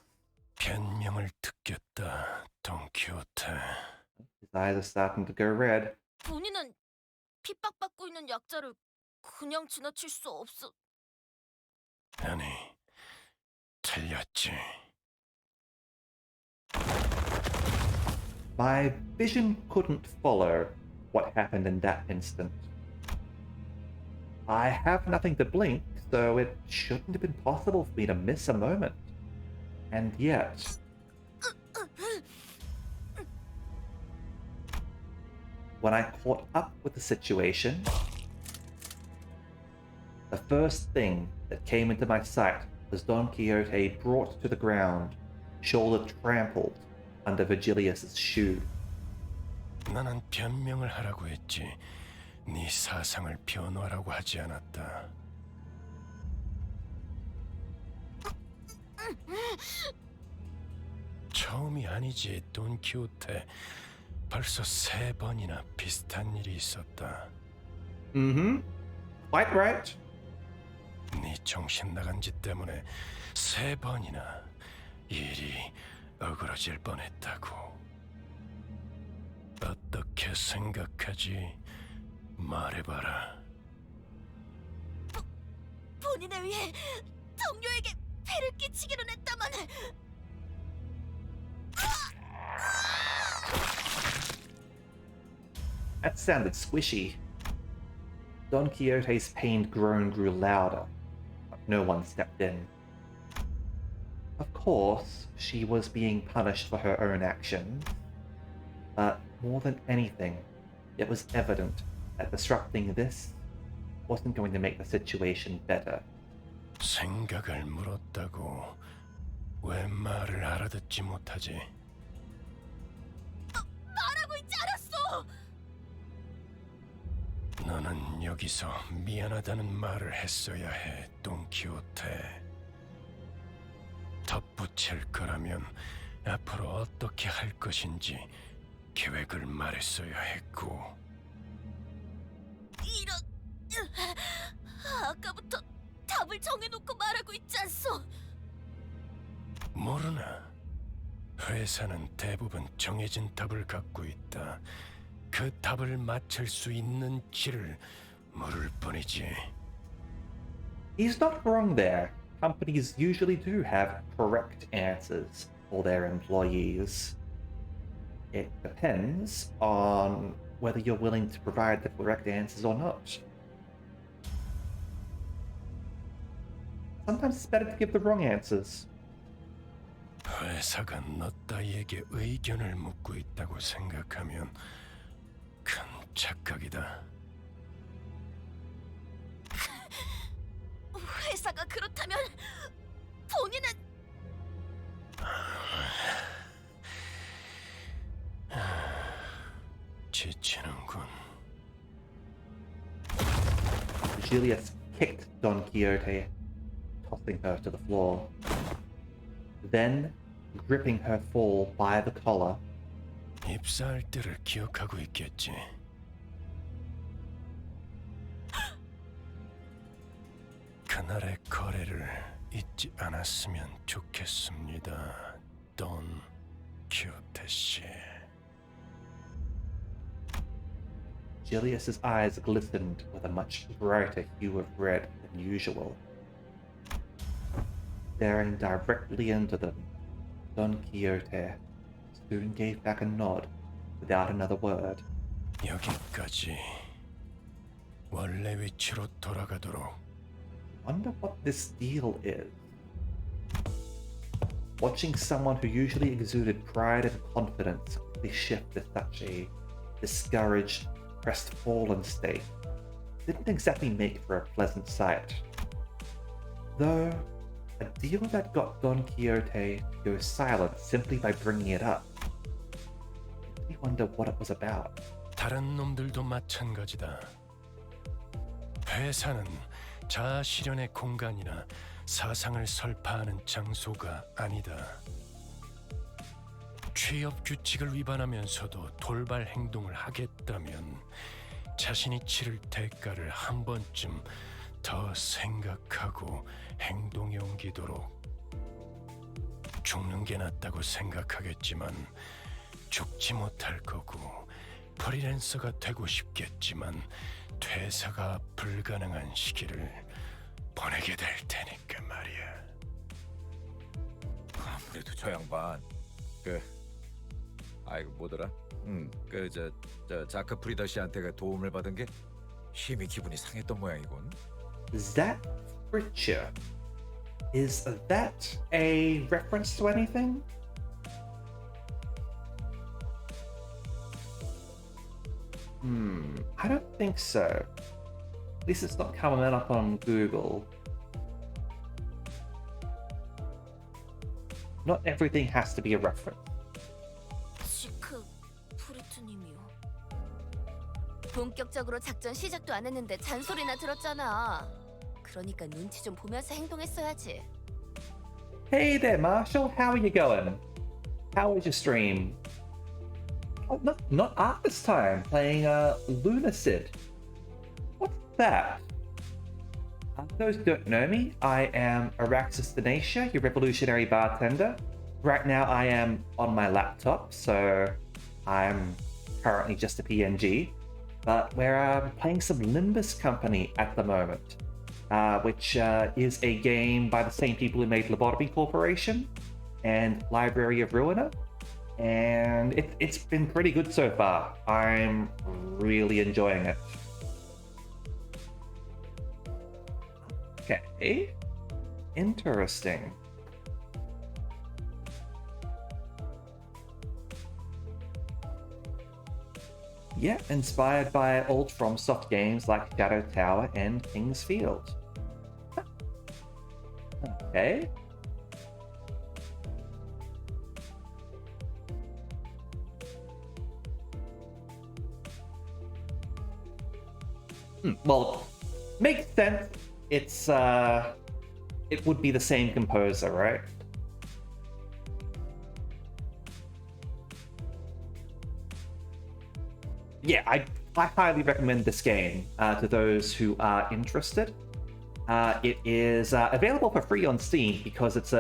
변명을 듣겠다, Don Quixote. His eyes are starting to go red. 본인은 핍박받고 있는 약자를 그냥 지나칠 수 없어. 아니, 틀렸지. My vision couldn't follow what happened in that instant. I have nothing to blink, so it shouldn't have been possible for me to miss a moment. And yet... when I caught up with the situation, the first thing that came into my sight was Don Quixote brought to the ground, shoulder trampled under Virgilius's shoe. 나는 변명을 하라고 했지. 네 사상을 변호하라고 하지 않았다. 처음이 아니지, 돈 키호테. 벌써 3번이나 비슷한 일이 있었다. Quite right. 네 정신 나간 짓 때문에 3번이나 일이 어그러질 뻔했다고. 어떻게 생각하지, 말해봐라. 본인에 의해 동료에게 폐를 끼치기는 했다만 That sounded squishy. Don Quixote's pained groan grew louder, but no one stepped in. Of course, she was being punished for her own actions, but more than anything, it was evident that disrupting this wasn't going to make the situation better. 생각을 물었다고 왜 말을 알아듣지 못하지? 말하고 있지 않았어! 너는 여기서 미안하다는 말을 했어야 해, 돈키호테. 덧붙일 거라면 앞으로 어떻게 할 것인지 계획을 말했어야 했고. 이런... 아까부터 답을 정해놓고 말하고 있지 않소? 모르나? 회사는 대부분 정해진 답을 갖고 있다. 그 답을 맞출 수 있는 길을 물을 뿐이지. He's not wrong there. Companies usually do have correct answers for their employees. It depends on whether you're willing to provide the correct answers or not. Sometimes it's better to give the wrong answers. 회사가 너 따위에게 의견을 묻고 있다고 생각하면 큰 착각이다. 회사가 그렇다면 본인은... 지치는군. Julius kicked Don Quixote, tossing her to the floor. Then, gripping her fall by the collar, 입사할 때를 기억하고 있겠지. 그날의 거래를 잊지 않았으면 좋겠습니다, 돈 키호테 씨. Julius's eyes glistened with a much brighter hue of red than usual. Staring directly into them, Don Quixote soon gave back a nod without another word. 여기까지. 원래 위치로 돌아가도록. Wonder what this deal is. Watching someone who usually exuded pride and confidence quickly shift to such a discouraged, crestfallen state didn't exactly make for a pleasant sight. Though, a deal that got Don Quixote to go silent simply by bringing it up. Makes me wonder what it was about. 다른 놈들도 마찬가지다. 회사는 자아 실현의 공간이나 사상을 설파하는 장소가 아니다. 취업 규칙을 위반하면서도 돌발 행동을 하겠다면 자신이 치를 대가를 한 번쯤 더 생각하고 행동에 옮기도록. 죽는 게 낫다고 생각하겠지만 죽지 못할 거고 프리랜서가 되고 싶겠지만 퇴사가 불가능한 시기를 보내게 될 테니까 말이야. 아무래도 저 양반 아이고 뭐더라? 저 자크 프리더 씨한테 도움을 받은 게 힘이 기분이 상했던 모양이군. That Fritcher. Is that a reference to anything? I don't think so. At least it's not coming up on Google. Not everything has to be a reference. 시크 프리트님이요. 본격적으로 작전 시작도 안 했는데 잔소리나 들었잖아. 그러니까 눈치 좀 보면서 행동했어야지. Hey there, Marshall. How are you going? How was your stream? Oh, not art this time. Playing Lunacid. What's that? Those who don't know me, I am Araxis Denacia, your revolutionary bartender. Right now I am on my laptop, so I'm currently just a PNG. but we're playing some Limbus Company at the moment, which is a game by the same people who made Lobotomy Corporation and Library of Ruina, and it's been pretty good so far. I'm really enjoying it. Okay, interesting. Yeah, inspired by old FromSoft games like Shadow Tower and King's Field. Huh. Okay. Well, makes sense. It's it would be the same composer, right? Yeah, I highly recommend this game to those who are interested. It is available for free on Steam because it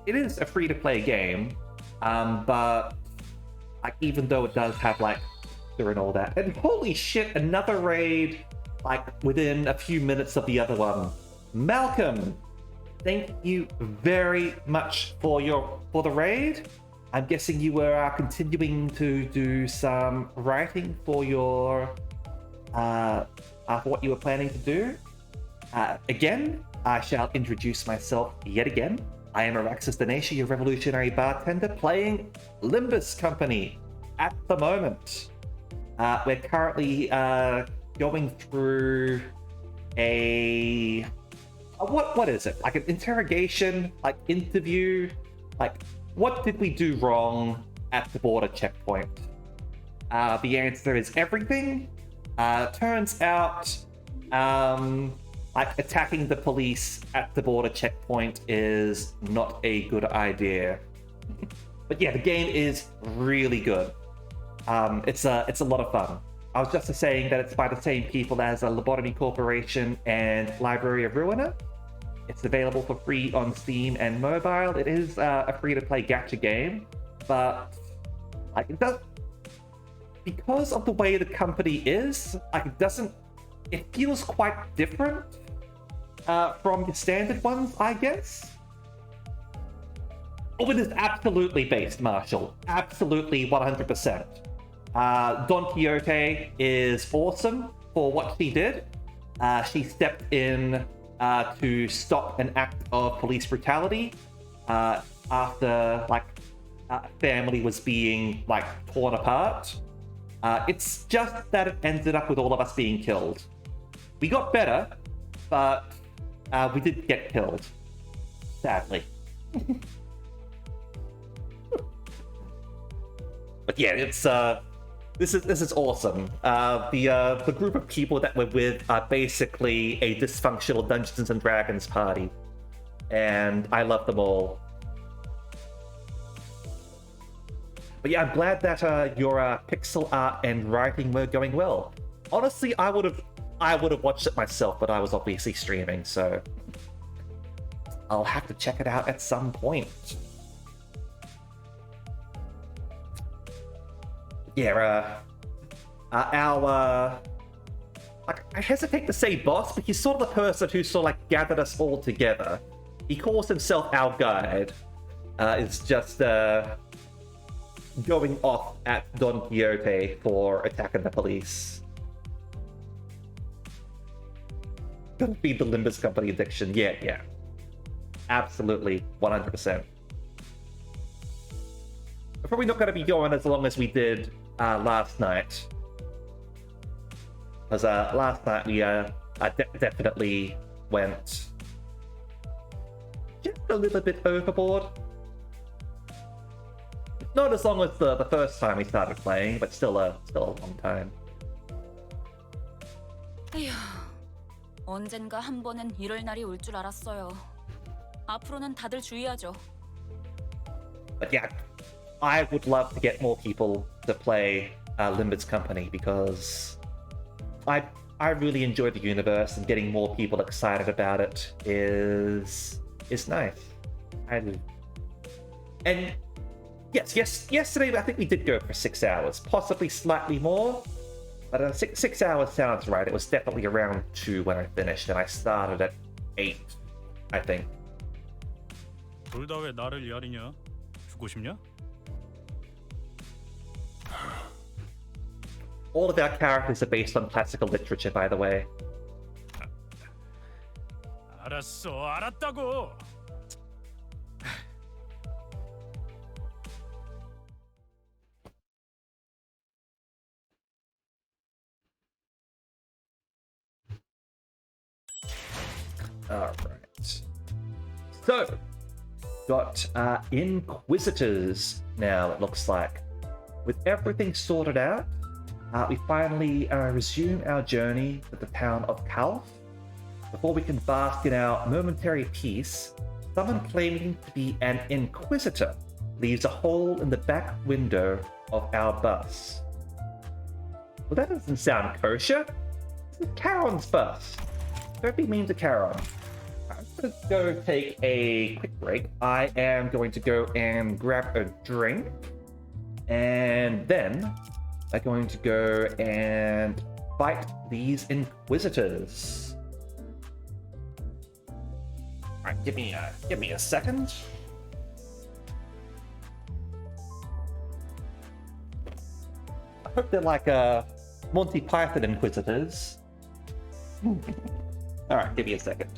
is a free to play game, but like even though it does have like and all that, and holy shit, another raid like within a few minutes of the other one. Malcolm, thank you very much for the raid. I'm guessing you were continuing to do some writing for your for what you were planning to do. Again, I shall introduce myself yet again. I am Araxis Dinesh, your revolutionary bartender, playing Limbus Company at the moment. We're currently going through a what is it? Like an interrogation, like interview, like what did we do wrong at the border checkpoint? The answer is everything. Turns out, like attacking the police at the border checkpoint is not a good idea. But yeah, the game is really good. It's a lot of fun. I was just saying that it's by the same people as Lobotomy Corporation and Library of Ruina. It's available for free on Steam and mobile. It is a free-to-play gacha game, but like it does, because of the way the company is, like it feels quite different from the standard ones, I guess. Oh, it is absolutely based, Marshall. Absolutely 100%. Don Quixote is awesome for what she did. She stepped in to stop an act of police brutality after like a family was being like torn apart. It's just that it ended up with all of us being killed. We got better, but we did get killed, sadly. But yeah, it's this is awesome. The group of people that we're with are basically a dysfunctional Dungeons and Dragons party, and I love them all. But yeah, I'm glad that your pixel art and writing were going well. Honestly, I would have watched it myself, but I was obviously streaming, so I'll have to check it out at some point. Yeah, our I hesitate to say boss, but he's sort of the person who sort of like gathered us all together. He calls himself our guide. Is just going off at Don Quixote for attacking the police. Gonna feed the Limbus Company addiction. Yeah. Absolutely, 100%. We're probably not going to be going as long as we did last night. Because last night we definitely went just a little bit overboard. Not as long as the first time we started playing, but still a long time. 에휴, 언젠가 한 번은 이럴 날이 올 줄 알았어요. 앞으로는 다들 주의하죠. But yeah, I would love to get more people to play Limbus Company because I really enjoy the universe, and getting more people excited about it is nice. And yes, yesterday I think we did go for 6 hours, possibly slightly more. But 6 hours sounds right. It was definitely around 2 when I finished, and I started at 8, I think. 둘 다 왜 나를 야리냐? 죽고 싶냐? All of our characters are based on classical literature, by the way. 알았어, 알았다고. Alright. So, got Inquisitors now, it looks like. With everything sorted out, we finally resume our journey to the town of Calf. Before we can bask in our momentary peace, someone claiming to be an Inquisitor leaves a hole in the back window of our bus. Well, that doesn't sound kosher. This is Charon's bus. Don't be mean to Charon. I'm going to go take a quick break. I am going to go and grab a drink. And then I'm going to go and fight these Inquisitors. Alright, give me a second. I hope they're like Monty Python Inquisitors. Alright, give me a second.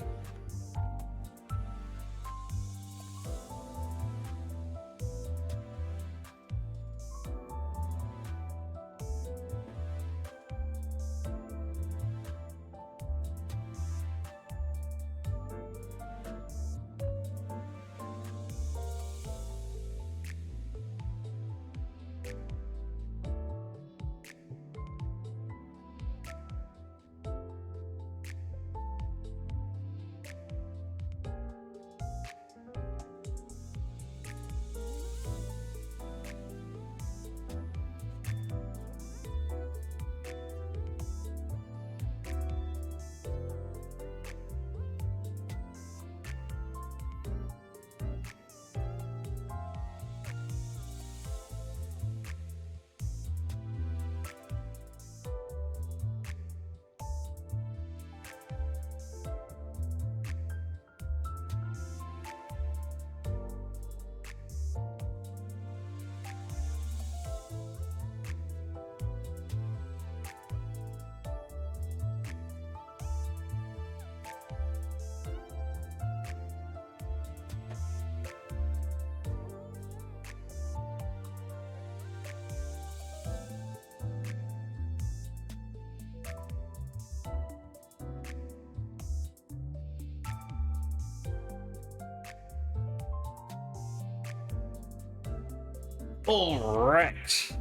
Alright.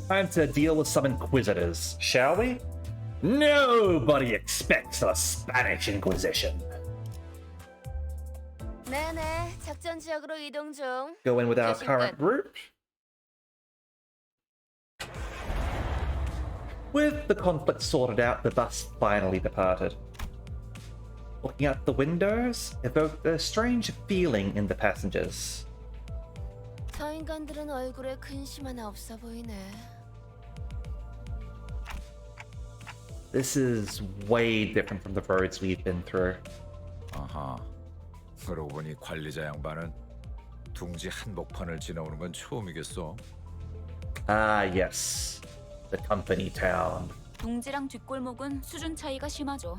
Time to deal with some Inquisitors, shall we? Nobody expects a Spanish Inquisition. 네네, 작전 지역으로 이동 중. Go in with our current group. With the conflict sorted out, the bus finally departed. Looking out the windows evoked a strange feeling in the passengers. 저 인간들은 얼굴에 근심 하나 없어 보이네. This is way different from the roads we've been through. 아하. 그러고 보니 관리자 양반은 둥지 한복판을 지나오는 건 처음이겠어. Ah, yes. The company town. 둥지랑 뒷골목은 수준 차이가 심하죠.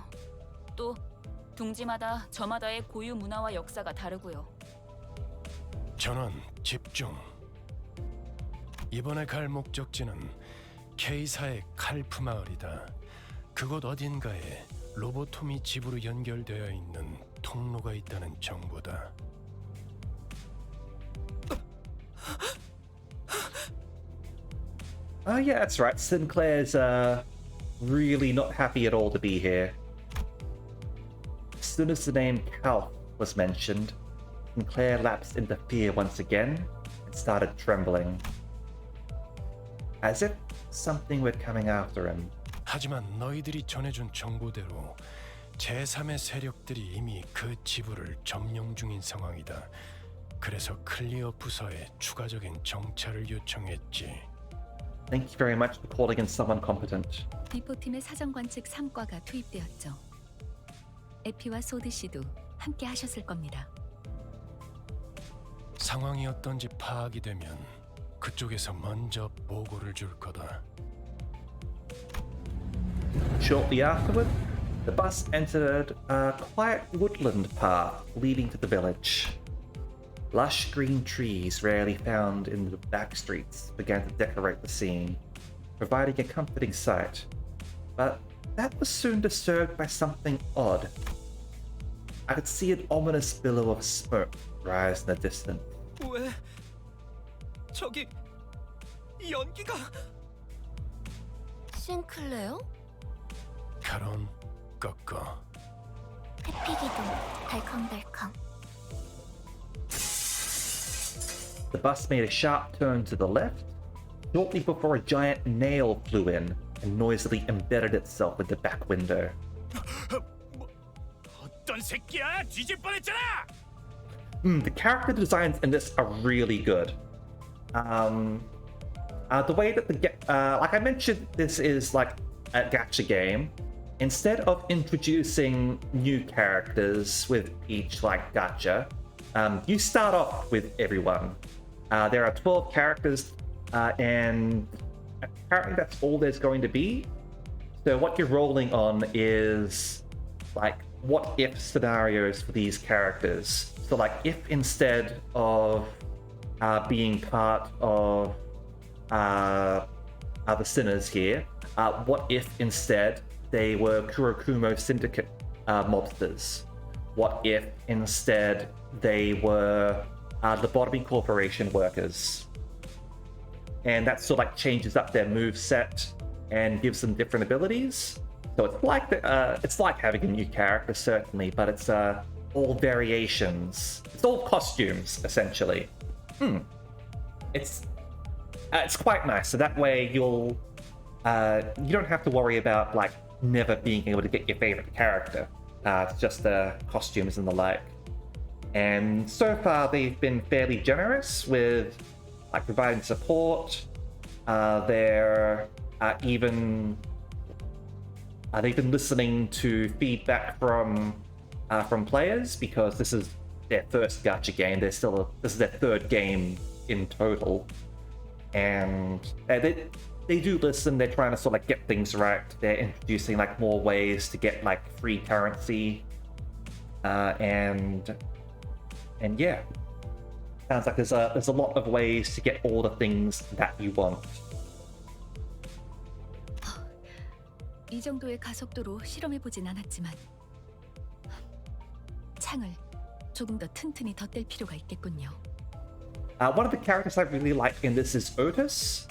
또 둥지마다 저마다의 고유 문화와 역사가 다르고요. 전원 집중. 이번에 갈 목적지는 K사의 칼프 마을이다. 그곳 어딘가에 로보토미 집으로 연결되어 있는 통로가 있다는 정보다. Oh yeah, that's right. Sinclair's really not happy at all to be here. As soon as the name Calf was mentioned, Sinclair lapsed into fear once again and started trembling. As if something were coming after him. 하지만 너희들이 전해준 정보대로 제3의 세력들이 이미 그 지부를 점령 중인 상황이다. 그래서 클리어 부서에 추가적인 정찰을 요청했지. Thank you very much for calling in someone competent. 비포팀의 사정관 측 3과가 투입되었죠. 에피와 소드 씨도 함께 하셨을 겁니다. 상황이 어떤지 파악이 되면 그쪽에서 먼저 보고를 줄 거다. Shortly afterward, the bus entered a quiet woodland path leading to the village. Lush green trees rarely found in the back streets began to decorate the scene, providing a comforting sight. But that was soon disturbed by something odd. I could see an ominous billow of smoke rise in the distance. 왜? 저기 연기가 싱클레어? 카론 꺾어. 회피기도 덜컹덜컹. The bus made a sharp turn to the left, shortly before a giant nail flew in and noisily embedded itself in the back window. 어떤 새끼야? 뒤질 뻔했잖아. The character designs in this are really good. The way that like I mentioned, this is like a gacha game. Instead of introducing new characters with each like gacha, you start off with everyone. There are 12 characters, and apparently that's all there's going to be. So what you're rolling on is like what if scenarios for these characters. So like if instead of being part of the sinners here, what if instead they were Kurokumo Syndicate mobsters? What if instead they were Lobotomy Corporation workers? And that sort of like changes up their move set and gives them different abilities. So it's like having a new character, certainly, but it's all variations. It's all costumes, essentially. It's quite nice. So that way you don't have to worry about like never being able to get your favorite character. It's just the costumes and the like. And so far they've been fairly generous with like providing support. They've been listening to feedback from players because this is their first gacha game. This is their third game in total, and they do listen. They're trying to sort of like get things right. They're introducing like more ways to get like free currency, and yeah, sounds like there's a lot of ways to get all the things that you want. 이 정도의 가속도로 실험해보진 않았지만 창을 조금 더 튼튼히 덧댈 필요가 있겠군요. One of the characters I really like in this is Otis,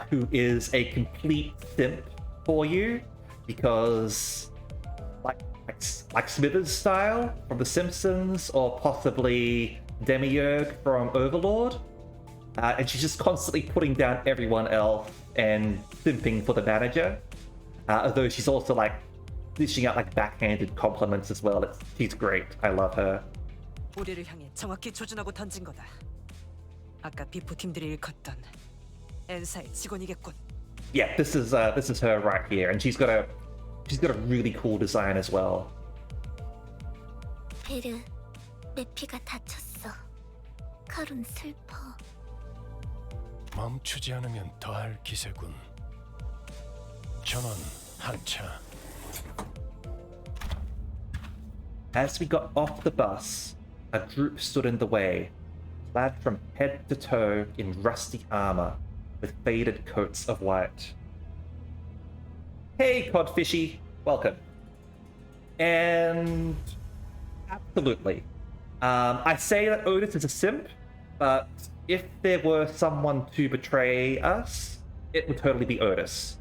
who is a complete simp for you, because like Smithers style from The Simpsons, or possibly Demiurge from Overlord, and she's just constantly putting down everyone else and simping for the manager. Although she's also like dishing out like backhanded compliments as well. She's great. I love her. 우리를 향해 정확히 조준하고 던진 거다. 아까 비포팀들이 일컫던 엔사의 직원이겠군. Yeah, this is her right here, and she's got a really cool design as well. 베르, 내 피가 다쳤어. 카론 슬퍼. 멈추지 않으면 더할 기세군. 전원 한차. As we got off the bus, a group stood in the way, clad from head to toe in rusty armor, with faded coats of white. Hey, Codfishy, welcome. And absolutely, I say that Otis is a simp, but if there were someone to betray us, it would totally be Otis.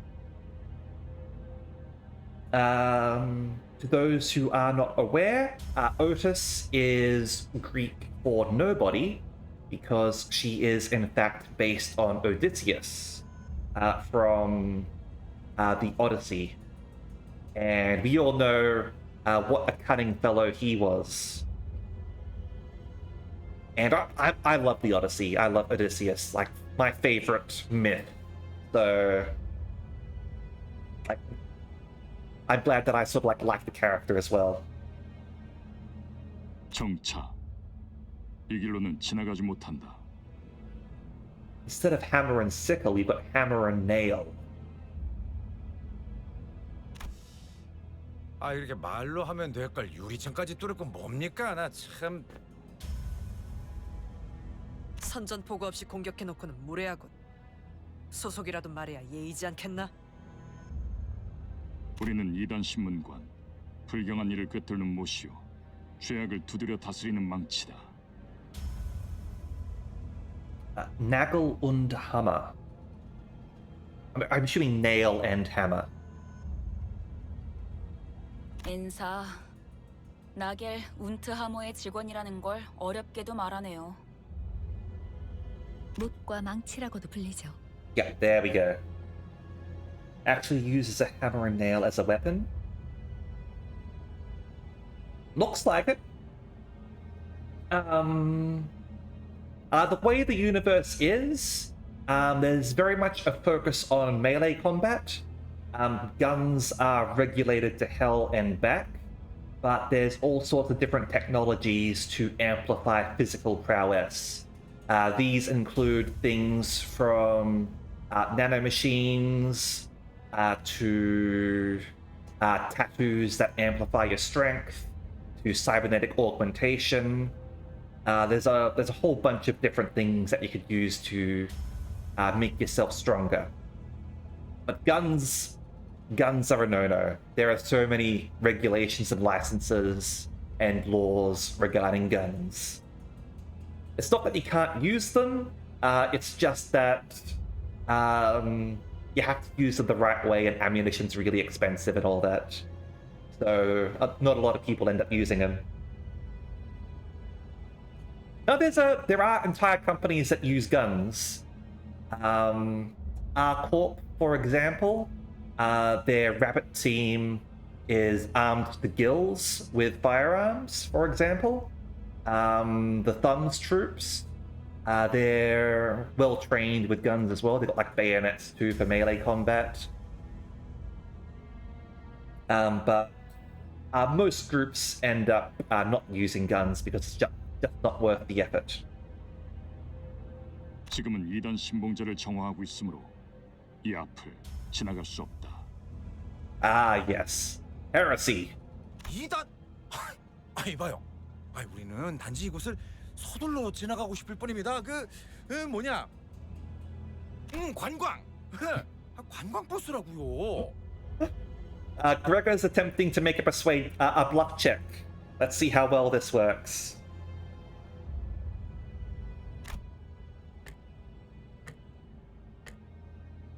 To those who are not aware, Otis is Greek for nobody, because she is in fact based on Odysseus from the Odyssey. And we all know what a cunning fellow he was. And I love the Odyssey. I love Odysseus, like my favorite myth. So, like, I'm glad that I sort of like the character as well. 정차. 이 길로는 지나가지 못한다. Instead of hammer and sickle, we've got hammer and nail. 아 이렇게 말로 하면 될 걸 유리창까지 뚫을 건 뭡니까? 나 참. 선전포고 없이 공격해놓고는 무례하군. 소속이라도 말해야 예의지 않겠나? 우리는 이단 신문관. 불경한 일을 꿰뚫는 못이오. 죄악을 두드려 다스리는 망치다. Nagel und Hammer. I'm assuming nail and hammer. 인사. 나겔 운트하모의 직원이라는 걸 어렵게도 말하네요. 못과 망치라고도 불리죠. Yeah, there we go. Actually uses a hammer and nail as a weapon. Looks like it. The way the universe is, there's very much a focus on melee combat. Guns are regulated to hell and back, but there's all sorts of different technologies to amplify physical prowess. These include things from nanomachines to tattoos that amplify your strength, to cybernetic augmentation. There's a whole bunch of different things that you could use to make yourself stronger. But guns are a no-no. There are so many regulations and licenses and laws regarding guns. It's not that you can't use them, it's just that you have to use them the right way, and ammunition's really expensive and all that. So not a lot of people end up using them. No, there are entire companies that use guns. R-Corp, for example, their Rabbit team is armed to the gills with firearms, for example. The Thumbs troops, they're well trained with guns as well. They've got like bayonets too for melee combat. But most groups end up not using guns because it's just not worth the effort. 지금은 이단 신봉자를 정화하고 있으므로 이 앞을 지나갈 수 없다. Ah, yes. Heresy. 이단. 이봐요. 우리는 단지 이곳을 서둘러 지나가고 싶을 뿐입니다. 뭐냐? 관광. 관광 버스라고요. Gregor's attempting to make a persuade a bluff check. Let's see how well this works.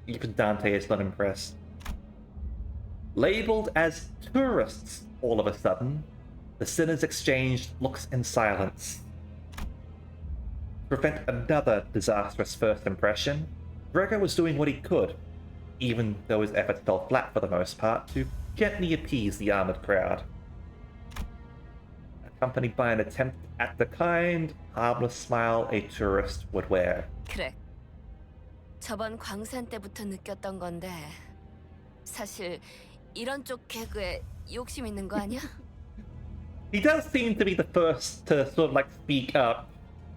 Even Dante is not impressed. Labeled as tourists all of a sudden, the sinners exchanged looks in silence. To prevent another disastrous first impression, Gregor was doing what he could, even though his efforts fell flat for the most part, to gently appease the armored crowd. Accompanied by an attempt at the kind, harmless smile a tourist would wear. 그래. 저번 광산 때부터 느꼈던 건데 사실 이런 쪽 개그에 욕심 있는 거 아니야? He does seem to be the first to sort of like speak up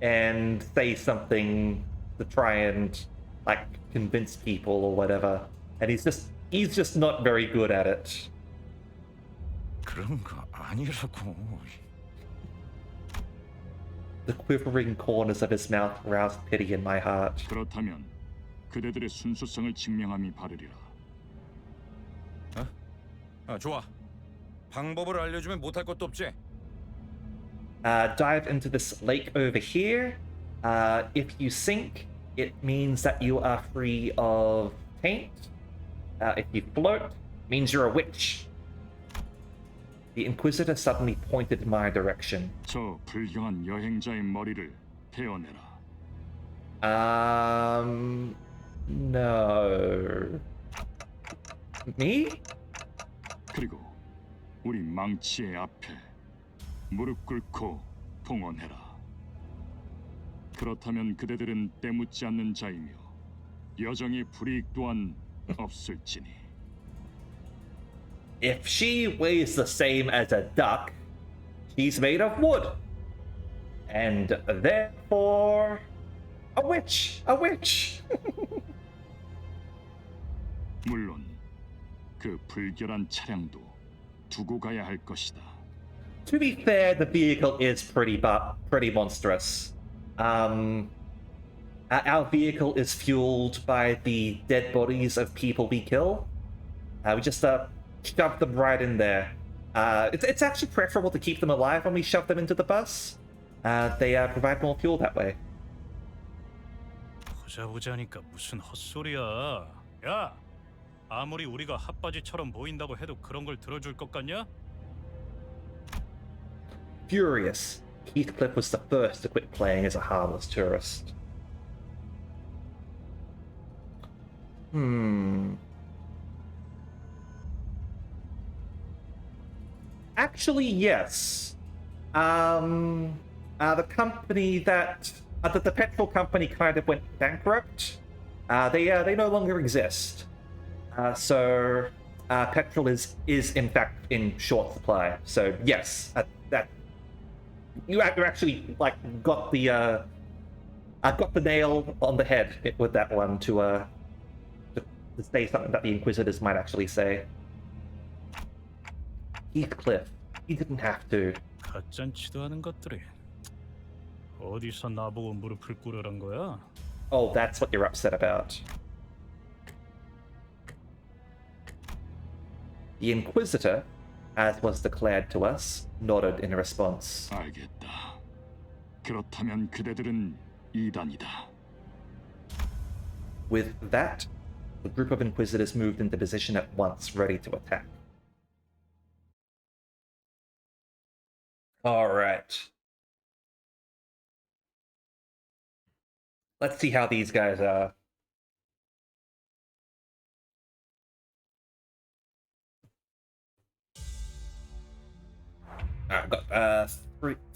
and say something to try and like convince people or whatever, and he's just not very good at it. 그런 거 아니라고. The quivering corners of his mouth roused pity in my heart. 그렇다면 그대들의 순수성을 증명함이 바르리라. 좋아. 방법을 알려주면 못할 것도 없지. Dive into this lake over here. If you sink, it means that you are free of taint. If you float, it means you're a witch. The Inquisitor suddenly pointed in my direction. 저 불경한 여행자의 머리를 베어내라. No. Me? 그리고 우리 망치의 앞에 무릎 꿇고 봉헌해라. 그렇다면 그대들은 때묻지 않는 자이며 여정의 불이익 또한 없을지니. If she weighs the same as a duck, she's made of wood. And therefore, a witch! A witch! 물론 그 불결한 차량도 두고 가야 할 것이다. To be fair, the vehicle is pretty monstrous. Our vehicle is fueled by the dead bodies of people we kill. We just shove them right in there. It's actually preferable to keep them alive when we shove them into the bus. They provide more fuel that way. 보자보자니까 무슨 헛소리야. 야, 아무리 우리가 핫바지처럼 보인다고 해도 그런 걸 들어줄 것 같냐? Furious, Heathcliff was the first to quit playing as a harmless tourist. Actually, yes. The company that the petrol company kind of went bankrupt. They no longer exist. So petrol is in fact in short supply. So yes, that you actually like got the nail on the head with that one to say something that the Inquisitors might actually say. Heathcliff, he didn't have to. 가짠치도 않은 것들이 어디서 나보고 무릎을 꿇으란 거야? Oh, that's what you're upset about. The Inquisitor, as was declared to us, nodded in response. 알겠다. 그렇다면 그대들은 이단이다. With that, the group of Inquisitors moved into position at once, ready to attack. Alright. Let's see how these guys are. I've got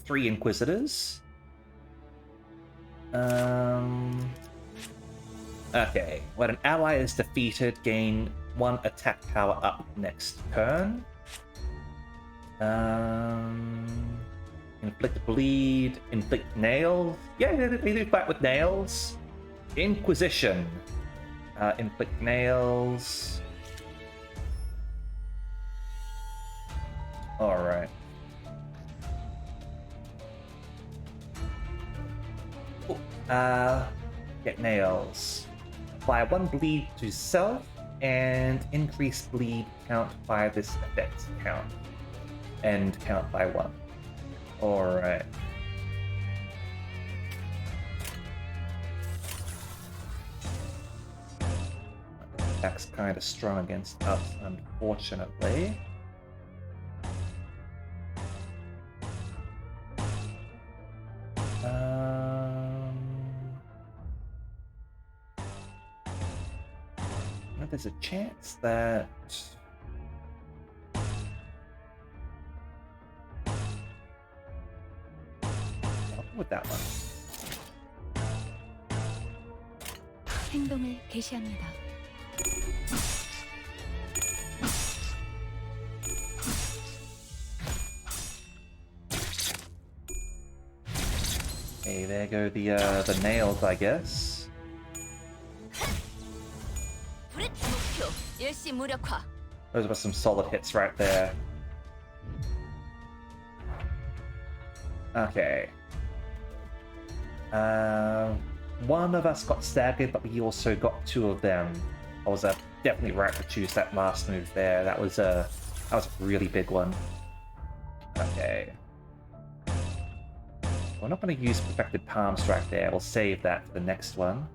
three Inquisitors. Okay, when an ally is defeated, gain 1 attack power up next turn. Inflict bleed, inflict nails. Yeah, they do fight with nails. Inquisition. Inflict nails. Alright. Get nails. Apply 1 bleed to self and increase bleed count by this effect count. And count by 1. Alright. Attack's kind of strong against us, unfortunately. There's a chance that I'll go with that one. 행동을 개시합니다. Hey, there go the nails, I guess. Those were some solid hits right there. Okay. One of us got staggered, but we also got 2 of them. I was definitely right to choose that last move there. That was a really big one. Okay. We're not going to use Perfected Palm Strike there. We'll save that for the next one.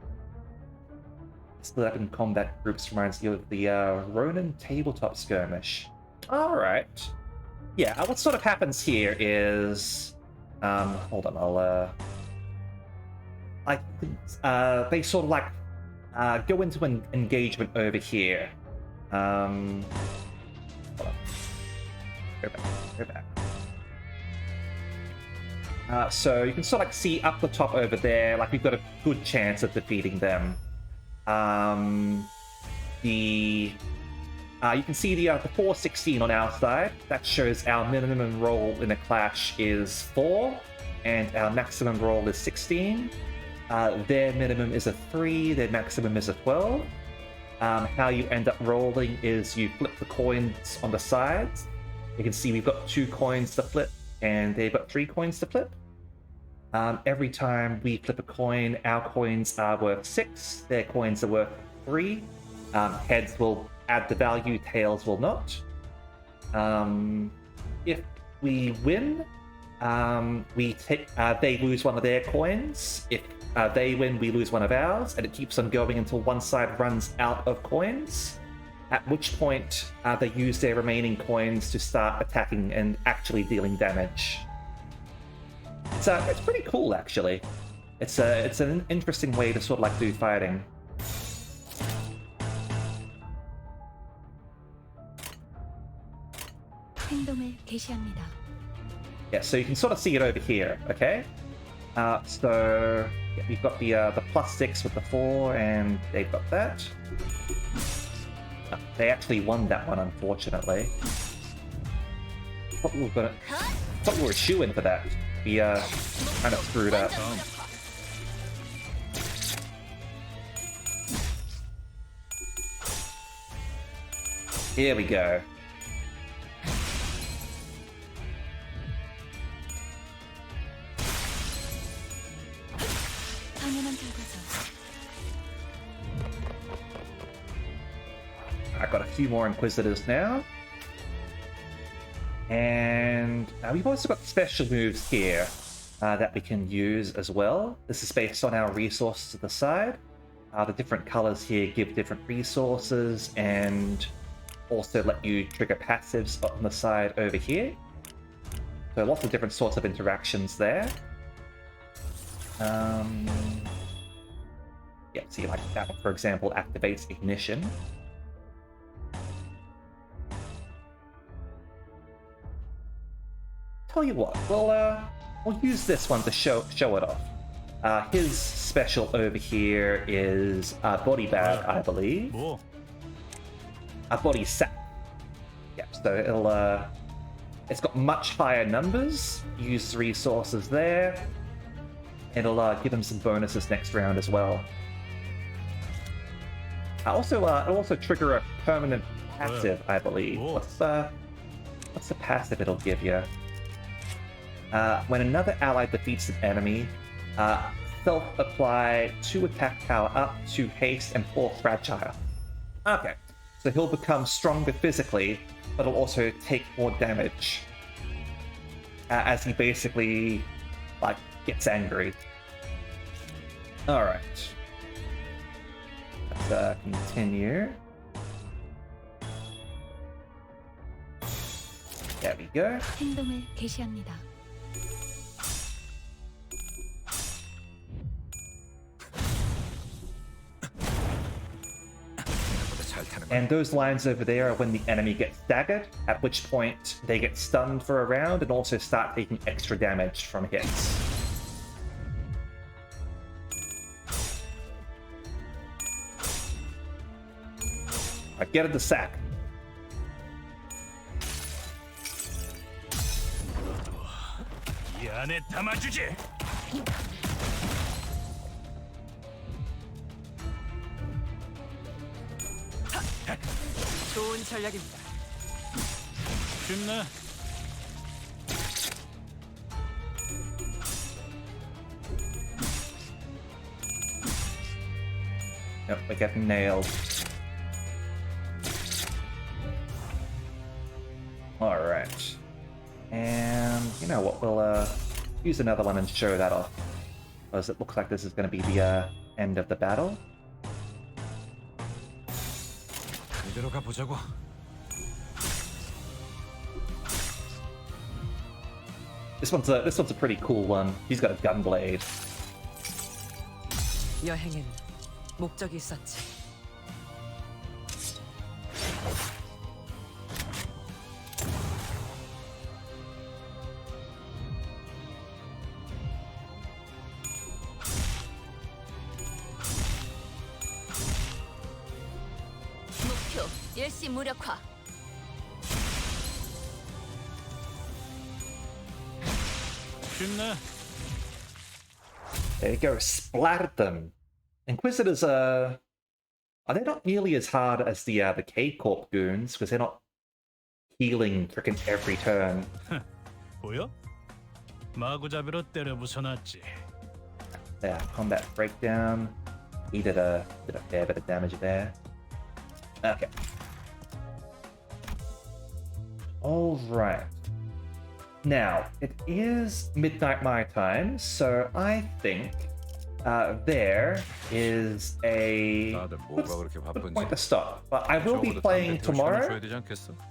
Split up in combat groups reminds you of the Ronin tabletop skirmish. Alright. Yeah, what sort of happens here is... hold on, they sort of like go into an engagement over here. Hold on. Go back. So you can sort of like see up the top over there, like we've got a good chance of defeating them. You can see the 416 on our side. That shows our minimum roll in a clash is 4, and our maximum roll is 16. Their minimum is a 3, their maximum is a 12. How you end up rolling is you flip the coins on the sides. You can see we've got 2 coins to flip, and they've got 3 coins to flip. Every time we flip a coin, our coins are worth 6, their coins are worth 3. Heads will add the value, tails will not. If we win, they lose one of their coins. If they win, we lose one of ours, and it keeps on going until one side runs out of coins, at which point they use their remaining coins to start attacking and actually dealing damage. It's pretty cool, actually. It's an interesting way to sort of like do fighting. 행동을 개시합니다. Yeah, so you can sort of see it over here, okay? So yeah, we've got the +6 with the 4, and they've got that. They actually won that one, unfortunately. Thought we were shoo-in for that. We kind of screwed up. Here we go. I've got a few more Inquisitors now. And we've also got special moves here that we can use as well. This is based on our resources to the side. The different colors here give different resources and also let you trigger passives on the side over here. So lots of different sorts of interactions there. Yeah, see, like that one, for example, activates Ignition. Tell you what, we'll use this one to show it off. His special over here is Body Bag, I believe. A Body Sack. Yeah, so it's got much higher numbers. Use resources there. It'll give him some bonuses next round as well. It'll also trigger a permanent passive, I believe. What's the passive it'll give you? When another ally defeats an enemy, self-apply 2 attack power up, 2 haste, and 4 fragile. Okay, so he'll become stronger physically, but he'll also take more damage as he basically gets angry. All right, let's continue. There we go. 행동을 개시합니다. And those lines over there are when the enemy gets staggered, at which point they get stunned for a round and also start taking extra damage from hits. Alright, get in the sack. 이 안에 담아주지. 좋은 전략입니다. 쉽네. Yep, we're getting nailed. Alright. And you know what, we'll use another one and show that off. Because it looks like this is going to be the end of the battle. 이대로 가보자고. This one's a pretty cool one. He's got a gun blade. 여행엔 목적이 있었지. 멸시 무력화. 쉽네. There you go, splattered them. Inquisitors are they not nearly as hard as the K Corp goons because they're not healing frickin' every turn. 보여? 마구잡이로 때려 부숴놨지. Yeah, combat breakdown. He did a fair bit of damage there. Okay. Alright. Now, it is midnight my time, so I think there is a good point to stop. But I will be playing tomorrow.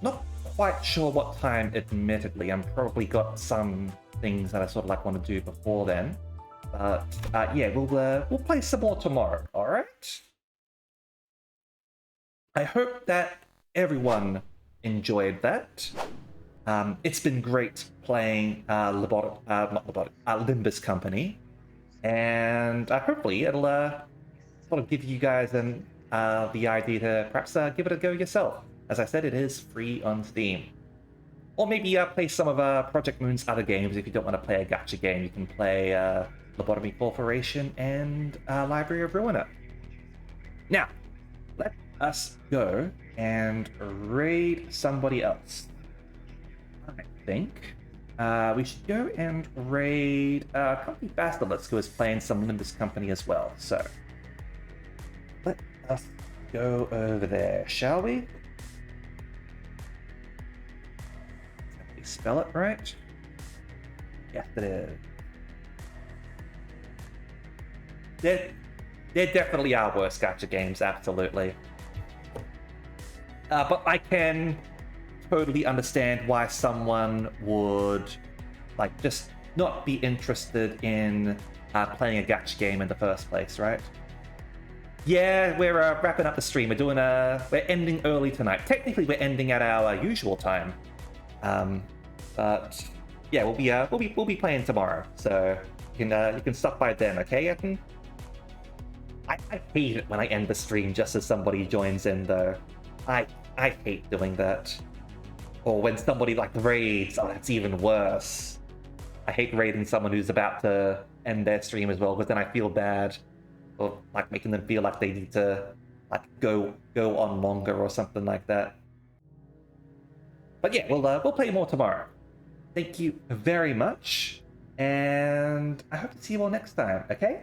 Not quite sure what time, admittedly. I'm probably got some things that I sort of like want to do before then. But yeah, we'll play some more tomorrow. All right. I hope that everyone enjoyed that. It's been great playing Limbus Company, and hopefully it'll sort of give you guys the idea to perhaps give it a go yourself. As I said, it is free on Steam. Or maybe play some of Project Moon's other games. If you don't want to play a gacha game, you can play Lobotomy Corporation and Library of Ruiner. Now, let us go and raid somebody else. I think we should go and raid Company Basilisk, who is playing some Limbus Company as well. So, let us go over there, shall we? Did we spell it right? Yes, it is. There definitely are worse gacha games, absolutely. But I can totally understand why someone would just not be interested in playing a gacha game in the first place, right? Yeah, we're wrapping up the stream. We're ending early tonight. Technically, we're ending at our usual time, but yeah, we'll be playing tomorrow. So you can stop by then, okay? I hate it when I end the stream just as somebody joins in, though. I hate doing that. Or when somebody raids, oh, that's even worse. I hate raiding someone who's about to end their stream as well, because then I feel bad, or making them feel like they need to go on longer or something like that. But yeah, we'll play more tomorrow. Thank you very much, and I hope to see you all next time. Okay?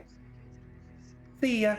See ya.